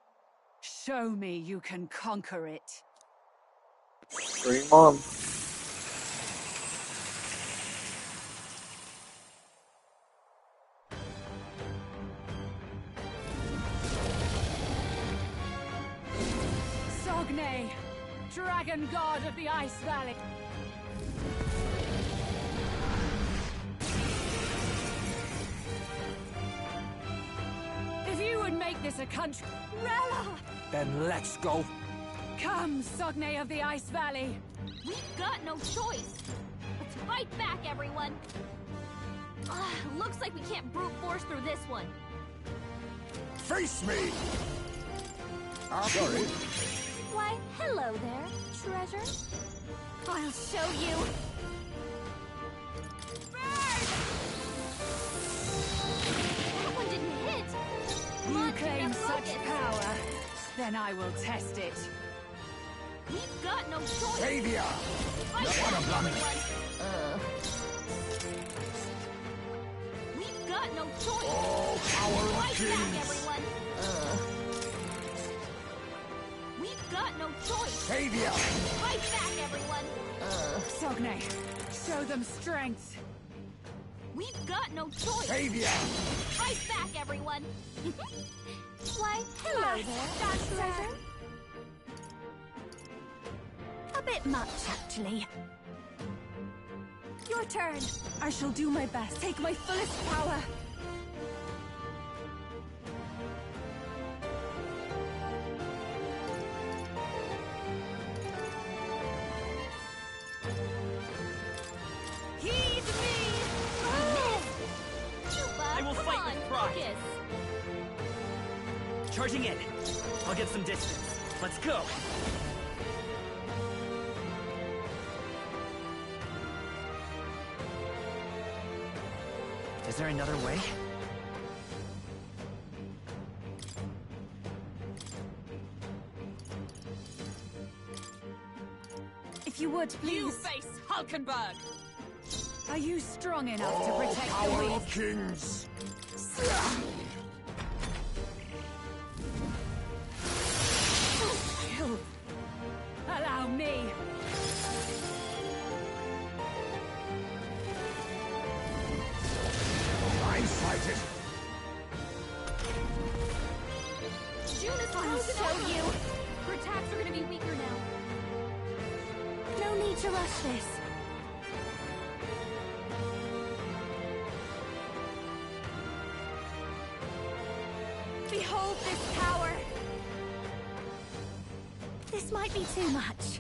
show me you can conquer it. Dream on. Sogne, dragon god of the Ice Valley. If you would make this a country... Rella! Then let's go. Come, Sogne of the Ice Valley! We've got no choice! Let's fight back, everyone! Looks like we can't brute force through this one. Face me! Sorry. Why, hello there, treasure. I'll show you! Burn! That one didn't hit! You claim such power, then I will test it. We've got no choice. Savior! Fight What a back, bummer. everyone. We've got no choice. Oh, power of Fight back, kings. everyone. We've got no choice. Savior! Fight back, everyone. Sogne, show them strength. We've got no choice. Savior! Fight back, everyone. Why, hello there, treasure. A bit much, actually. Your turn. I shall do my best. Take my fullest power. Heed me. I will Come fight on, with pride. focus. Charging in. I'll get some distance. Let's go. Is there another way? If you would, please. You face Hulkenberg! Are you strong enough to Oh, protect the power weak? of kings! Allow me. Blindsided! June is frozen over. you. Her attacks are going to be weaker now. No need to rush this. Behold this power. This might be too much.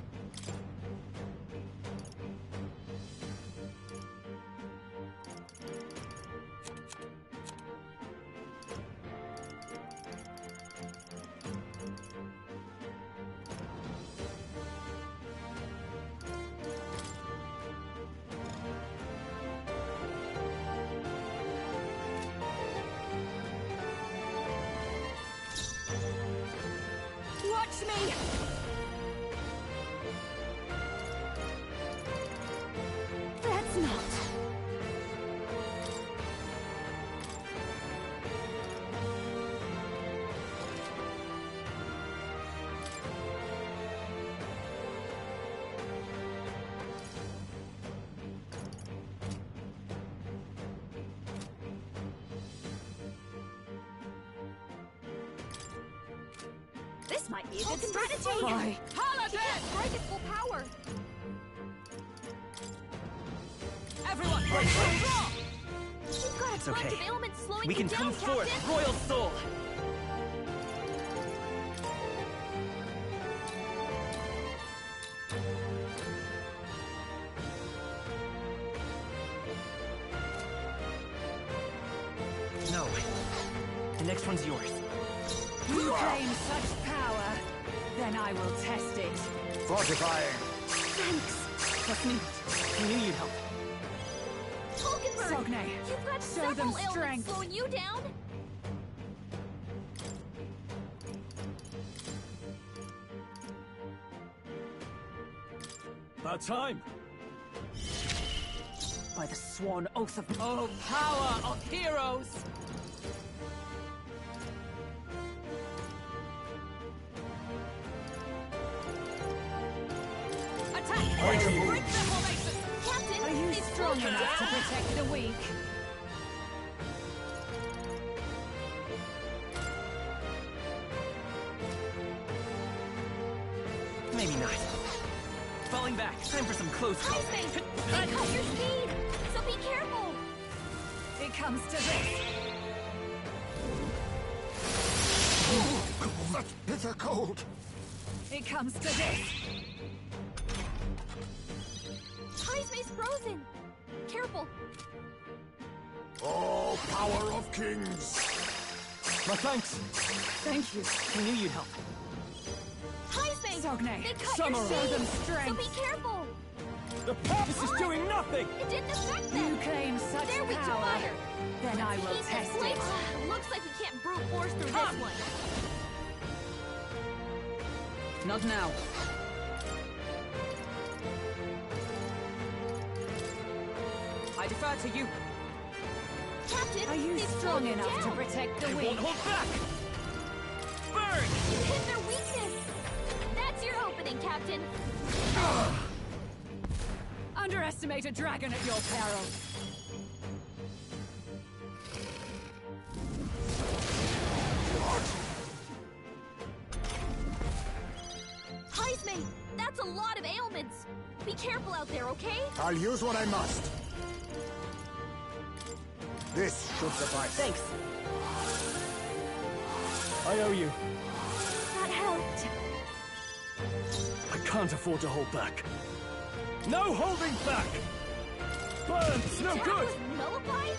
Watch me! That's not. This might be a good strategy. Why? She can't strike at full power. Everyone, You've got a It's bunch okay. of ailments slowing We you can down, come forth, Captain. Royal Soul! No. The next one's yours. You claim such power, then I will test it. Fortifying! Thanks. Trust me. I knew you'd help. Hulkenberg, Sogne, you've got show them several ailments strength. slowing you down. About time. by the sworn oath of... Oh, power of heroes! Attack! Break the formation! Captain, Are you it's strong broken enough to down. protect the weak? Maybe not. Falling back. Time for some close High calls. space! They cut your speed, so be careful! It comes to this. Such bitter cold! It comes to this. High space frozen! Careful! Oh, power of kings! My thanks. Thank you. I knew you'd help. High space! Sogne, They cut Summer, your show speed, them so strength. be careful! The purpose is doing nothing! It didn't affect You them! claim such They're weak to power. fire! Then I will Keep test this it. flame- Looks like we can't brute force through this one. Not now. I defer to you. Captain, Are you they've strong slowed enough to down. protect the They weak? won't hold back! Burn! You hit their weakness. That's your opening, Captain. Underestimate a dragon at your peril. Heisman, that's a lot of ailments. Be careful out there, okay? I'll use what I must. This should suffice. Thanks. I owe you. That helped. I can't afford to hold back. No holding back! Burns, no That good! was nullified?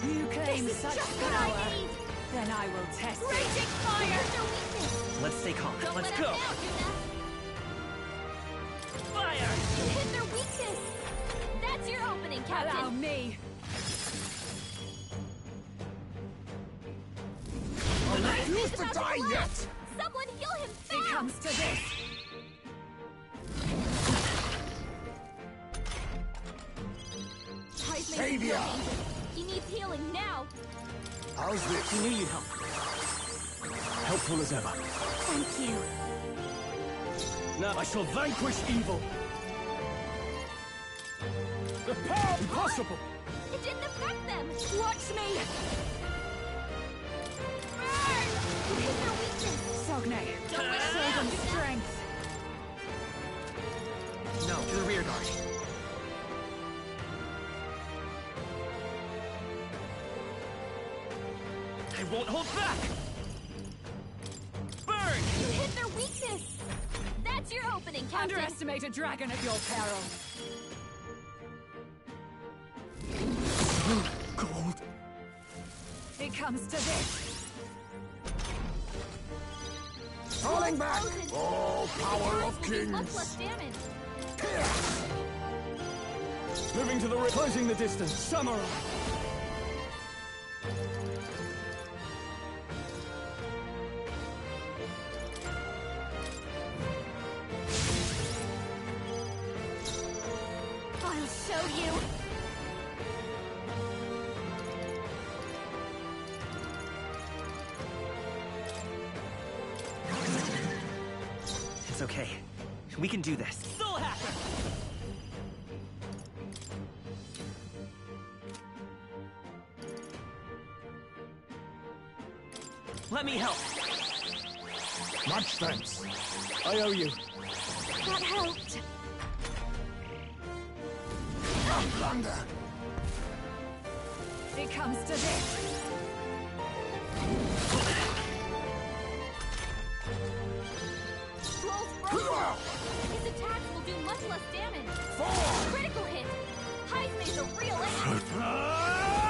You claim This is such just what power. I need. Then I will test it. Raging fire! Here's their weakness. Let's stay calm. Don't Let's let go. us down, Yuna. Fire! You hit their weakness. That's your opening, Captain. Allow me. I refuse to die yet! Someone heal him fast! It comes to this. Heisman's Savior! healing. He needs healing now. How's this? He knew you'd help. Helpful as ever. Thank you. Now I shall vanquish evil. The power impossible! It didn't affect them. Watch me. You hit their weakness. Sogne, Don't let us show down, them Yuna. strength. No, to the rear guard. I won't hold back! Burn! You hit their weakness. That's your opening, Captain. Underestimate a dragon at your peril. Gold. It comes to this. Falling back! Oh, power of Much kings! less damage. Moving to the closing the distance. Samurai. I'll show you. It's okay. We can do this. Still happen! Let me help. Much thanks. I owe you. That helped. Thunder! It comes to this. Troll's broken. His attacks will do much less damage. Critical hit. Heisman's a real ace.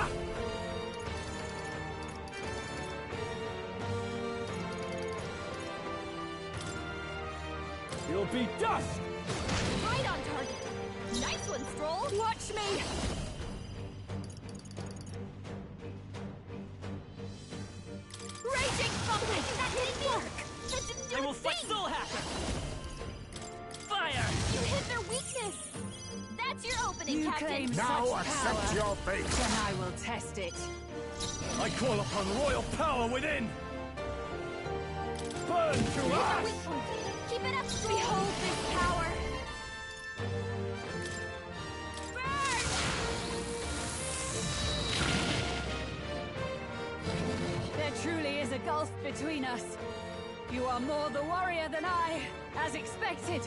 You'll be dust! Right on target. Nice one, Stroll. Watch me. Raging Thunder. That didn't work. That didn't do I will its fight thing. still happen! Fire! You hit their weakness. That's your opening, You Captain. claim Now such accept power. your fate! Then I will test it. I call upon royal power within! Burn to Hit their ash! weak point. Keep it up, Stroll. Behold this power. There truly is a gulf between us. You are more the warrior than I, as expected.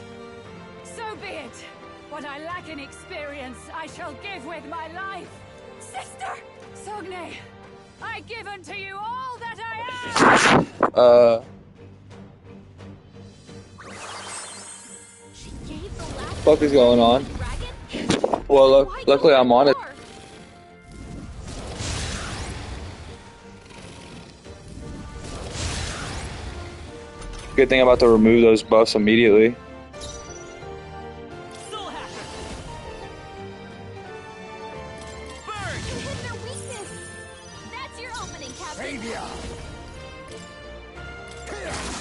So be it. What I lack in experience, I shall give with my life. Sister! Sogne, I give unto you all that I am! She gave the last Fuck is going on? dragon? Well, luckily I'm on it. More. Good thing I'm about to remove those buffs immediately. Still happen! Burn! You hit their weakness. That's your opening, Captain. Savior!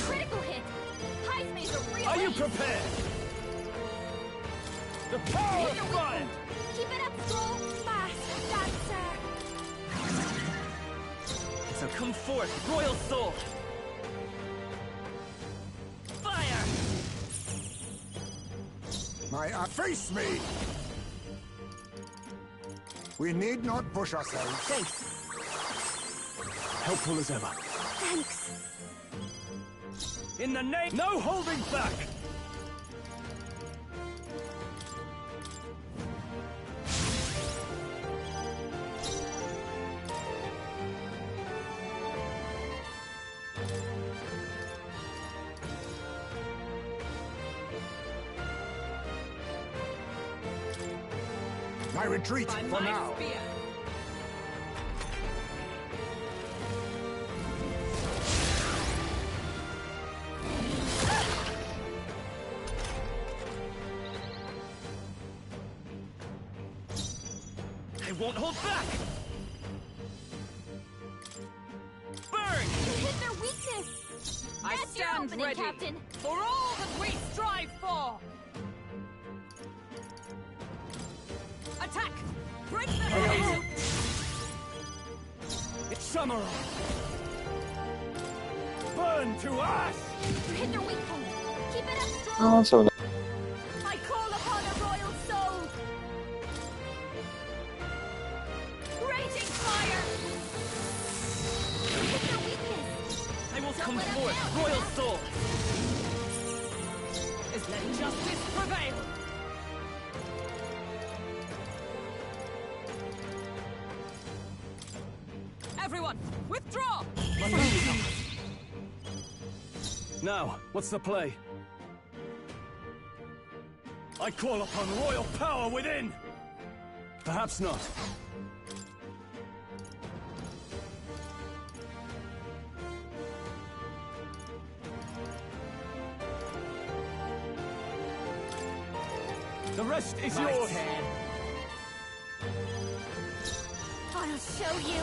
Critical hit. Heisman's a real Are you ace. prepared? The power Hit of their weak fire! point. Keep it up, Stroll. So come forth, royal soul! Fire! Face me! We need not push ourselves. Thanks. Helpful as ever. Thanks. In the name... No holding back! My retreat for now. I won't hold back! Burn! You hit their weakness! I That's your stand opening, ready Captain! for all that we strive for! Attack! Break them out! It's samurai! Burn to ash! You hit their weak point! Keep it up strong! Ah, so I call upon a royal soul! Raging fire! You hit their weakness! I will Don't come let 'em forth, down. royal soul! Is let justice prevail! Everyone, withdraw! Now, what's the play? I call upon royal power within! Perhaps not. The rest is My yours! turn. I'll show you!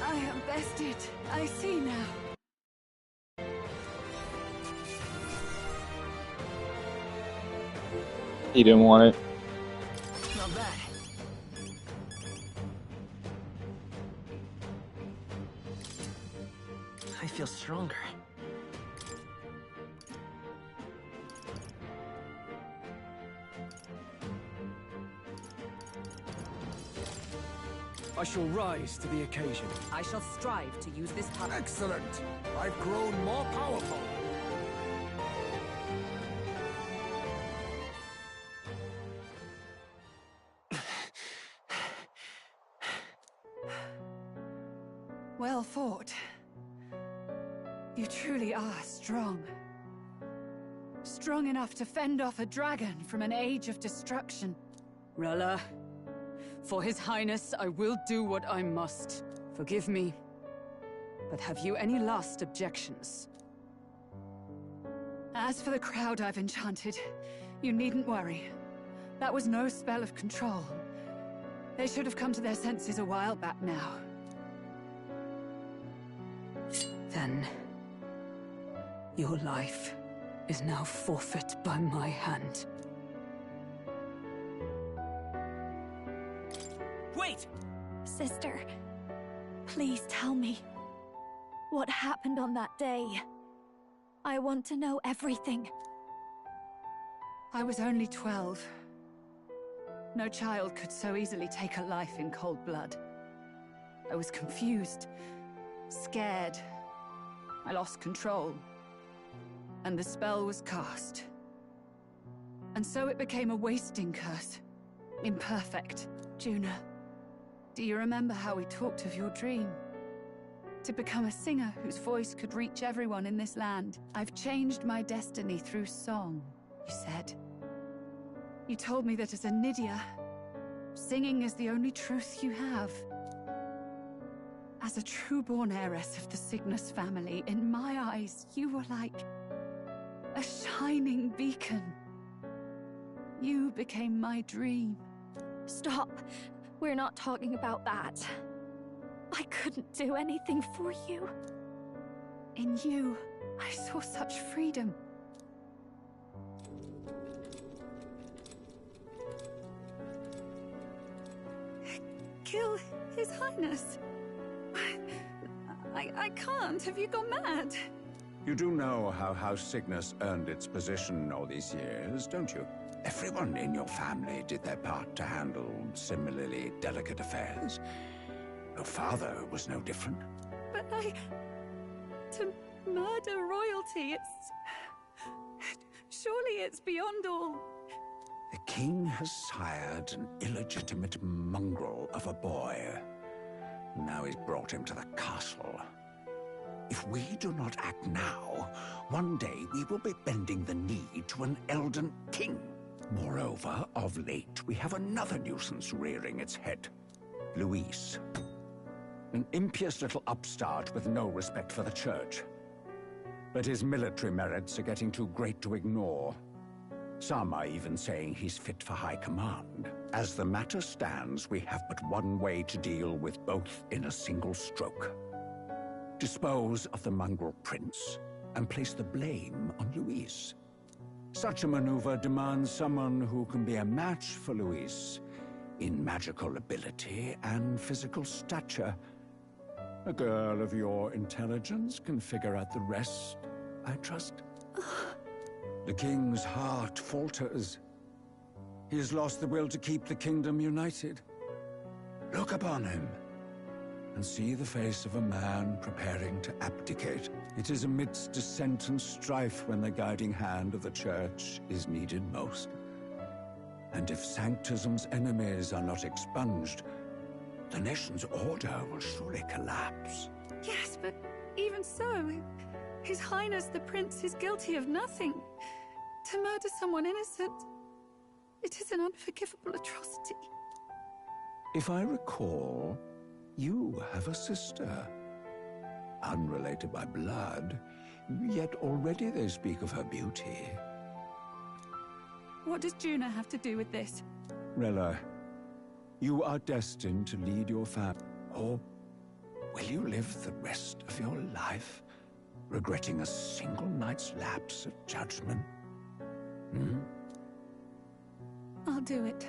I am bested. I see now. he didn't want it. Not bad. I feel stronger. I shall rise to the occasion. I shall strive to use this power. Excellent! I've grown more powerful. Well fought. You truly are strong. Strong enough to fend off a dragon from an age of destruction. Rella, for His Highness, I will do what I must. Forgive me, but have you any last objections? As for the crowd I've enchanted, you needn't worry. That was no spell of control. They should have come to their senses a while back now. Then, your life is now forfeit by my hand. Wait! Sister, please tell me. What happened on that day? I want to know everything. I was only 12. No child could so easily take a life in cold blood. I was confused, scared. I lost control. And the spell was cast. And so it became a wasting curse. Imperfect. Juna, do you remember how we talked of your dream? To become a singer whose voice could reach everyone in this land. I've changed my destiny through song, you said. You told me that as a Nydia, singing is the only truth you have. As a true-born heiress of the Cygnus family, in my eyes, you were like a shining beacon. You became my dream. Stop. We're not talking about that. I couldn't do anything for you. In you, I saw such freedom. kill His Highness. I can't. Have you gone mad? You do know how House Cygnus earned its position all these years, don't you? Everyone in your family did their part to handle similarly delicate affairs. Your father was no different. But to murder royalty, surely it's beyond all. The king has sired an illegitimate mongrel of a boy. Now he's brought him to the castle. If we do not act now, one day we will be bending the knee to an Elden king. Moreover, of late, we have another nuisance rearing its head. Luis. An impious little upstart with no respect for the church. But his military merits are getting too great to ignore. Some are even saying he's fit for high command. As the matter stands, we have but one way to deal with both in a single stroke. Dispose of the mongrel prince, and place the blame on Luis. Such a maneuver demands someone who can be a match for Luis in magical ability and physical stature. A girl of your intelligence can figure out the rest, I trust. The king's heart falters. He has lost the will to keep the kingdom united. Look upon him, and see the face of a man preparing to abdicate. It is amidst dissent and strife when the guiding hand of the church is needed most. And if Sanctism's enemies are not expunged, the nation's order will surely collapse. Yes, but even so, His Highness the Prince is guilty of nothing. To murder someone innocent, it is an unforgivable atrocity. If I recall, you have a sister. Unrelated by blood, yet already they speak of her beauty. What does Juna have to do with this? Rella, you are destined to lead your family. Or will you live the rest of your life regretting a single night's lapse of judgment? I'll do it.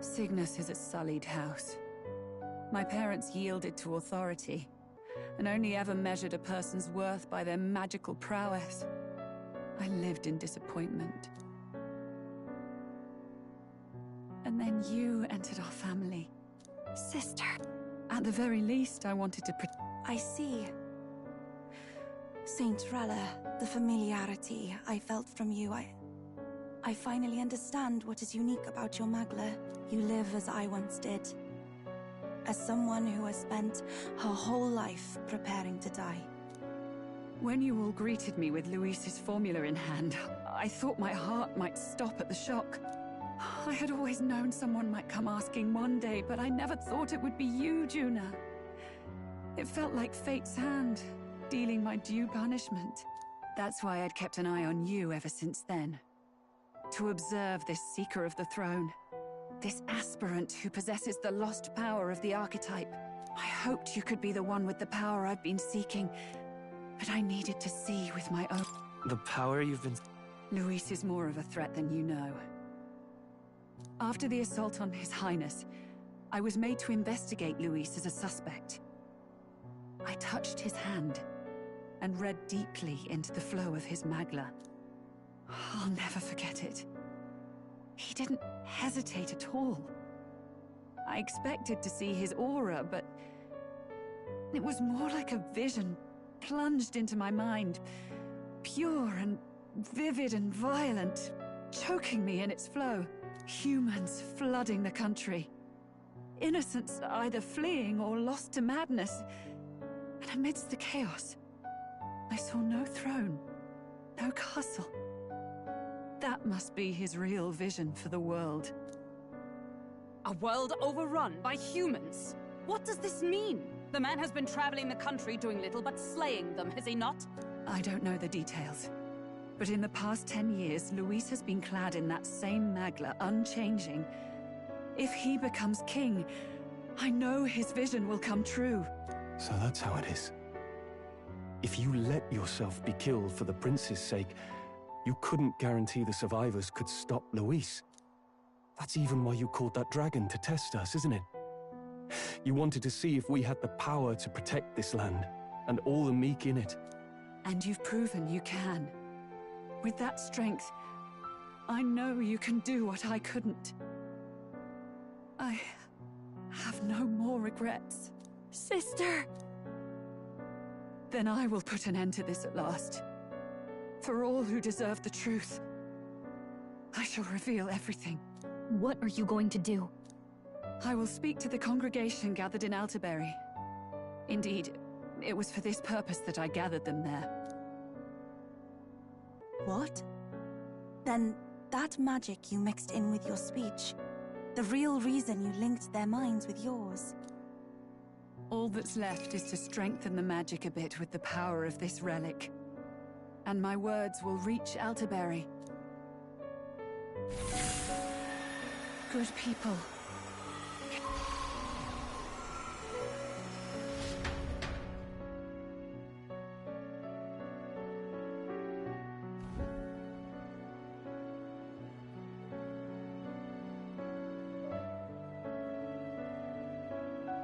Cygnus is a sullied house. My parents yielded to authority, and only ever measured a person's worth by their magical prowess. I lived in disappointment. And then you entered our family. Sister. At the very least, I wanted to I see. Saint Rella, the familiarity I felt from you, I finally understand what is unique about your Magla. You live as I once did. As someone who has spent her whole life preparing to die. When you all greeted me with Luis's formula in hand, I thought my heart might stop at the shock. I had always known someone might come asking one day, but I never thought it would be you, Juna. It felt like fate's hand, dealing my due punishment. That's why I'd kept an eye on you ever since then. To observe this seeker of the throne. This aspirant who possesses the lost power of the archetype. I hoped you could be the one with the power I've been seeking, but I needed to see with my own... The power you've been... Luis is more of a threat than you know. After the assault on His Highness, I was made to investigate Luis as a suspect. I touched his hand, and read deeply into the flow of his Magla. I'll never forget it. He didn't hesitate at all. I expected to see his aura, but it was more like a vision plunged into my mind, pure and vivid and violent, choking me in its flow. Humans flooding the country. Innocents either fleeing or lost to madness. And amidst the chaos, I saw no throne, no castle. That must be his real vision for the world. A world overrun by humans? What does this mean? The man has been traveling the country doing little but slaying them, has he not? I don't know the details. But in the past 10 years, Luis has been clad in that same Magla, unchanging. If he becomes king, I know his vision will come true. So that's how it is. If you let yourself be killed for the prince's sake, You couldn't guarantee the survivors could stop Luis. That's even why you called that dragon to test us, isn't it? You wanted to see if we had the power to protect this land, and all the meek in it. And you've proven you can. With that strength, I know you can do what I couldn't. I have no more regrets. Sister! Then I will put an end to this at last. For all who deserve the truth, I shall reveal everything. What are you going to do? I will speak to the congregation gathered in Altaberry. Indeed, it was for this purpose that I gathered them there. What? Then that magic you mixed in with your speech, the real reason you linked their minds with yours. All that's left is to strengthen the magic a bit with the power of this relic. And my words will reach Altaberry. Good people.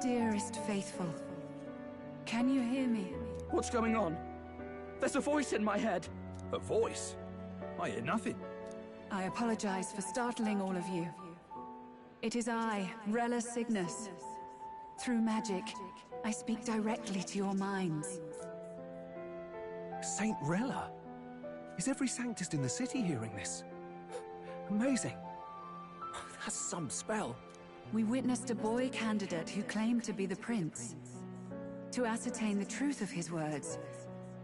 Dearest Faithful, can you hear me? What's going on? There's a voice in my head. A voice? I hear nothing. I apologize for startling all of you. It is I, Rella Cygnus. Through magic, I speak directly to your minds. Saint Rella? Is every Sanctist in the city hearing this? Amazing. That's some spell. We witnessed a boy candidate who claimed to be the prince. To ascertain the truth of his words,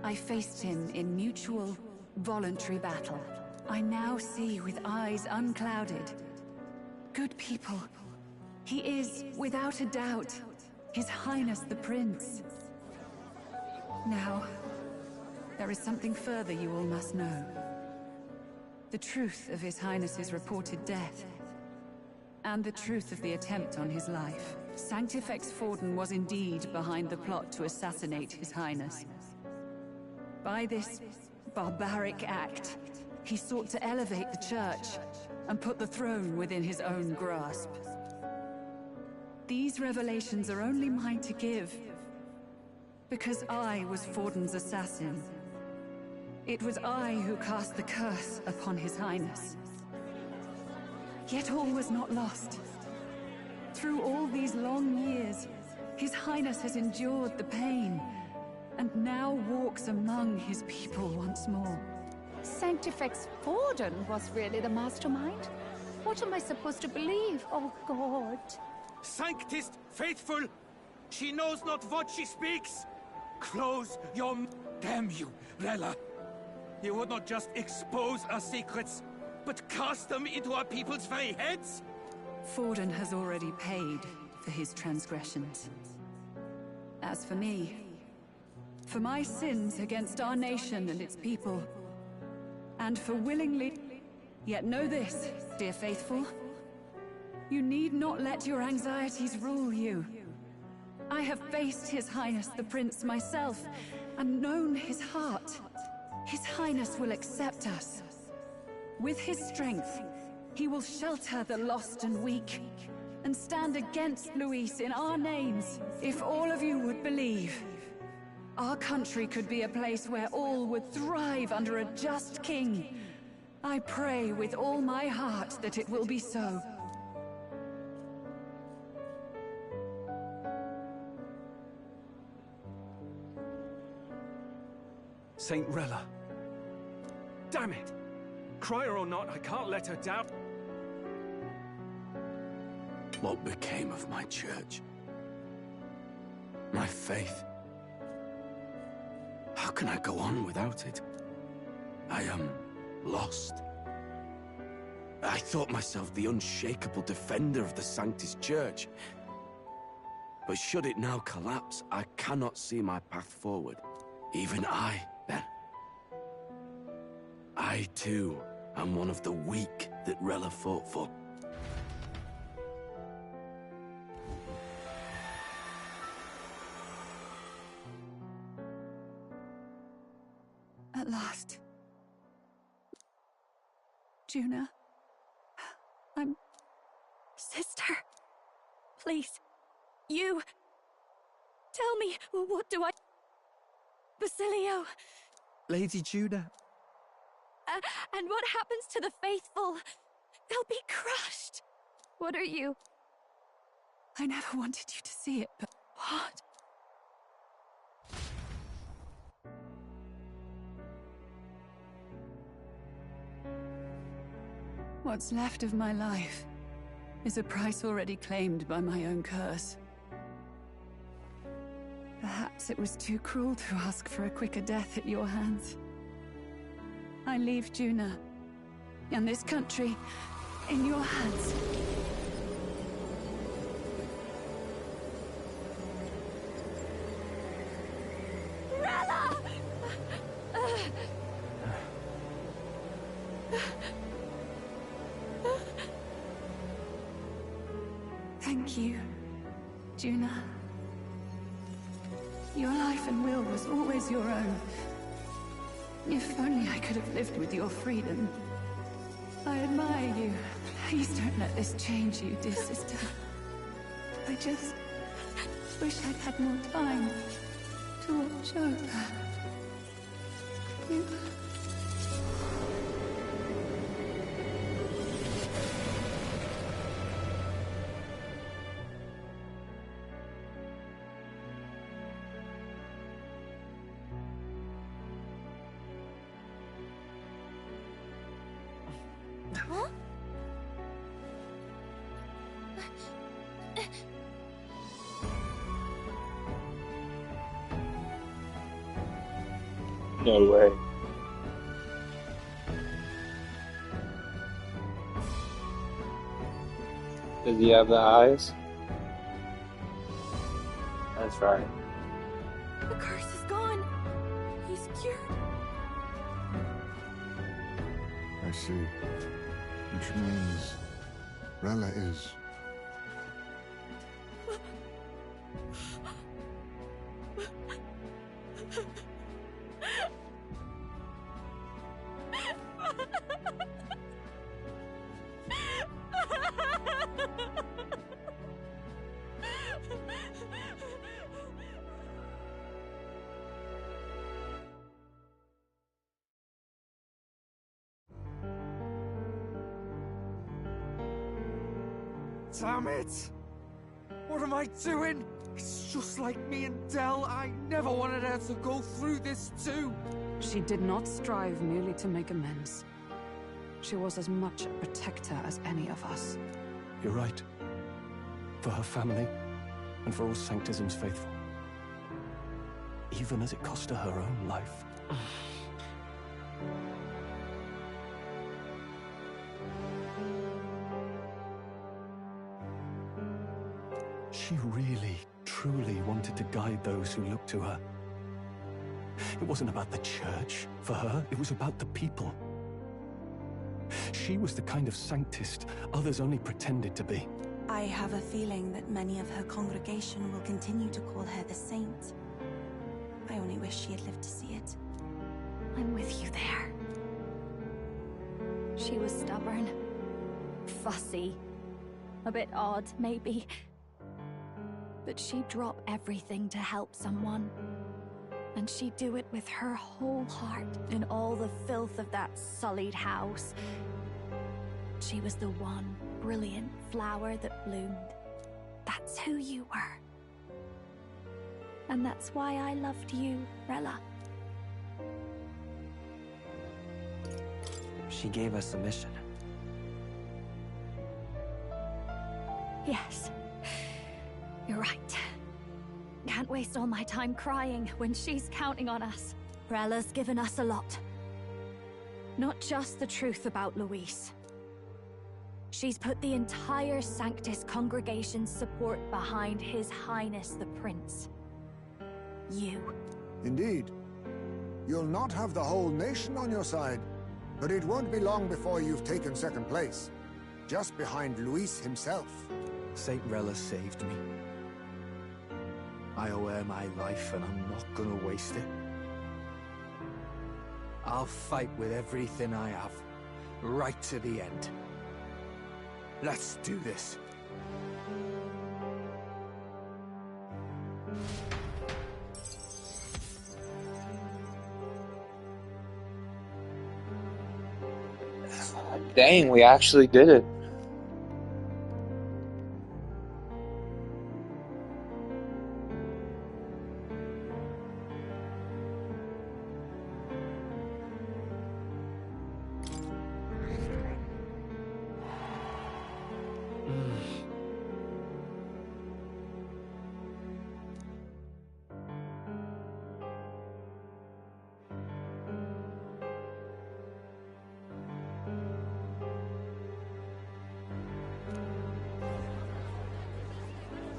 I faced him in mutual, voluntary battle. I now see with eyes unclouded. Good people. He is, without a doubt, His Highness the Prince. Now, there is something further you all must know. The truth of His Highness's reported death. And the truth of the attempt on his life. Sanctifex Forden was indeed behind the plot to assassinate His Highness. By this barbaric act, he sought to elevate the Church and put the throne within his own grasp. These revelations are only mine to give, because I was Forden's assassin. It was I who cast the curse upon His Highness. Yet all was not lost. Through all these long years, His Highness has endured the pain, and now walks among his people once more. Sanctifex Forden was really the mastermind? What am I supposed to believe? Oh, God. Sanctist, faithful, she knows not what she speaks. Close your damn you, Rella. You would not just expose our secrets, but cast them into our people's very heads? Forden has already paid for his transgressions. As for me, for my sins against our nation and its people, and for willingly... Yet know this, dear faithful. You need not let your anxieties rule you. I have faced His Highness the Prince myself, and known his heart. His Highness will accept us. With his strength, he will shelter the lost and weak, and stand against Luis in our names. If all of you would believe, our country could be a place where all would thrive under a just king. I pray with all my heart that it will be so. Saint Rella. Damn it! Crier or not, I can't let her down. What became of my church? My faith? How can I go on without it? I am lost. I thought myself the unshakable defender of the Sanctist Church. But should it now collapse, I cannot see my path forward. Even I, then. I, too, am one of the weak that Rella fought for. At last. Juna. I'm... Sister. Please. You... Tell me, what do I... Basilio. Lady Juna. And what happens to the faithful? They'll be crushed. What are you? I never wanted you to see it, but... What? What's left of my life is a price already claimed by my own curse. Perhaps it was too cruel to ask for a quicker death at your hands. I leave Juna and this country in your hands. Rella! Thank you, Juna. Your life and will was always your own. If only I could have lived with your freedom. I admire you. Please don't let this change you, dear sister. I just wish I'd had more time to watch over you. Huh? No way. Does he have the eyes? That's right. The curse is gone. He's cured. I see. Which means Rella is... Damn it! What am I doing? It's just like me and Del. I never wanted her to go through this too. She did not strive merely to make amends. She was as much a protector as any of us. You're right. For her family, and for all Sanctism's faithful. Even as it cost her her own life. She really, truly wanted to guide those who looked to her. It wasn't about the church, for her. It was about the people. She was the kind of Sanctist others only pretended to be. I have a feeling that many of her congregation will continue to call her the Saint. I only wish she had lived to see it. I'm with you there. She was stubborn, fussy, a bit odd, maybe. But she'd drop everything to help someone. And she'd do it with her whole heart in all the filth of that sullied house. She was the one brilliant flower that bloomed. That's who you were. And that's why I loved you, Rella. She gave us a mission. Yes. You're right. Can't waste all my time crying when she's counting on us. Rella's given us a lot. Not just the truth about Luis. She's put the entire Sanctus congregation's support behind His Highness the Prince. You. Indeed. You'll not have the whole nation on your side, but it won't be long before you've taken second place. Just behind Luis himself. Saint Rella saved me. I owe her my life, and I'm not gonna waste it. I'll fight with everything I have, right to the end. Let's do this. Dang, we actually did it.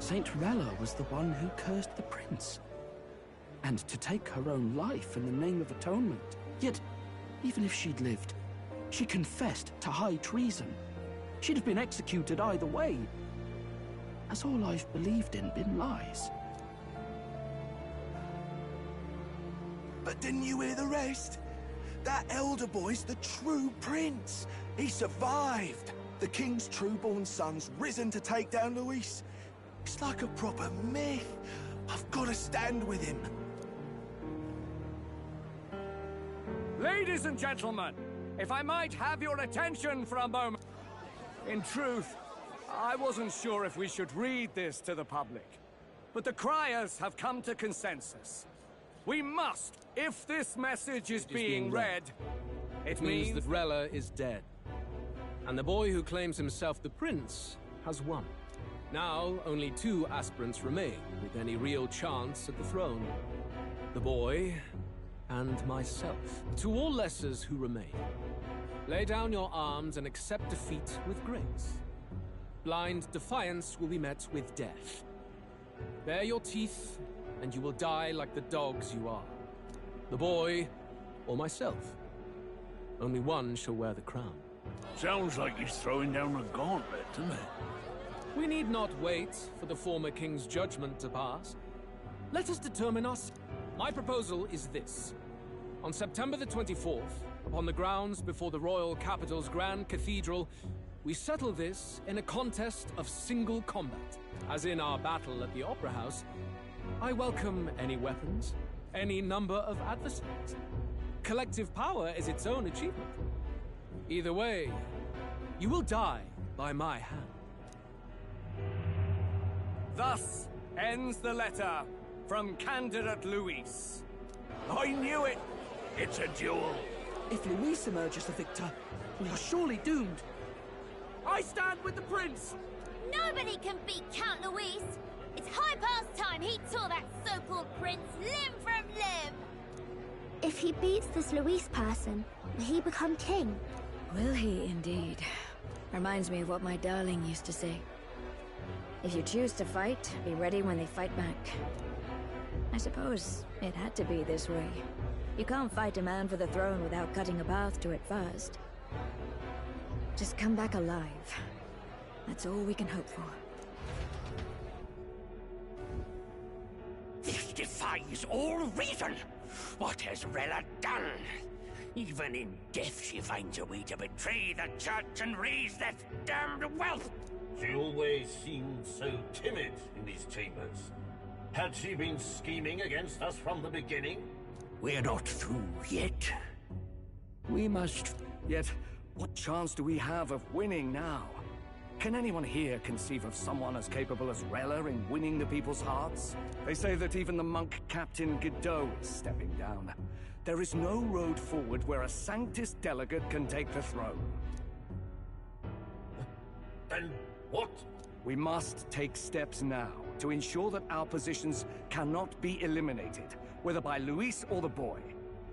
Saint Rella was the one who cursed the prince. And to take her own life in the name of atonement. Yet, even if she'd lived, she confessed to high treason. She'd have been executed either way. Has all I've believed in been lies? But didn't you hear the rest? That elder boy's the true prince. He survived. The king's true-born son's risen to take down Luis. It's like a proper myth. I've got to stand with him. Ladies and gentlemen, if I might have your attention for a moment. In truth, I wasn't sure if we should read this to the public, but the criers have come to consensus. We must, if this message is being read, it means that Rella is dead. And the boy who claims himself the prince has won. Now, only 2 aspirants remain, with any real chance at the throne. The boy, and myself. To all lessers who remain, lay down your arms and accept defeat with grace. Blind defiance will be met with death. Bare your teeth, and you will die like the dogs you are. The boy, or myself. Only one shall wear the crown. Sounds like he's throwing down a gauntlet, doesn't it? We need not wait for the former king's judgment to pass. Let us determine us. My proposal is this. On September the 24th, upon the grounds before the royal capital's Grand Cathedral, we settle this in a contest of single combat. As in our battle at the Opera House, I welcome any weapons, any number of adversaries. Collective power is its own achievement. Either way, you will die by my hand. Thus ends the letter from candidate Luis. I knew it! It's a duel. If Luis emerges the victor, we are surely doomed. I stand with the prince! Nobody can beat Count Luis! It's high past time he tore that so-called prince limb from limb! If he beats this Luis person, will he become king? Will he indeed? Reminds me of what my darling used to say. If you choose to fight, be ready when they fight back. I suppose it had to be this way. You can't fight a man for the throne without cutting a path to it first. Just come back alive. That's all we can hope for. This defies all reason! What has Rella done? Even in death she finds a way to betray the church and raise that damned wealth! She always seemed so timid in these chambers. Had she been scheming against us from the beginning? We're not through yet. We must... Yet, what chance do we have of winning now? Can anyone here conceive of someone as capable as Rella in winning the people's hearts? They say that even the monk Captain Godot is stepping down. There is no road forward where a Sanctus delegate can take the throne. Then what? We must take steps now to ensure that our positions cannot be eliminated, whether by Luis or the boy.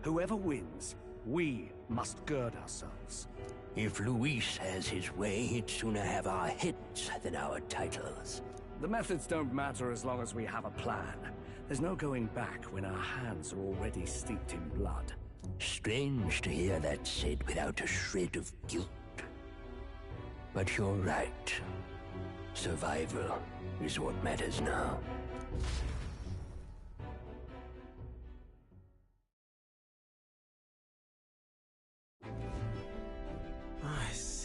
Whoever wins, we must gird ourselves. If Luis has his way, he'd sooner have our heads than our titles. The methods don't matter as long as we have a plan. There's no going back when our hands are already steeped in blood. Strange to hear that said without a shred of guilt. But you're right. Survival is what matters now.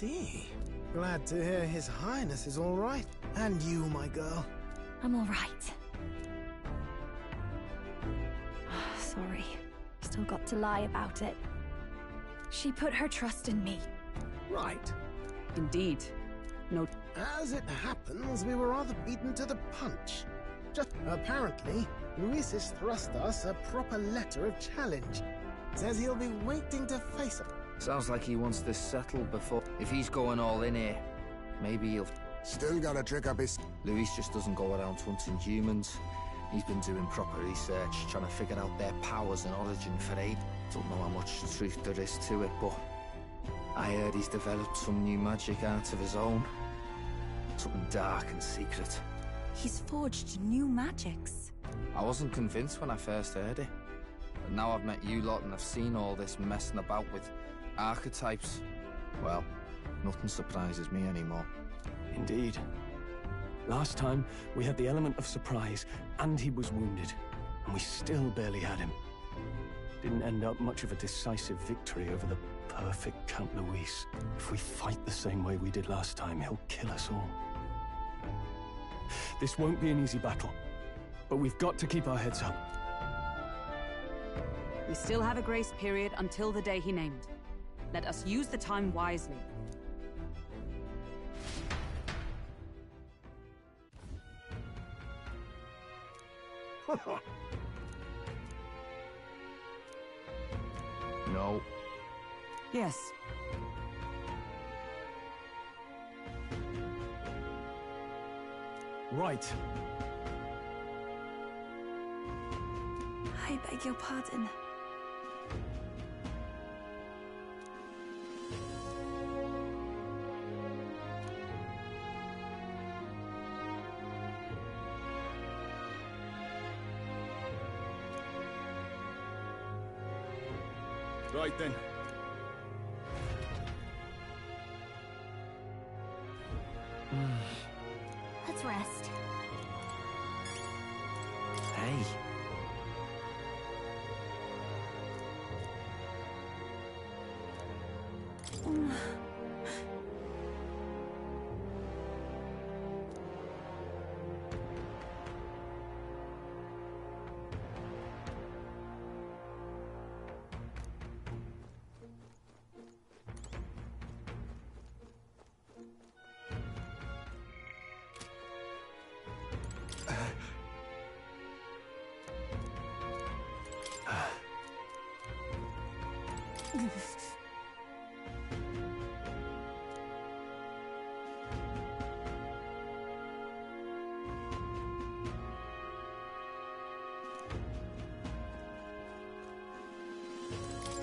see. Glad to hear His Highness is all right. And you, my girl. I'm all right. Sorry. Still got to lie about it. She put her trust in me. Right. Indeed. No. As it happens, we were rather beaten to the punch. Just apparently, Luis has thrust us a proper letter of challenge. Says he'll be waiting to face it. Sounds like he wants this settled before... If he's going all in here, maybe he'll... Still gotta trick up his... Luis just doesn't go around hunting humans. He's been doing proper research, trying to figure out their powers and origin for aid. Don't know how much truth there is to it, but... I heard he's developed some new magic art of his own. Something dark and secret. He's forged new magics. I wasn't convinced when I first heard it. But now I've met you lot and I've seen all this messing about with archetypes. Well, nothing surprises me anymore. Indeed. Last time, we had the element of surprise, and he was wounded. And we still barely had him. Didn't end up much of a decisive victory over the perfect Count Luis. If we fight the same way we did last time, he'll kill us all. This won't be an easy battle, but we've got to keep our heads up. We still have a grace period until the day he named. Let us use the time wisely. No. Yes. Right. I beg your pardon. Right then. Let's rest. Hey.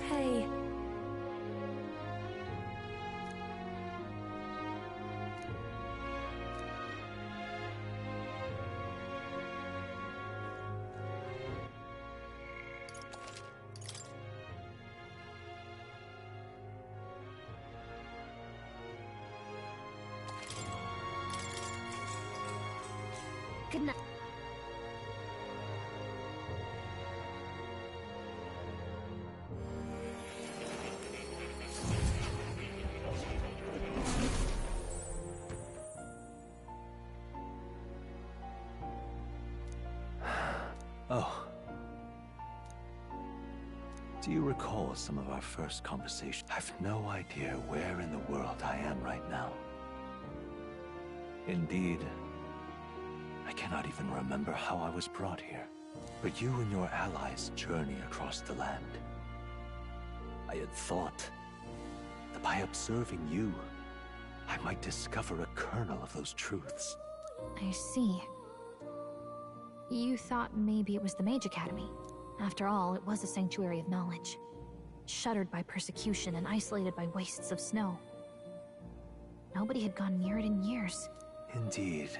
Hey. Good night. Oh. Do you recall some of our first conversation? I've no idea where in the world I am right now. Indeed, I cannot even remember how I was brought here. But you and your allies journey across the land. I had thought that by observing you, I might discover a kernel of those truths. I see. You thought maybe it was the Mage Academy. After all, it was a sanctuary of knowledge. Shuttered by persecution and isolated by wastes of snow. Nobody had gone near it in years. Indeed.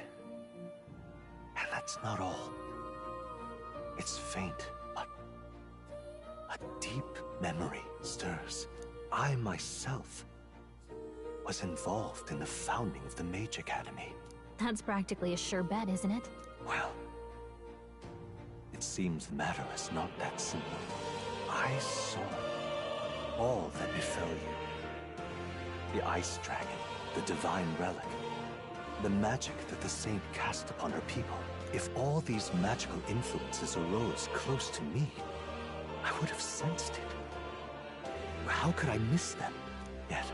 And that's not all. It's faint, but a deep memory stirs. I myself was involved in the founding of the Mage Academy. That's practically a sure bet, isn't it? Well, it seems the matter is not that simple. I saw all that befell you. the ice dragon, the divine relic, the magic that the saint cast upon her people. If all these magical influences arose close to me, I would have sensed it. How could I miss them? Yet,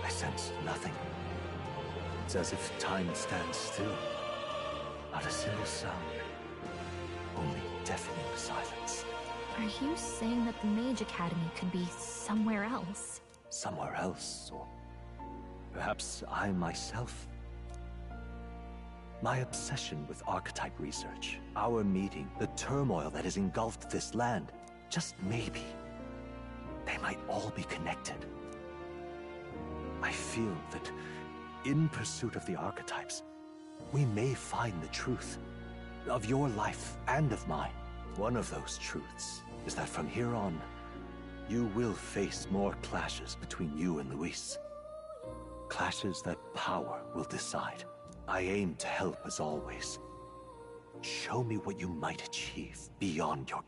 I sensed nothing. It's as if time stands still. Not a single sound. Only deafening silence. Are you saying that the Mage Academy could be somewhere else? Somewhere else, or perhaps I myself. My obsession with archetype research, our meeting, the turmoil that has engulfed this land, just maybe, they might all be connected. I feel that, in pursuit of the archetypes, we may find the truth of your life and of mine. One of those truths is that from here on, you will face more clashes between you and Luis. Clashes that power will decide. I aim to help as always. Show me what you might achieve beyond your...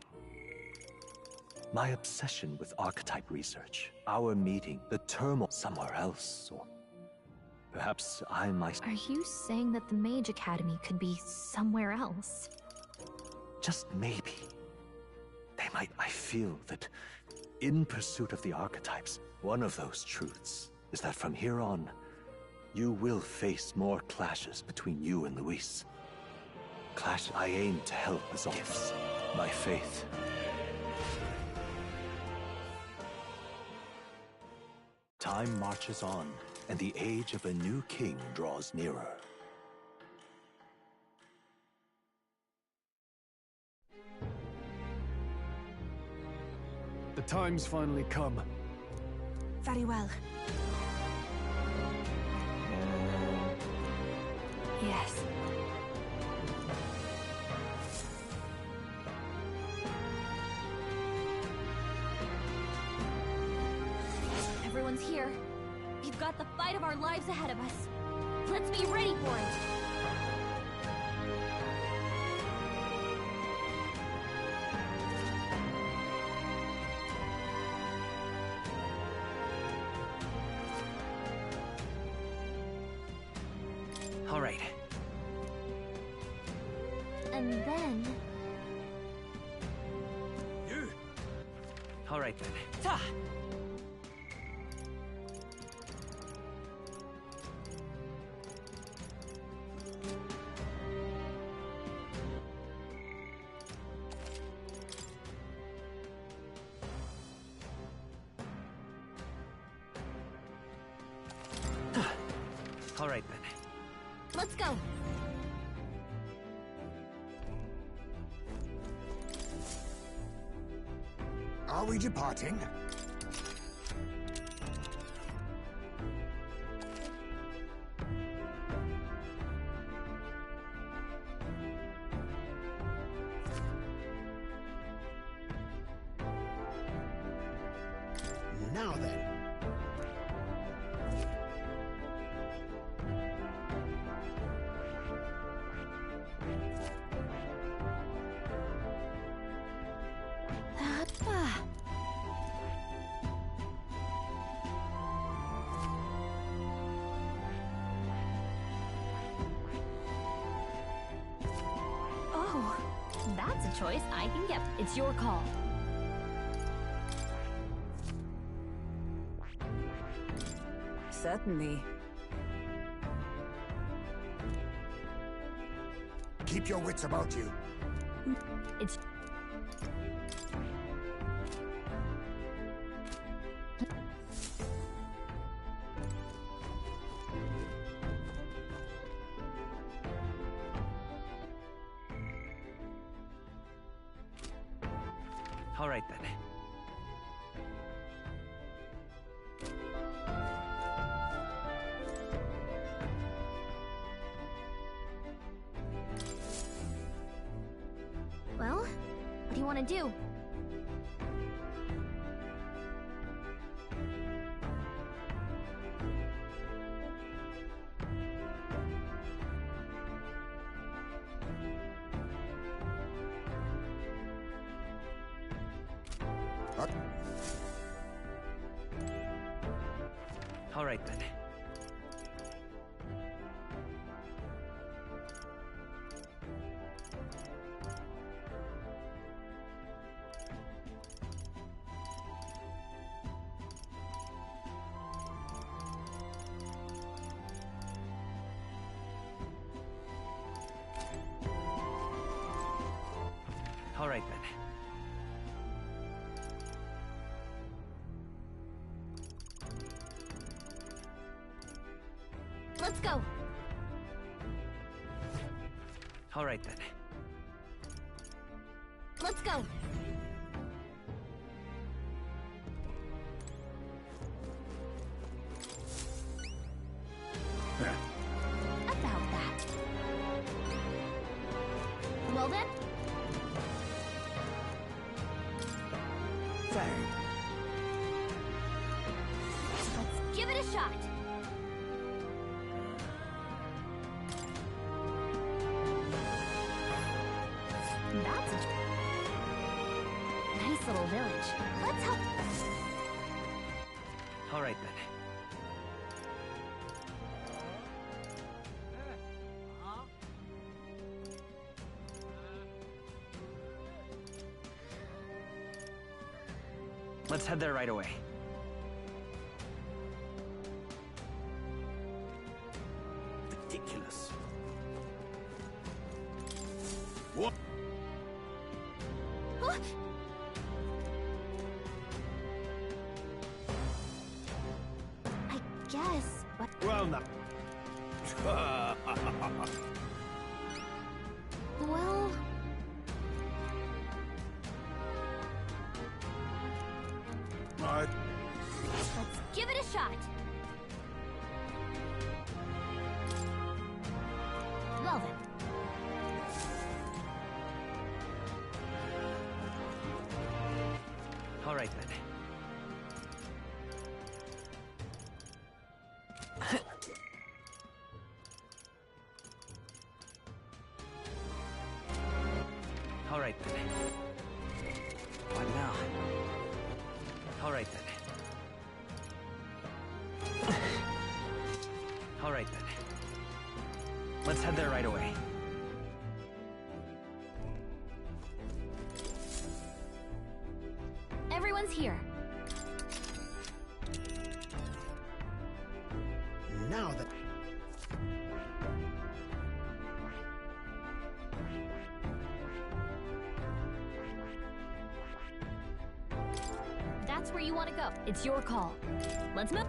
My obsession with archetype research, our meeting, the turmoil somewhere else, or perhaps I myself... Are you saying that the Mage Academy could be somewhere else? Just maybe. They might... I feel that, in pursuit of the archetypes, one of those truths is that from here on, you will face more clashes between you and Luis. Clash I aim to help as gifts, my faith. Time marches on, and the age of a new king draws nearer. The time's finally come. Very well. Yes. Everyone's here. We've got the fight of our lives ahead of us. Let's be ready for it. All right. And then... You! All right, then. Ta! All right, then. Let's go. Are we departing? Now then. Oh, that's a choice I can get. It's your call. Certainly. Keep your wits about you. It's... All right, then. Well, what do you want to do? All right then. All right then. Let's go. All right then. Let's go. About that. Well then. Let's give it a shot. That's a nice little village. Let's help. All right then. Let's head there right away. Ridiculous. What? Huh? I guess, but... Well, now. Well... Let's give it a shot. Well then. All right then. All right then. What now? All right then. All right then. Let's head there right away. Everyone's here. Now that... That's where you want to go. It's your call. Let's move.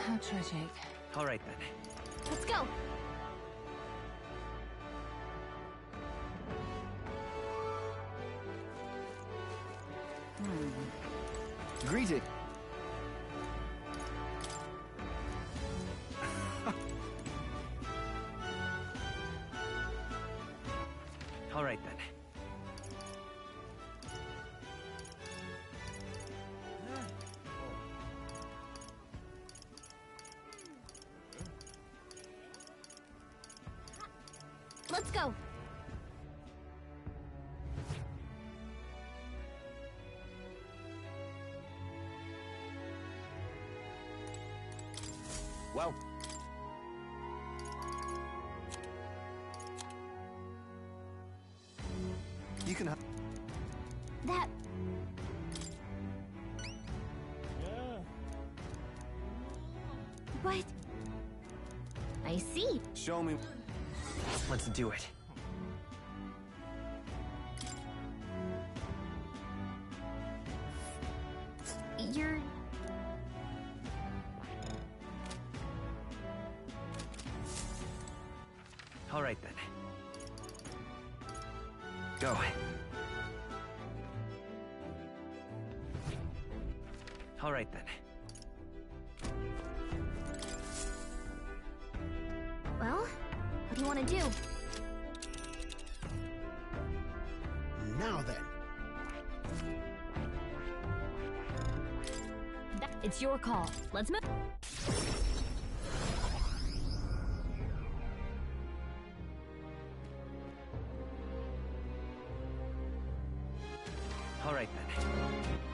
How tragic. All right then. Let's go. Greeting. All right then. Let's go. Well. You can have... That... But... I see. Show me... Let's do it. You're... All right then. Go. All right then. Well, what do you want to do? Now then. It's your call. Let's move. All right, then.